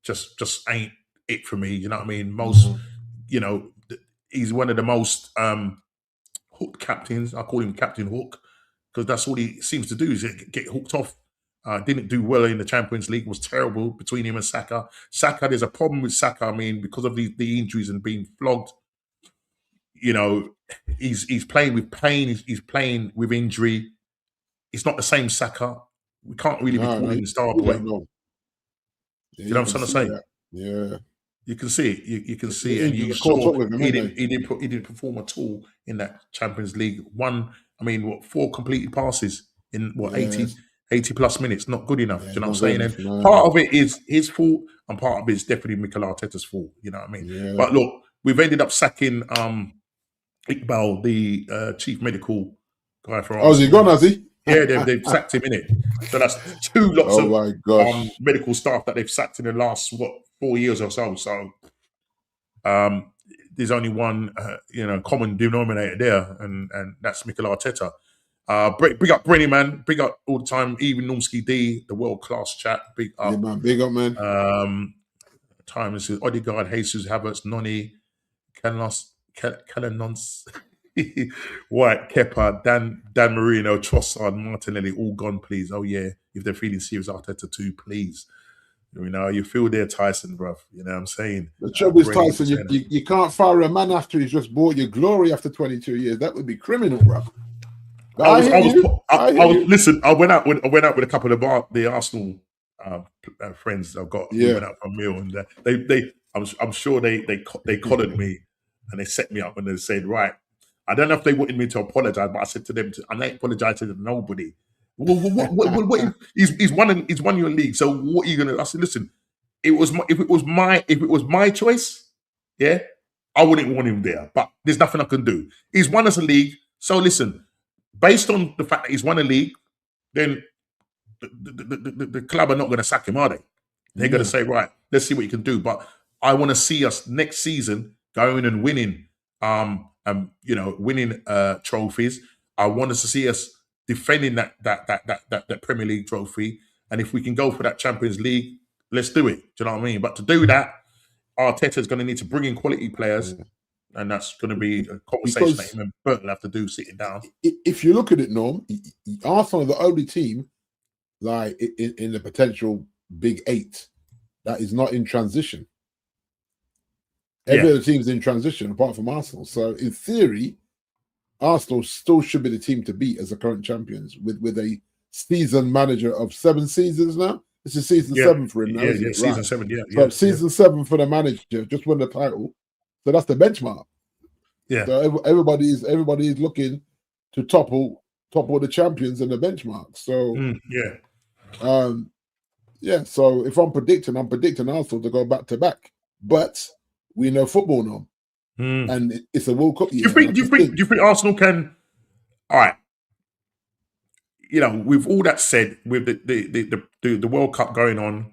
Just ain't it for me. You know what I mean? He's one of the most hooked captains. I call him Captain Hook because that's all he seems to do is get hooked off. Didn't do well in the Champions League. Was terrible between him and Saka. There's a problem with Saka. I mean, because of the injuries and being flogged. He's playing with pain. He's playing with injury. It's not the same Saka. We can't really be calling him star boy. You know what I'm trying to say? That. Yeah. You can see it. You can see it. And you saw he didn't perform at all in that Champions League. 4 completed passes in 80 plus minutes. Not good enough. Do you know what I'm saying? And part of it is his fault, and part of it is definitely Mikel Arteta's fault. You know what I mean? Yeah. But look, we've ended up sacking Iqbal, the chief medical guy for Arsenal. Oh, is he gone? Has he? Yeah, they've sacked him in it. So that's 2 lots of medical staff that they've sacked in the last 4 years or so. So there's only one common denominator there, and that's Mikel Arteta. Big up Brenny, man. Big up all the time. Even Normski D, the world class chat. Big up, yeah, man. Big up, man. Time is Odegaard, Jesus, Havertz, Noni, Calanons. White, Kepa, Dan Marino, Trossard, Martinelli, all gone, please. Oh, yeah. If they're feeling serious, Arteta too, please. You feel there, Tyson, bruv. You know what I'm saying? The trouble is, Tyson, you can't fire a man after he's just bought your glory after 22 years. That would be criminal, bruv. Listen, I went out with a couple of the Arsenal friends I've got. Yeah. We went out for a meal, and I'm sure they collared me and they set me up and they said, right, I don't know if they wanted me to apologize, but I said to them, I'm not apologizing to nobody. Well, what he's won your league. So what are you gonna? I said, listen, if it was my choice, yeah, I wouldn't want him there. But there's nothing I can do. He's won us a league. So listen, based on the fact that he's won a league, then the club are not going to sack him, are they? They're going to say, right, let's see what you can do. But I want to see us next season going and winning. Winning trophies. I want us to see us defending that Premier League trophy. And if we can go for that Champions League, let's do it. Do you know what I mean? But to do that, Arteta's going to need to bring in quality players, and that's going to be a conversation that him and Burton will have to do sitting down. If you look at it, Norm, Arsenal are the only team, like in the potential Big Eight, that is not in transition. Every other team's in transition apart from Arsenal. So in theory, Arsenal still should be the team to beat as the current champions with a season manager of 7 seasons now. This is season 7 for him now. Season 7, So season 7 for the manager, just won the title. So that's the benchmark. Yeah. So everybody is looking to topple the champions and the benchmark. So So if I'm predicting Arsenal to go back to back. But we know football now. And it's a World Cup year. Do you think Arsenal can? All right. You know, with all that said, with the World Cup going on,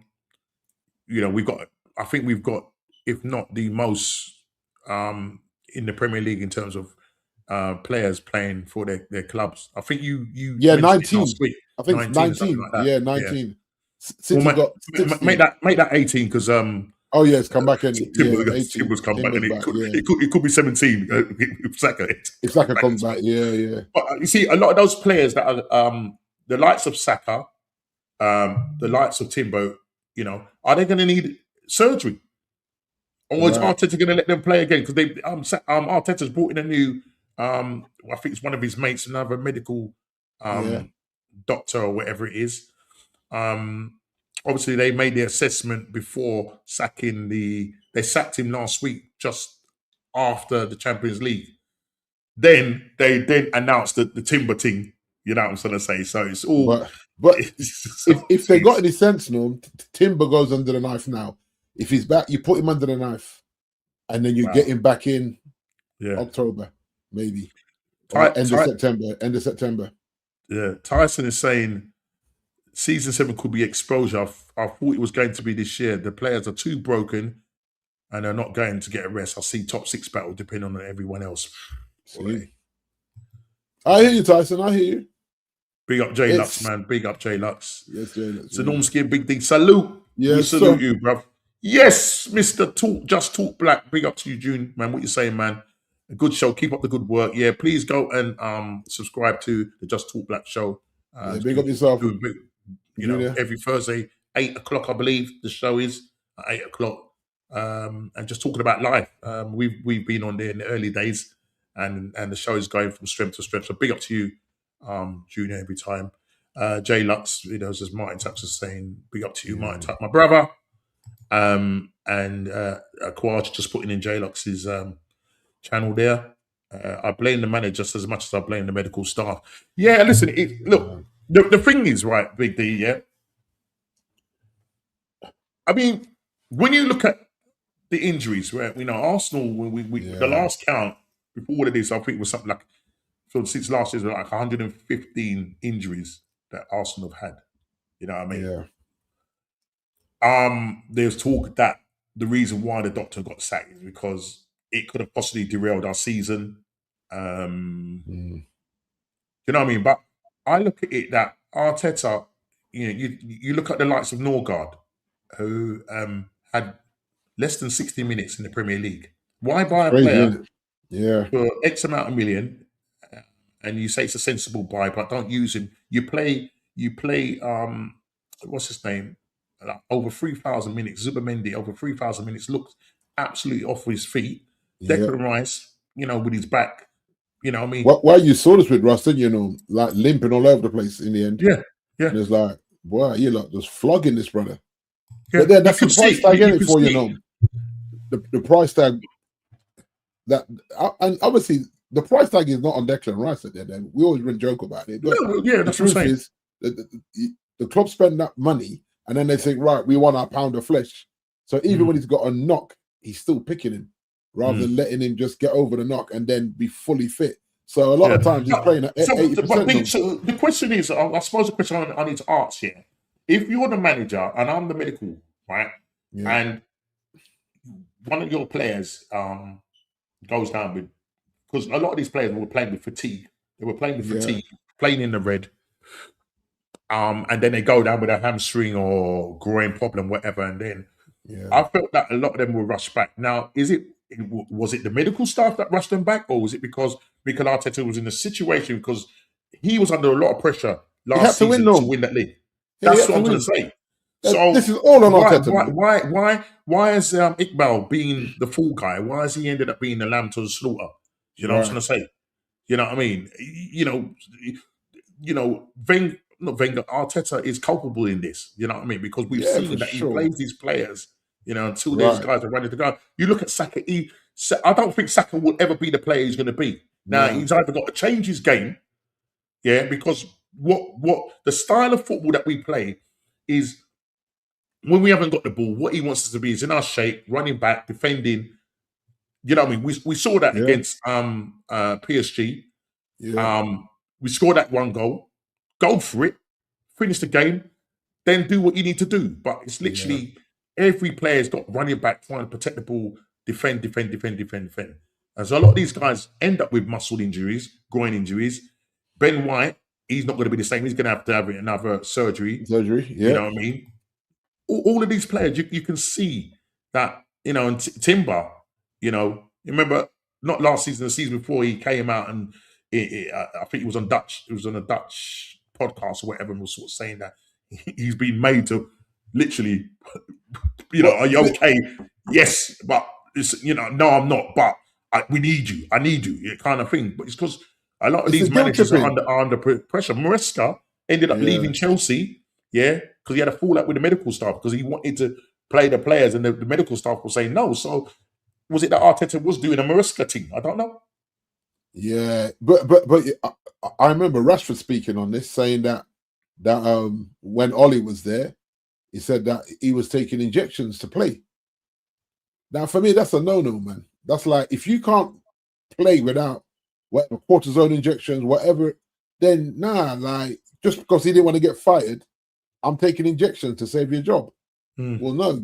you know, I think we've got, if not the most in the Premier League in terms of players playing for their clubs. I think you 19 last week. I think 19 like that. 19. Yeah. City got 16. Make that 18 because oh yes, come back and Timber's come back, and it could be 17 if Saka. If Saka comes back, yeah. But you see, a lot of those players that are the likes of Saka, the likes of Timbo, you know, are they going to need surgery, or is Arteta going to let them play again? Because Arteta's brought in a new, I think it's one of his mates, another medical doctor or whatever it is. Obviously, they made the assessment before sacking They sacked him last week, just after the Champions League. Then they announced the Timber thing. You know what I'm trying to say? So it's all. But if they got any sense, no, Timber goes under the knife now. If he's back, you put him under the knife, and then you get him back in October, maybe. End of September. Yeah, Tyson is saying season 7 could be exposure. I thought it was going to be this year. The players are too broken and they're not going to get a rest. I see top 6 battle depending on everyone else. I hear you, Tyson. I hear you. Big up J Lux, man. Big up J Lux. Yes, J Lux. So Norm Skin, big D. Salute. Yes, we salute you, bruv. Yes, Mr. Just Talk Black. Big up to you, June, man. What you saying, man? A good show. Keep up the good work. Yeah, please go and subscribe to the Just Talk Black show. Big up yourself. You know, every Thursday, 8 o'clock, I believe the show is at 8 o'clock. And just talking about life. We've been on there in the early days, and the show is going from strength to strength. So big up to you, Junior, every time. J Lux, you know, as Martin Tucks is saying, big up to you, Martin Tuck, my brother. And Quaj just putting in J Lux's channel there. I blame the manager just as much as I blame the medical staff. Yeah, listen, look. The thing is, right, Big D, yeah? I mean, when you look at the injuries, right, you know, Arsenal, the last count, before all of this, I think it was something like, so since last year, like 115 injuries that Arsenal have had. You know what I mean? Yeah. There's talk that the reason why the doctor got sacked is because it could have possibly derailed our season. You know what I mean? But I look at it that Arteta, you know, you look at the likes of Norgard, who had less than 60 minutes in the Premier League. Why buy a player for X amount of million, and you say it's a sensible buy, but don't use him? You play. What's his name? Like over 3,000 minutes. Zubimendi over 3,000 minutes. Looked absolutely off his feet. Declan Rice, you know, with his back. You know what I mean? Why you saw this with Rustin, you know, like limping all over the place in the end. Yeah. And it's like, boy, you're like just flogging this brother. Yeah. But then that's the price tag in it for you know. The price tag that, and obviously the price tag is not on Declan Rice at the end. We always joke about it. But that's what I'm saying. Is the club spend that money and then they think, right, we want our pound of flesh. So even when he's got a knock, he's still picking him, rather than letting him just get over the knock and then be fully fit. So a lot of times he's playing at 80%. So the question is, I suppose the question I need to ask here, if you're the manager and I'm the medical, right, and one of your players goes down with, because a lot of these players were playing with fatigue. They were playing with fatigue, playing in the red. and then they go down with a hamstring or groin problem, whatever, and then I felt that a lot of them were rushed back. Now, was it the medical staff that rushed them back, or was it because Mikel Arteta was in a situation because he was under a lot of pressure last season to win that league? That's what I'm going to say. So this is all on Arteta. Why is Iqbal being the fall guy? Why has he ended up being the lamb to the slaughter? You know what I'm trying to say? You know what I mean? Not Wenger, Arteta is culpable in this. You know what I mean? Because we've seen that he plays these players, until those guys are ready to go. You look at Saka. I don't think Saka will ever be the player he's going to be. Now he's either got to change his game, because what the style of football that we play is when we haven't got the ball. What he wants us to be is in our shape, running back, defending. You know what I mean? We saw that against PSG. We scored that one goal. Go for it, finish the game, then do what you need to do. But it's literally every player's got running back trying to protect the ball, defend. And so a lot of these guys end up with muscle injuries, groin injuries. Ben White, he's not going to be the same. He's going to have another surgery. You know what I mean? All of these players, you can see that, and Timber, remember not last season, the season before, he came out and I think it was on a Dutch podcast or whatever, and was sort of saying that he's been made to literally, are you okay? Yes, but it's, no, I'm not. But we need you. I need you, kind of thing. But it's because a lot of these managers are under pressure. Maresca ended up leaving Chelsea, because he had a fallout with the medical staff because he wanted to play the players, and the medical staff was saying no. So was it that Arteta was doing a Maresca thing? I don't know. Yeah, but I remember Rashford speaking on this, saying that when Ollie was there, he said that he was taking injections to play. Now, for me, that's a no-no, man. That's like, if you can't play without whatever cortisone injections, whatever, then like, just because he didn't want to get fired, I'm taking injections to save your job. Well, no,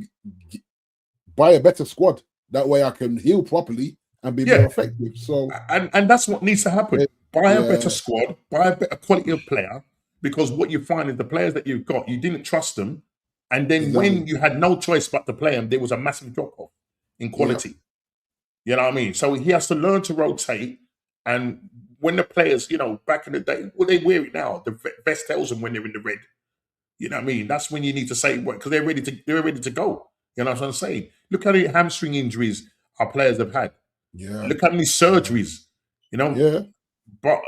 buy a better squad. That way I can heal properly and be more effective. So and that's what needs to happen. Buy a better squad, buy a better quality of player, because what you find is the players that you've got, you didn't trust them, and then when you had no choice but to play them, there was a massive drop off in quality. You know what I mean? So he has to learn to rotate, and when the players, back in the day, well, they wear it now. The vest tells them when they're in the red. You know what I mean? That's when you need to say what, because they're ready to go. You know what I'm saying? Look how many hamstring injuries our players have had. Look how many surgeries, But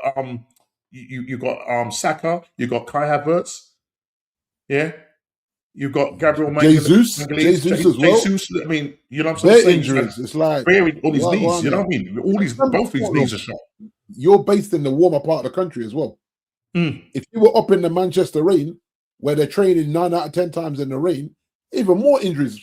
you got Saka, you got Kai Havertz, you got Gabriel Jesus as well. I mean, you know what I'm saying? Injuries. It's like all his knees. You know what I mean? Both his knees are shot. You're based in the warmer part of the country as well. If you were up in the Manchester rain, where they're training 9 out of 10 times in the rain, even more injuries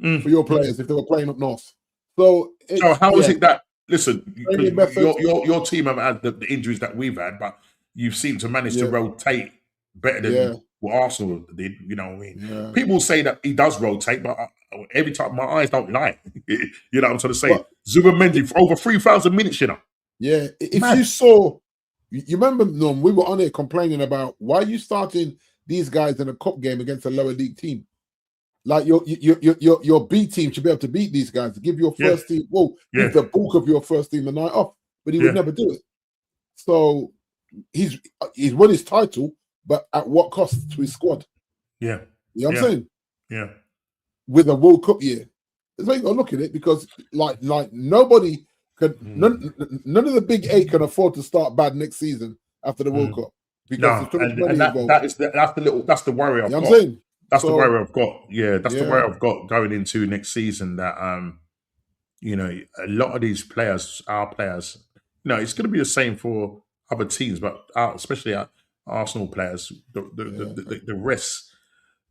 for your players if they were playing up north. So how is it that, listen, your team have had the injuries that we've had, but you seem to manage to rotate better than what Arsenal did, you know what I mean? People say that he does rotate, but every time my eyes don't lie. You know what I'm trying to say? Zubimendi for over 3,000 minutes, Yeah, if you saw, you remember, Norm, we were on here complaining about why are you starting these guys in a cup game against a lower league team? Like your B team should be able to beat these guys, to give your first team, give the bulk of your first team the night off, but he would never do it. So he's won his title, but at what cost to his squad? Yeah. You know what I'm saying? Yeah. With a World Cup year. There's no you got to look at it, because like nobody can, none of the big 8 can afford to start bad next season after the World Cup. Because that's the worry I've got. I'm saying? That's the worry I've got. Yeah, that's the worry I've got going into next season. That a lot of these players, our players, it's going to be the same for other teams, but especially our Arsenal players, the rest,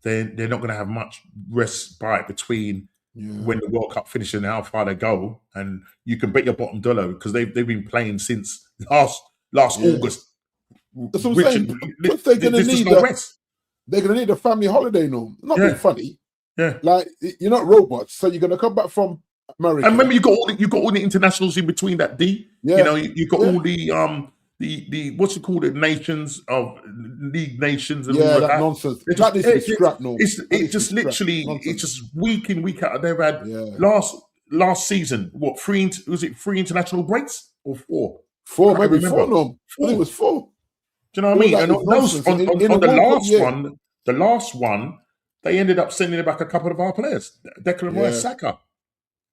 they're not going to have much respite between when the World Cup finishes and how far they go. And you can bet your bottom dollar, because they've been playing since last August. That's what I'm saying. They're going to need rest. They're going to need a family holiday, Norm. Not being funny. Yeah. Like, you're not robots, so you're going to come back from America. And remember, you got all the internationals in between that, D. Yeah. You got all the the what's it called, the nations of League Nations and all Yeah, of that that. nonsense. It That just needs to be scrapped, no. That it needs to be just scrapped. literally it's Nonsense. just week in week out. They've had Yeah. last season what was it 3 international breaks or 4? Four, I can't maybe remember. 4, no. I think it was 4. Do you know what I All mean? that And is those nonsense. In a on World Cup year. the last one, they ended up sending back a couple of our players, Declan Rice, Yeah. Saka.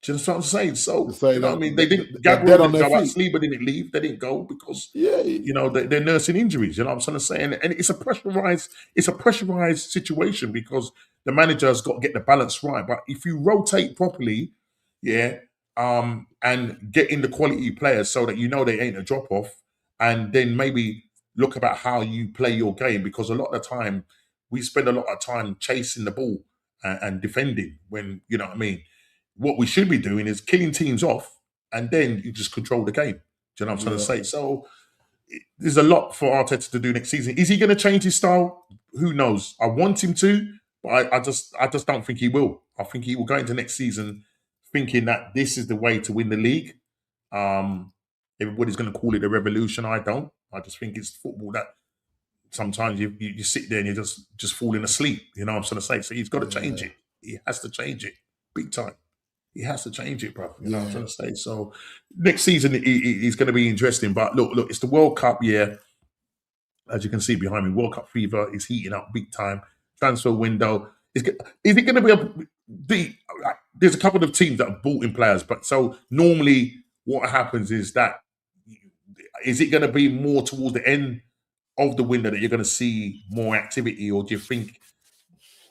Do you know what I'm saying? So, To say you know what I that mean? They didn't, they're Gabriel dead on didn't their go out, feet. Saliba didn't leave. They didn't go because, Yeah. you know, they're nursing injuries. You know what I'm trying to say? And it's a pressurized situation because the manager has got to get the balance right. But if you rotate properly, yeah, and get in the quality players so that you know they ain't a drop off, and then maybe look about how you play your game, because a lot of the time we spend a lot of time chasing the ball and defending when, you know what I mean. What we should be doing is killing teams off, and then you just control the game. Do you know what I'm trying to say? So there's a lot for Arteta to do next season. Is he going to change his style? Who knows? I want him to, but I just don't think he will. I think he will go into next season thinking that this is the way to win the league. Everybody's going to call it a revolution. I don't. I just think it's football that sometimes you sit there and you're just falling asleep. You know what I'm trying to say? So he's got to change it. He has to change it big time. He has to change it, bro. You know what I'm trying to say? So next season he's going to be interesting. But look, it's the World Cup year. As you can see behind me, World Cup fever is heating up big time. Transfer window. Is it going to be there's a couple of teams that have bought in players, but so normally what happens is that, is it going to be more towards the end of the window that you're going to see more activity, or do you think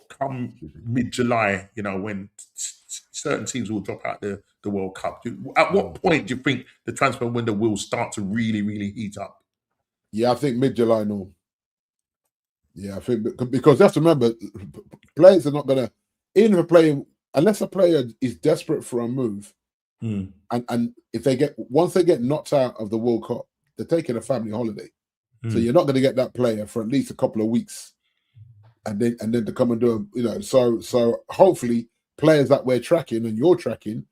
come mid-July, you know, when certain teams will drop out the World Cup? At what point do you think the transfer window will start to really, really heat up? Yeah, I think mid-July, no. Yeah, I think because you have to remember, players are not going to, even if a player, unless a player is desperate for a move, and if once they get knocked out of the World Cup, they're taking a family holiday. So you're not going to get that player for at least a couple of weeks, and then to come and do a, you know. So hopefully players that we're tracking and you're tracking,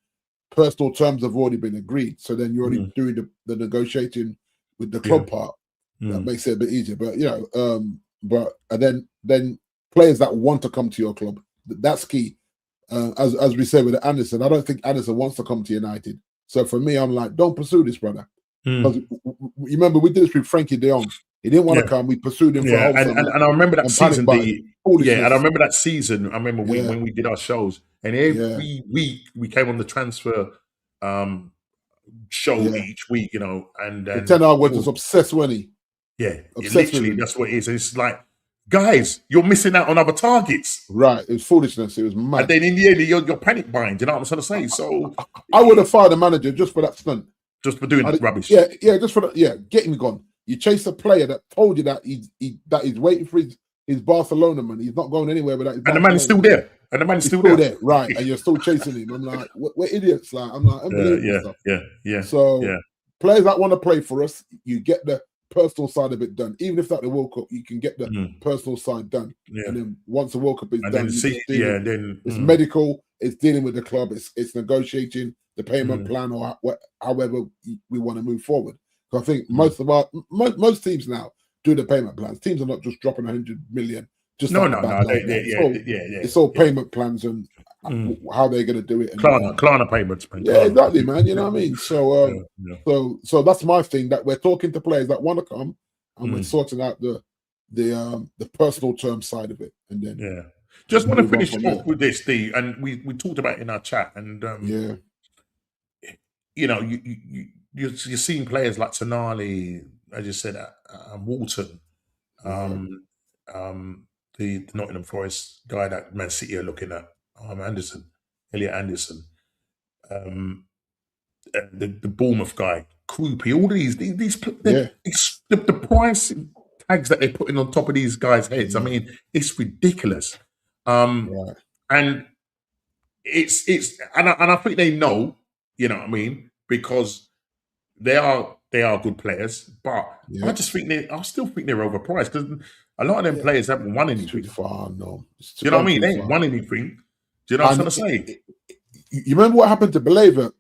personal terms have already been agreed. So then you're already doing the negotiating with the club part. That makes it a bit easier. But you know, and then players that want to come to your club, that's key. As we said with Anderson, I don't think Anderson wants to come to United. So for me, I'm like, don't pursue this, brother. Because remember, we did this with Frankie de Jong. He didn't want to come. We pursued him for a whole summer. And I remember that season. And I remember that season. I remember when we did our shows, and every week we came on the transfer show each week, you know. And then Ten Hag was just obsessed, wasn't he? Yeah, literally, that's what it is. It's like, guys, you're missing out on other targets. Right, it was foolishness. It was mad. And then in the end, you're panic buying. Do you know what I'm trying to say? So I would have fired the manager just for that stunt. Just for doing rubbish. Yeah, just for that. Yeah, get him gone. You chase a player that told you that he's waiting for his Barcelona money. He's not going anywhere without his Barcelona. And the man is still there. And the man is still there. Right. And you're still chasing him. I'm like, we're idiots. Like, I'm like, unbelievable stuff. Yeah. So players that want to play for us, you get the personal side of it done. Even if that's the World Cup, you can get the personal side done. Yeah. And then once the World Cup is done, it's medical, it's dealing with the club, it's negotiating the payment plan, or however we want to move forward. So I think most teams now do the payment plans. Teams are not just dropping 100 million. Just it's all payment plans and how they're going to do it. Klarna payments, man. Yeah, exactly, man. You know what I mean? So, so that's my thing. That we're talking to players that want to come, and we're sorting out the personal term side of it, and then just want to finish off with this, Steve. And we talked about it in our chat, and you know, you're seeing players like Tonali, as you said, Walton, the Nottingham Forest guy that Man City are looking at, Elliot Anderson, the Bournemouth guy, Krupi, all these the price tags that they're putting on top of these guys' heads. I mean, it's ridiculous. And I think they know, you know what I mean, because they are good players, but I still think they're overpriced, because a lot of them players haven't won anything. Too far, no. Do you know what I mean? They ain't won anything. Do you know what I'm trying to say? You remember what happened to Beleva?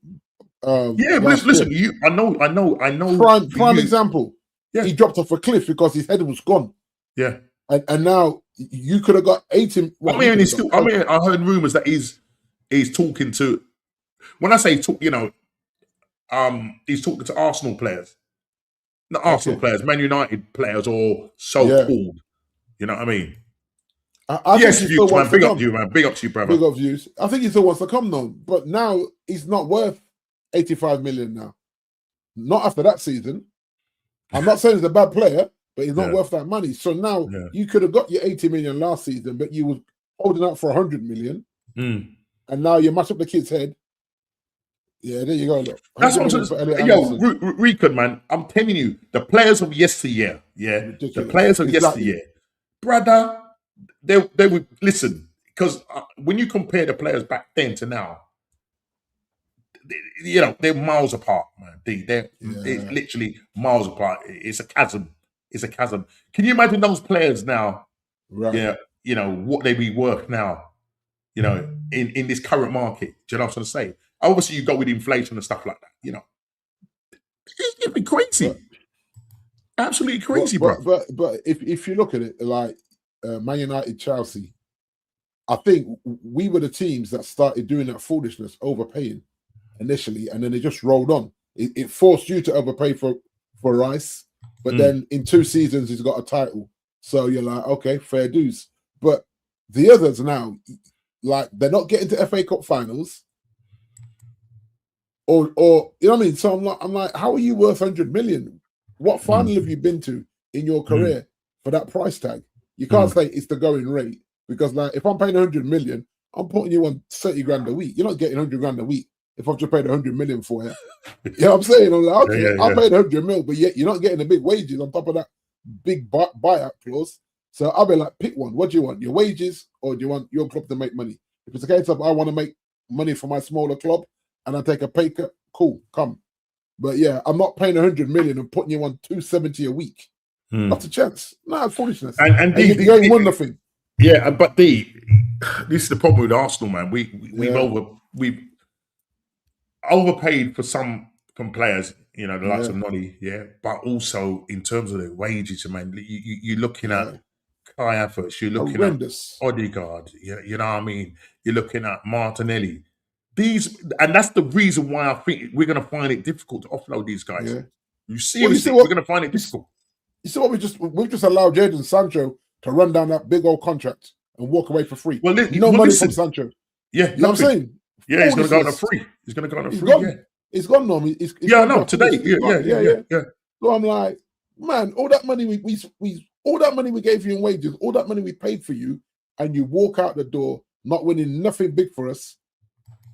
Listen, I know. Prime example. Yeah. he dropped off a cliff because his head was gone. Yeah. And now you could have got 18. Well, I heard rumours that he's talking to. When I say talk, he's talking to Arsenal players, not Arsenal players, Man United players, or so-called. You know what I mean? I think he still wants to big come. up to you, man. Big up to you, brother. Big up to you. I think he still wants to come though, but now he's not worth 85 million now. Not after that season. I'm not saying he's a bad player, but he's not worth that money. So now you could have got your 80 million last season, but you was holding out for 100 million, and now you mash up the kid's head. Yeah, there you go. Look. That's what I'm saying. Yo, Rican, man, I'm telling you, the players of yesteryear, the players of yesteryear, brother, they would listen, because when you compare the players back then to now, they're miles apart, man. They're literally miles apart. It's a chasm. It's a chasm. Can you imagine those players now? Right. Yeah, what they be worth now. In this current market. Do you know what I'm trying to say? Obviously, you go with inflation and stuff like that. It'd be crazy, absolutely crazy, bro. But if you look at it, like Man United, Chelsea, I think we were the teams that started doing that foolishness, overpaying initially, and then they just rolled on. It forced you to overpay for Rice, but then in 2 seasons he's got a title, so you're like, okay, fair dues. But the others now, like, they're not getting to FA Cup finals, or you know what I mean. So I'm like, how are you worth 100 million? What final have you been to in your career for that price tag? You can't say it's the going rate, because like, if I'm paying 100 million, I'm putting you on 30 grand a week. You're not getting 100 grand a week if I've just paid 100 million for it. You know what I'm saying? I'm like, okay, I paid 100 mil, but yet you're not getting the big wages on top of that big buyout clause. So I'll be like, pick one. What do you want? Your wages, or do you want your club to make money? If it's a case of I want to make money for my smaller club and I take a pay cut, cool, come. But yeah, I'm not paying 100 million and putting you on 270 a week. Not a chance. No, foolishness. And you ain't won nothing. Yeah, but this is the problem with Arsenal, man. We've overpaid for some players, the likes of Nolly, but also in terms of the wages, man. You're looking at Kai Havertz, you're looking at Odegaard, you know what I mean? You're looking at Martinelli. And that's the reason why I think we're going to find it difficult to offload these guys. Yeah. We're going to find it difficult. You see what we've just allowed Jadon Sancho to run down that big old contract and walk away for free. Well, no money from Sancho. Yeah, you know what I'm saying? Yeah, he's going to go on a free. He's going to go on a free. Yeah, he's gone now. I know today. Yeah. So I'm like, man, all that money we gave you in wages, all that money we paid for you, and you walk out the door not winning nothing big for us,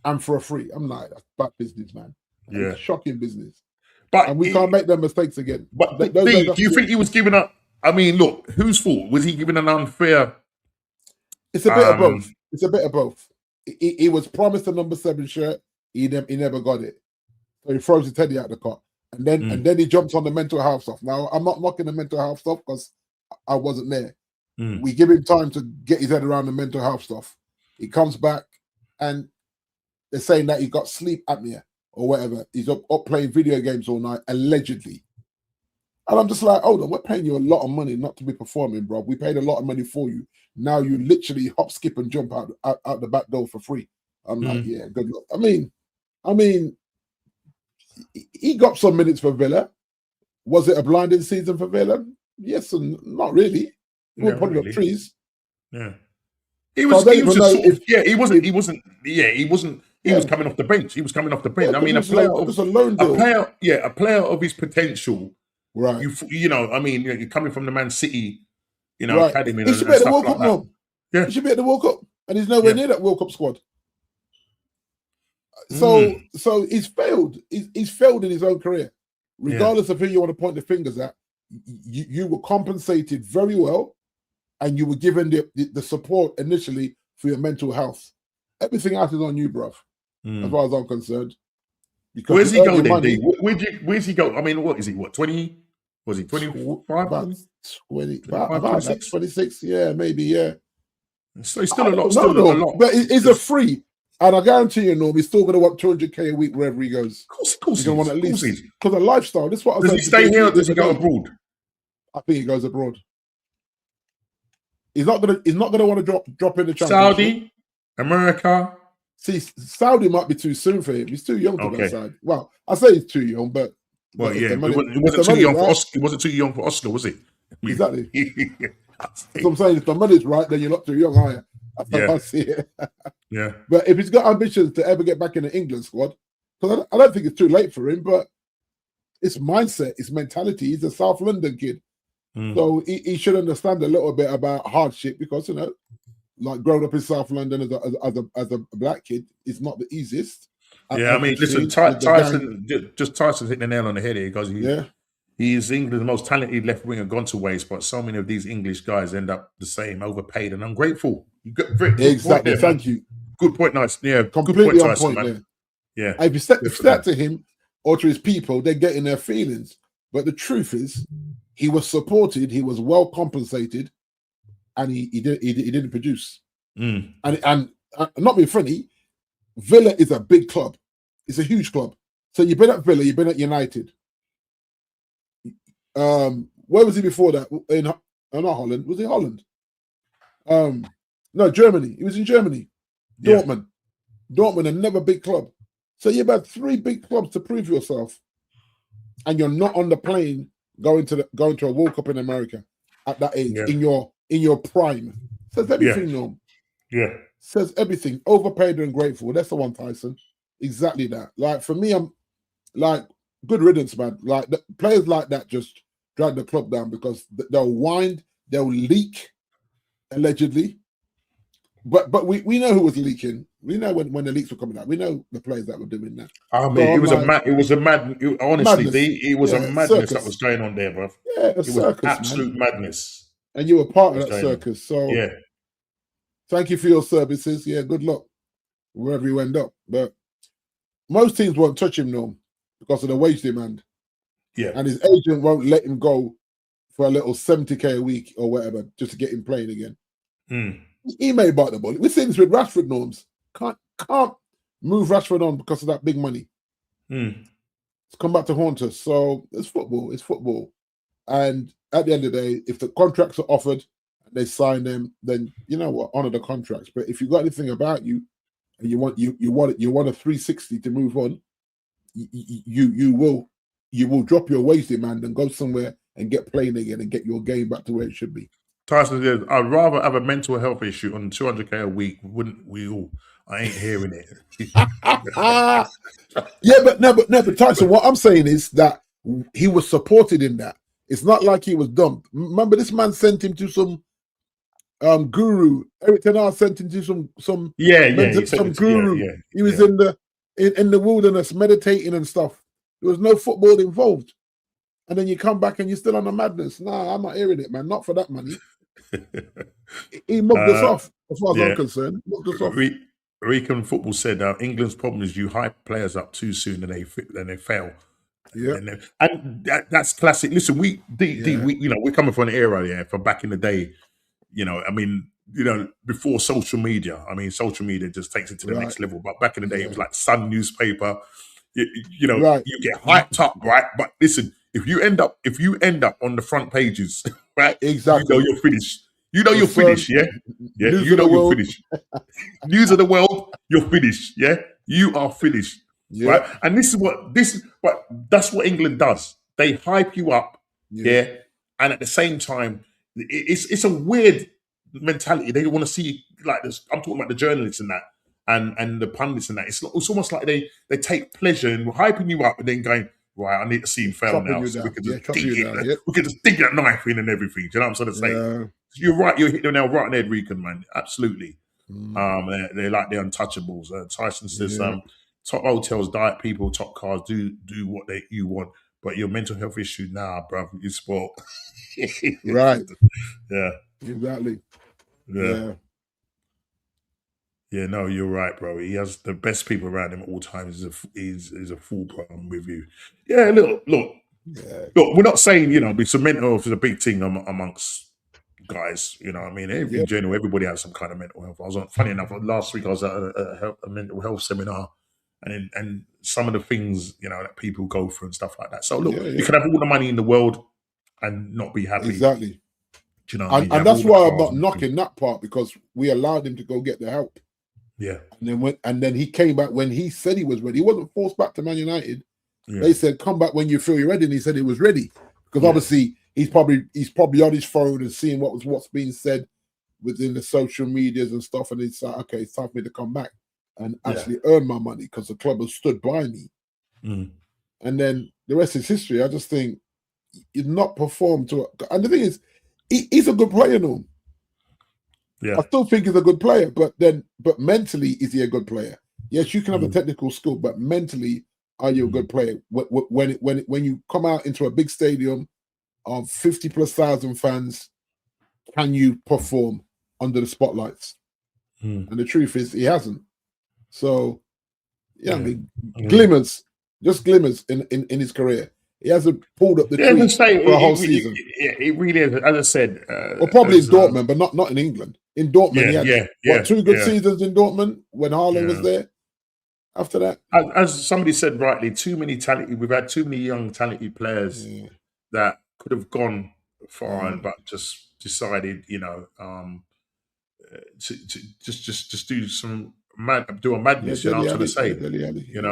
and for a free. I'm like, that's bad business, man. That's shocking business. And we can't make them mistakes again. But do you think he was giving up? I mean, look, whose fault was he giving an unfair? It's a bit of both. It's a bit of both. He was promised a number 7 shirt. He never got it. So he throws his head out the car, and then he jumps on the mental health stuff. Now I'm not knocking the mental health stuff because I wasn't there. We give him time to get his head around the mental health stuff. He comes back, and they're saying that he got sleep apnea or whatever. He's up playing video games all night, allegedly. And I'm just like, hold on, we're paying you a lot of money not to be performing, bro. We paid a lot of money for you. Now you literally hop, skip, and jump out the back door for free. I'm like, yeah, good luck. I mean, he got some minutes for Villa. Was it a blinding season for Villa? Yes, and not really. He wasn't putting up trees. Yeah. He was coming off the bench. He was coming off the bench. Yeah, I mean, a player of his potential. Right. You're coming from the Man City, academy. He should be at the World Cup now. Yeah. He should be at the World Cup, and he's nowhere near that World Cup squad. So he's failed. He's failed in his own career, regardless of who you want to point the fingers at. You were compensated very well, and you were given the support initially for your mental health. Everything else is on you, bruv. As far as I'm concerned. Because where's he going then, D? Where's he go? I mean, what is he? What, 20? Was he 25? About 26, yeah, maybe, yeah. So he's still a lot. But he's a free. And I guarantee you, Norm, he's still going to want 200k a week wherever he goes. Of course he's going to want at least, because of lifestyle. This is what I was Does he stay here or does he go abroad? I think he goes abroad. He's not gonna want to drop in the championship. Saudi, America. See, Saudi might be too soon for him. He's too young to go Okay. Saudi. Well, I say he's too young, but Well, if yeah, the money, it wasn't too young right, for it wasn't too young for Oslo, was it? Exactly. That's what I'm saying. If the money's right, then you're not too young, are you? That's how I see it. Yeah. But if he's got ambitions to ever get back in the England squad, because I don't think it's too late for him, but it's mindset, it's mentality. He's a South London kid. So he should understand a little bit about hardship because, you know, like growing up in South London as a black kid is not the easiest. Yeah, I mean, listen, Tyson hit the nail on the head here because he's England's most talented left winger gone to waste, but so many of these English guys end up the same, overpaid and ungrateful. Exactly. There, Thank you. Good point, nice. Yeah, completely good point, on Tyson, point man. there. Yeah. If you said to him or to his people, they're getting their feelings. But the truth is, he was supported, he was well compensated, and he didn't produce. And not being funny, Villa is a big club. It's a huge club. So you've been at Villa, you've been at United. Where was he before that? Not Holland. Was he Holland? No, Germany. He was in Germany. Dortmund. Dortmund, another big club. So you've had 3 big clubs to prove yourself, and you're not on the plane going to a World Cup in America at that age in your prime. Says everything, Norm. Yeah. Says everything. Overpaid and grateful. That's the one, Tyson. Exactly that. Like for me, I'm like good riddance, man. Like players like that just drag the club down because they'll wind, they'll leak, allegedly. But we know who was leaking. We know when the leaks were coming out. We know the players that were doing that. I mean, it was a madness. Honestly, it was a madness circus that was going on there, bro. Yeah, it was absolute madness. And you were part of that circus. So thank you for your services. Yeah, good luck wherever you end up. But most teams won't touch him, Norm, because of the wage demand. Yeah. And his agent won't let him go for a little 70k a week or whatever just to get him playing again. He may bite the bullet. We're seeing this with Rashford, Norms. Can't move Rashford on because of that big money. It's come back to haunt us. So it's football. It's football. And at the end of the day, if the contracts are offered and they sign them, then you know what, honor the contracts. But if you got anything about you and you want a 360 to move on, you will drop your wage demand and go somewhere and get playing again and get your game back to where it should be. Tyson says, I'd rather have a mental health issue on 200k a week, wouldn't we all? I ain't hearing it. but Tyson, what I'm saying is that he was supported in that. It's not like he was dumped. Remember, this man sent him to some guru. Eric Ten Hag sent him to some guru. He was in the wilderness meditating and stuff. There was no football involved. And then you come back and you're still on the madness. Nah, I'm not hearing it, man. Not for that money. He mugged us off, as far as I'm concerned. Mugged us off. Rican Football said England's problem is you hype players up too soon and they fail. Yeah, and that's classic. Listen, we we're coming from an era, from back in the day. I mean, before social media. I mean, social media just takes it to the next level. But back in the day, it was like Sun newspaper. You get hyped up, right? But listen, if you end up on the front pages, right? Exactly. You're finished. You're finished, yeah? Yeah, you're finished. News of the world, you're finished, yeah? You are finished, right? And but that's what England does. They hype you up, yeah? And at the same time, it's a weird mentality. They want to see, like this. I'm talking about the journalists and that, and the pundits and that. It's almost like they take pleasure in hyping you up and then going, right, I need to see him fail now. So we can just dig that knife in and everything. Do you know what I'm trying to say? Yeah. You're right. You're hitting them now right on the head, Rican, man. Absolutely. They're like the untouchables. Tyson says, top hotels, diet people, top cars, do what you want. But your mental health issue, nah, bruv, you spoiled. Right. Yeah. Exactly. Yeah. Yeah, no, you're right, bro. He has the best people around him at all times. Is a full problem with you. Yeah, look. We're not saying some mental health is a big thing amongst guys. You know what I mean? In general, everybody has some kind of mental health. Funny enough, last week I was at a mental health seminar, and some of the things that people go through and stuff like that. So look, you can have all the money in the world, and not be happy. Exactly. Do you know what I mean? And that's why I'm not knocking that part, because we allowed him to go get the help. Yeah. And then he came back when he said he was ready. He wasn't forced back to Man United. Yeah. They said, come back when you feel you're ready. And he said he was ready. Because obviously he's probably on his phone and seeing what's being said within the social medias and stuff. And it's like, okay, it's time for me to come back and actually earn my money, because the club has stood by me. Mm. And then the rest is history. I just think he's not performed to. And the thing is, he's a good player, no. Yeah. I still think he's a good player, but mentally, is he a good player? Yes, you can have the technical skill, but mentally, are you a good player? When you come out into a big stadium of 50,000+ fans, can you perform under the spotlights? And the truth is, he hasn't. So, I mean, glimmers, just glimmers in his career. He hasn't pulled up the tree for a whole season. It really is. As I said, well, probably in Dortmund, but not in England. In Dortmund, he had 2 good seasons in Dortmund when Haaland was there. After that, as somebody said rightly, we've had too many young talented players that could have gone far, but just decided, to just do a madness. You know what I'm trying to say? Dele Alli, Dele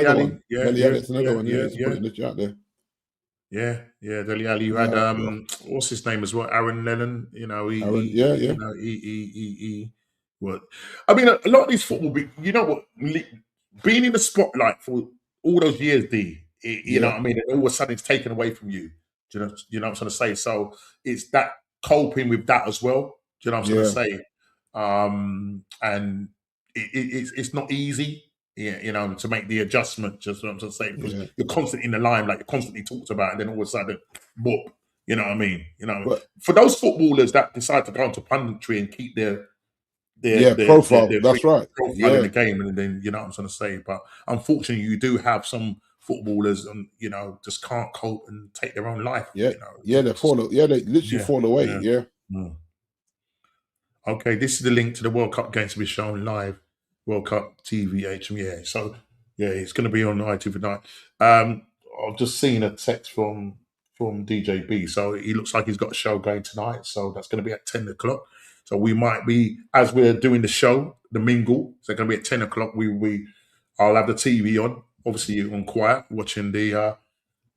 Alli. Dele Alli, it's another one. Just putting it out there. Yeah, Dele Alli. You had what's his name as well? Aaron Lennon. Well, I mean, a lot of these football. You know what? Being in the spotlight for all those years, you know what I mean, and all of a sudden it's taken away from you. Do you know what I'm trying to say? So it's that coping with that as well. Do you know what I'm trying to say? And it's not easy. To make the adjustment, just what I'm trying to say, because you're constantly in the limelight, you're constantly talked about, and then all of a sudden, whoop, you know what I mean? For those footballers that decide to go into punditry and keep their profile, that's right, profile in the game, and then you know what I'm trying to say. But unfortunately, you do have some footballers, and just can't cope and take their own life. They literally fall away. Okay, this is the link to the World Cup games to be shown live. World Cup TV HM, so it's going to be on ITV tonight. I've just seen a text from DJ B, so he looks like he's got a show going tonight, so that's going to be at 10 o'clock. So we might be, as we're doing the show, the mingle, so it's going to be at 10 o'clock. I'll have the TV on, obviously on quiet, watching the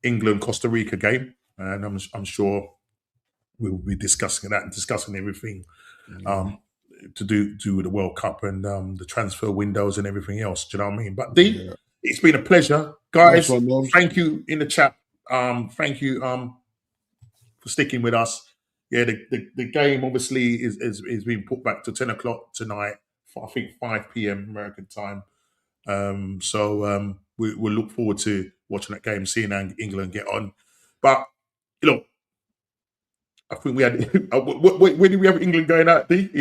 England Costa Rica game, and I'm sure we'll be discussing that and discussing everything. To do with the World Cup and the transfer windows and everything else. Do you know what I mean? But it's been a pleasure, guys. Nice, thank you in the chat. Thank you for sticking with us. The game obviously is being put back to 10 o'clock tonight. I think 5 p.m. American time. We'll look forward to watching that game, seeing England get on. But I think we had. Where did we have England going out? Did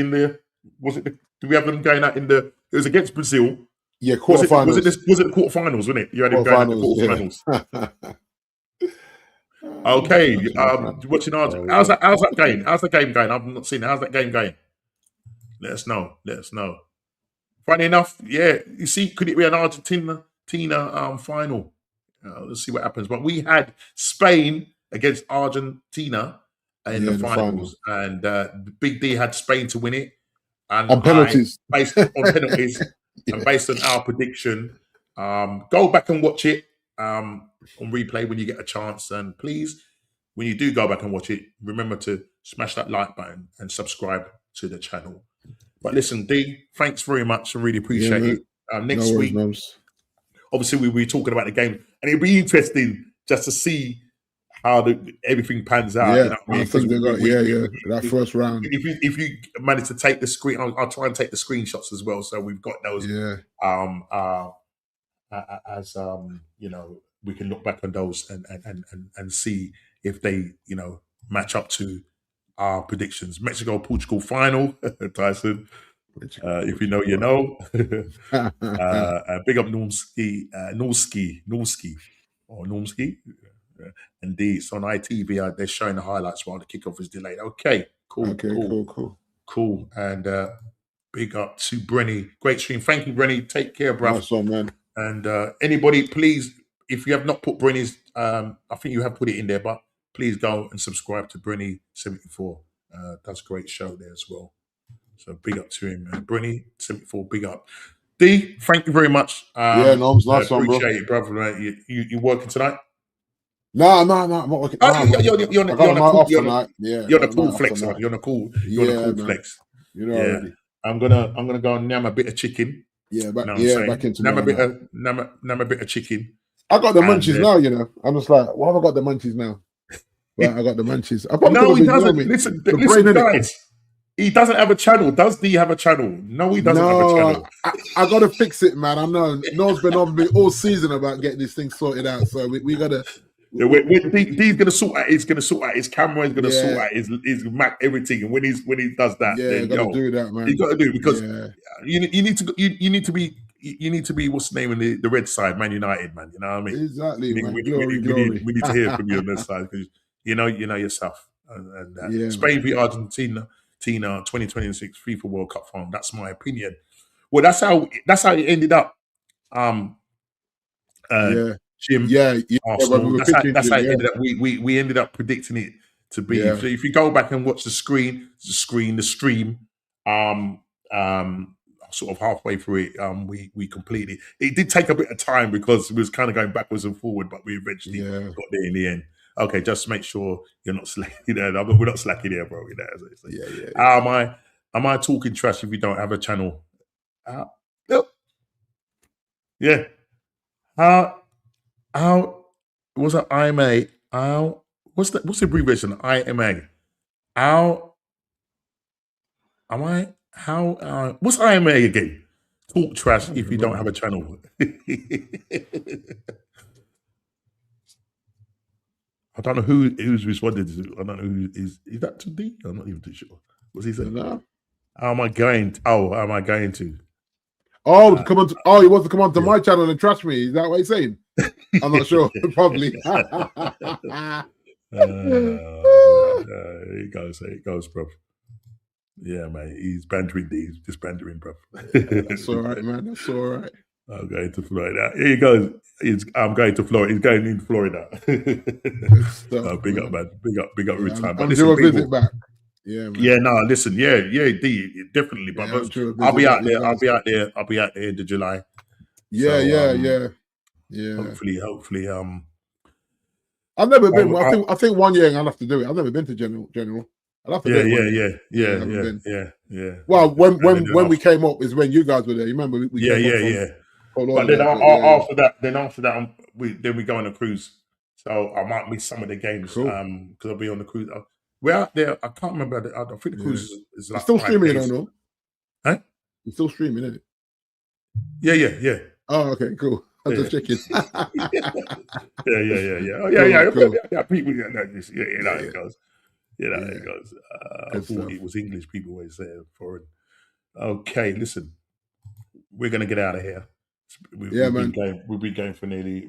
we have them going out in the? It was against Brazil. Yeah, quarterfinals. Was it the quarterfinals? Wasn't it? You had him going in the quarterfinals. Okay, watching Argentina. How's that game? How's the game going? I've not seen it. How's that game going? Let us know. Funny enough, you see, could it be an Argentina final? Let's see what happens. But we had Spain against Argentina in the finals, and Big D had Spain to win it, and on penalties. Based on penalties, and based on our prediction, go back and watch it on replay when you get a chance, and please, when you do go back and watch it, remember to smash that like button and subscribe to the channel. But listen, D, thanks very much. I really appreciate it. Next week, obviously, we'll be talking about the game, and it'll be interesting just to see how everything pans out. Yeah, I think they got that first round. If you manage to take the screen, I'll try and take the screenshots as well, so we've got those. We can look back on those and see if they match up to our predictions. Mexico, Portugal final, Tyson. If you know, you know. Big up Normski. Indeed, it's on ITV. They're showing the highlights while the kickoff is delayed. Okay, cool. And big up to Brenny. Great stream. Thank you, Brenny. Take care, bro. Nice one, man. And anybody, please, if you have not put Brenny's, I think you have put it in there, but please go and subscribe to Brenny74. Does a great show there as well. So big up to him, Brenny74. Big up. D, thank you very much. Noms, nice one, bro. Appreciate it, brother. You working tonight? No, I'm not working. You're on tonight. You're the cool flex, man. You're the cool flex. You know already. I'm gonna go and nab a bit of chicken. Back into nab a bit of chicken. I got the munchies now, you know. I'm just like, why have I got the munchies now? Well, I got the munchies. No, he doesn't. Listen, guys. He doesn't have a channel. Does D have a channel? No, he doesn't have a channel. I got to fix it, man. I know. Noah's been on me all season about getting this thing sorted out. So we got to... D's going to sort out. He's going to sort out his camera. He's going to sort out his Mac, everything. And when he does that, then got to do that, man. You got to do it because you need to be what's the name of the red side, Man United, man. You know what I mean? Exactly, man. We need to hear from you on that side because you know yourself. And Spain v Argentina. 2026 FIFA World Cup final. That's my opinion. Well, that's how it ended up. Jim. Arsenal. That's how it ended up. We ended up predicting it to be. So if you go back and watch the stream, sort of halfway through it, we completed. It did take a bit of time because it was kind of going backwards and forward, but we eventually got there in the end. Okay, just make sure you're not slacking there. We're not slacking here, bro. Am I talking trash if you don't have a channel? Yeah. How was that IMA? What's the abbreviation? IMA. What's IMA again? Talk trash if you don't have a channel. I don't know who's responded to. I don't know who is that to D? I'm not even too sure. What's he saying? No. How am I going to? He wants to come on to my channel and trash me. Is that what he's saying? I'm not sure. Probably. It goes, bro. Yeah, mate. He's bantering D. He's just bantering, bro. That's all right, man. That's all right. I'm going to Florida. Here he goes. I'm going to Florida. He's going in Florida. Big up, man. Big up every time. But listen, visit back. Yeah, man. Yeah, no, listen, D, definitely. But I'll be out there. I'll be out there end of July. Yeah. Hopefully. I've never been. I think 1 year I'll have to do it. I've never been to General. I'll have to do it. Yeah. Well, when we came up is when you guys were there. You remember? We came up. But then after that, we go on a cruise. So I might miss some of the games because I'll be on the cruise. We're out there. I can't remember. I think the cruise is like still streaming. I don't know. Huh? It's still streaming, isn't it? Yeah. Oh, okay, cool. I'm just checking. Yeah. Cool. Yeah. People, it goes. It goes. I thought it was English. People always say foreign. Okay, listen. We're gonna get out of here. We've been going for nearly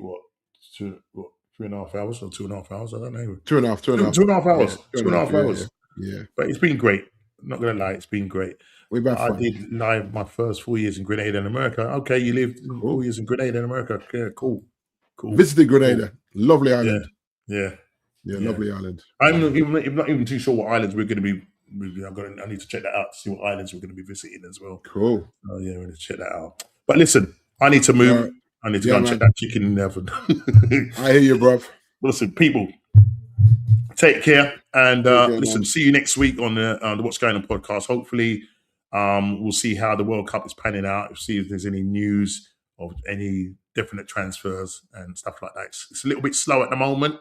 3.5 hours or 2.5 hours. I don't know. 2.5 hours. 2.5 hours. Yeah. But it's been great. I'm not gonna lie, it's been great. I did live my first 4 years in Grenada in America. Okay, you lived 4 years in Grenada in America. Yeah, cool. Visited Grenada, lovely island. Yeah, lovely island. I'm not even too sure what islands we're going to be. I need to check that out to see what islands we're going to be visiting as well. Cool. Oh yeah, we're going to check that out. But listen, I need to move. I need to go and check that chicken in the oven. I hear you, bruv. Listen, people, take care and listen. See you next week on the What's Going On podcast. Hopefully, we'll see how the World Cup is panning out. See if there's any news of any definite transfers and stuff like that. It's a little bit slow at the moment,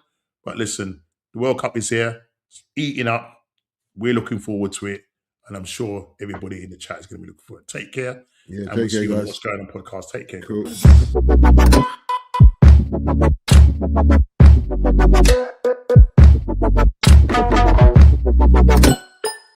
but listen, the World Cup is here. It's eating up. We're looking forward to it, and I'm sure everybody in the chat is going to be looking forward. Take care. Yeah, and we'll see you on guys. What's Going On podcast. Take care. Cool.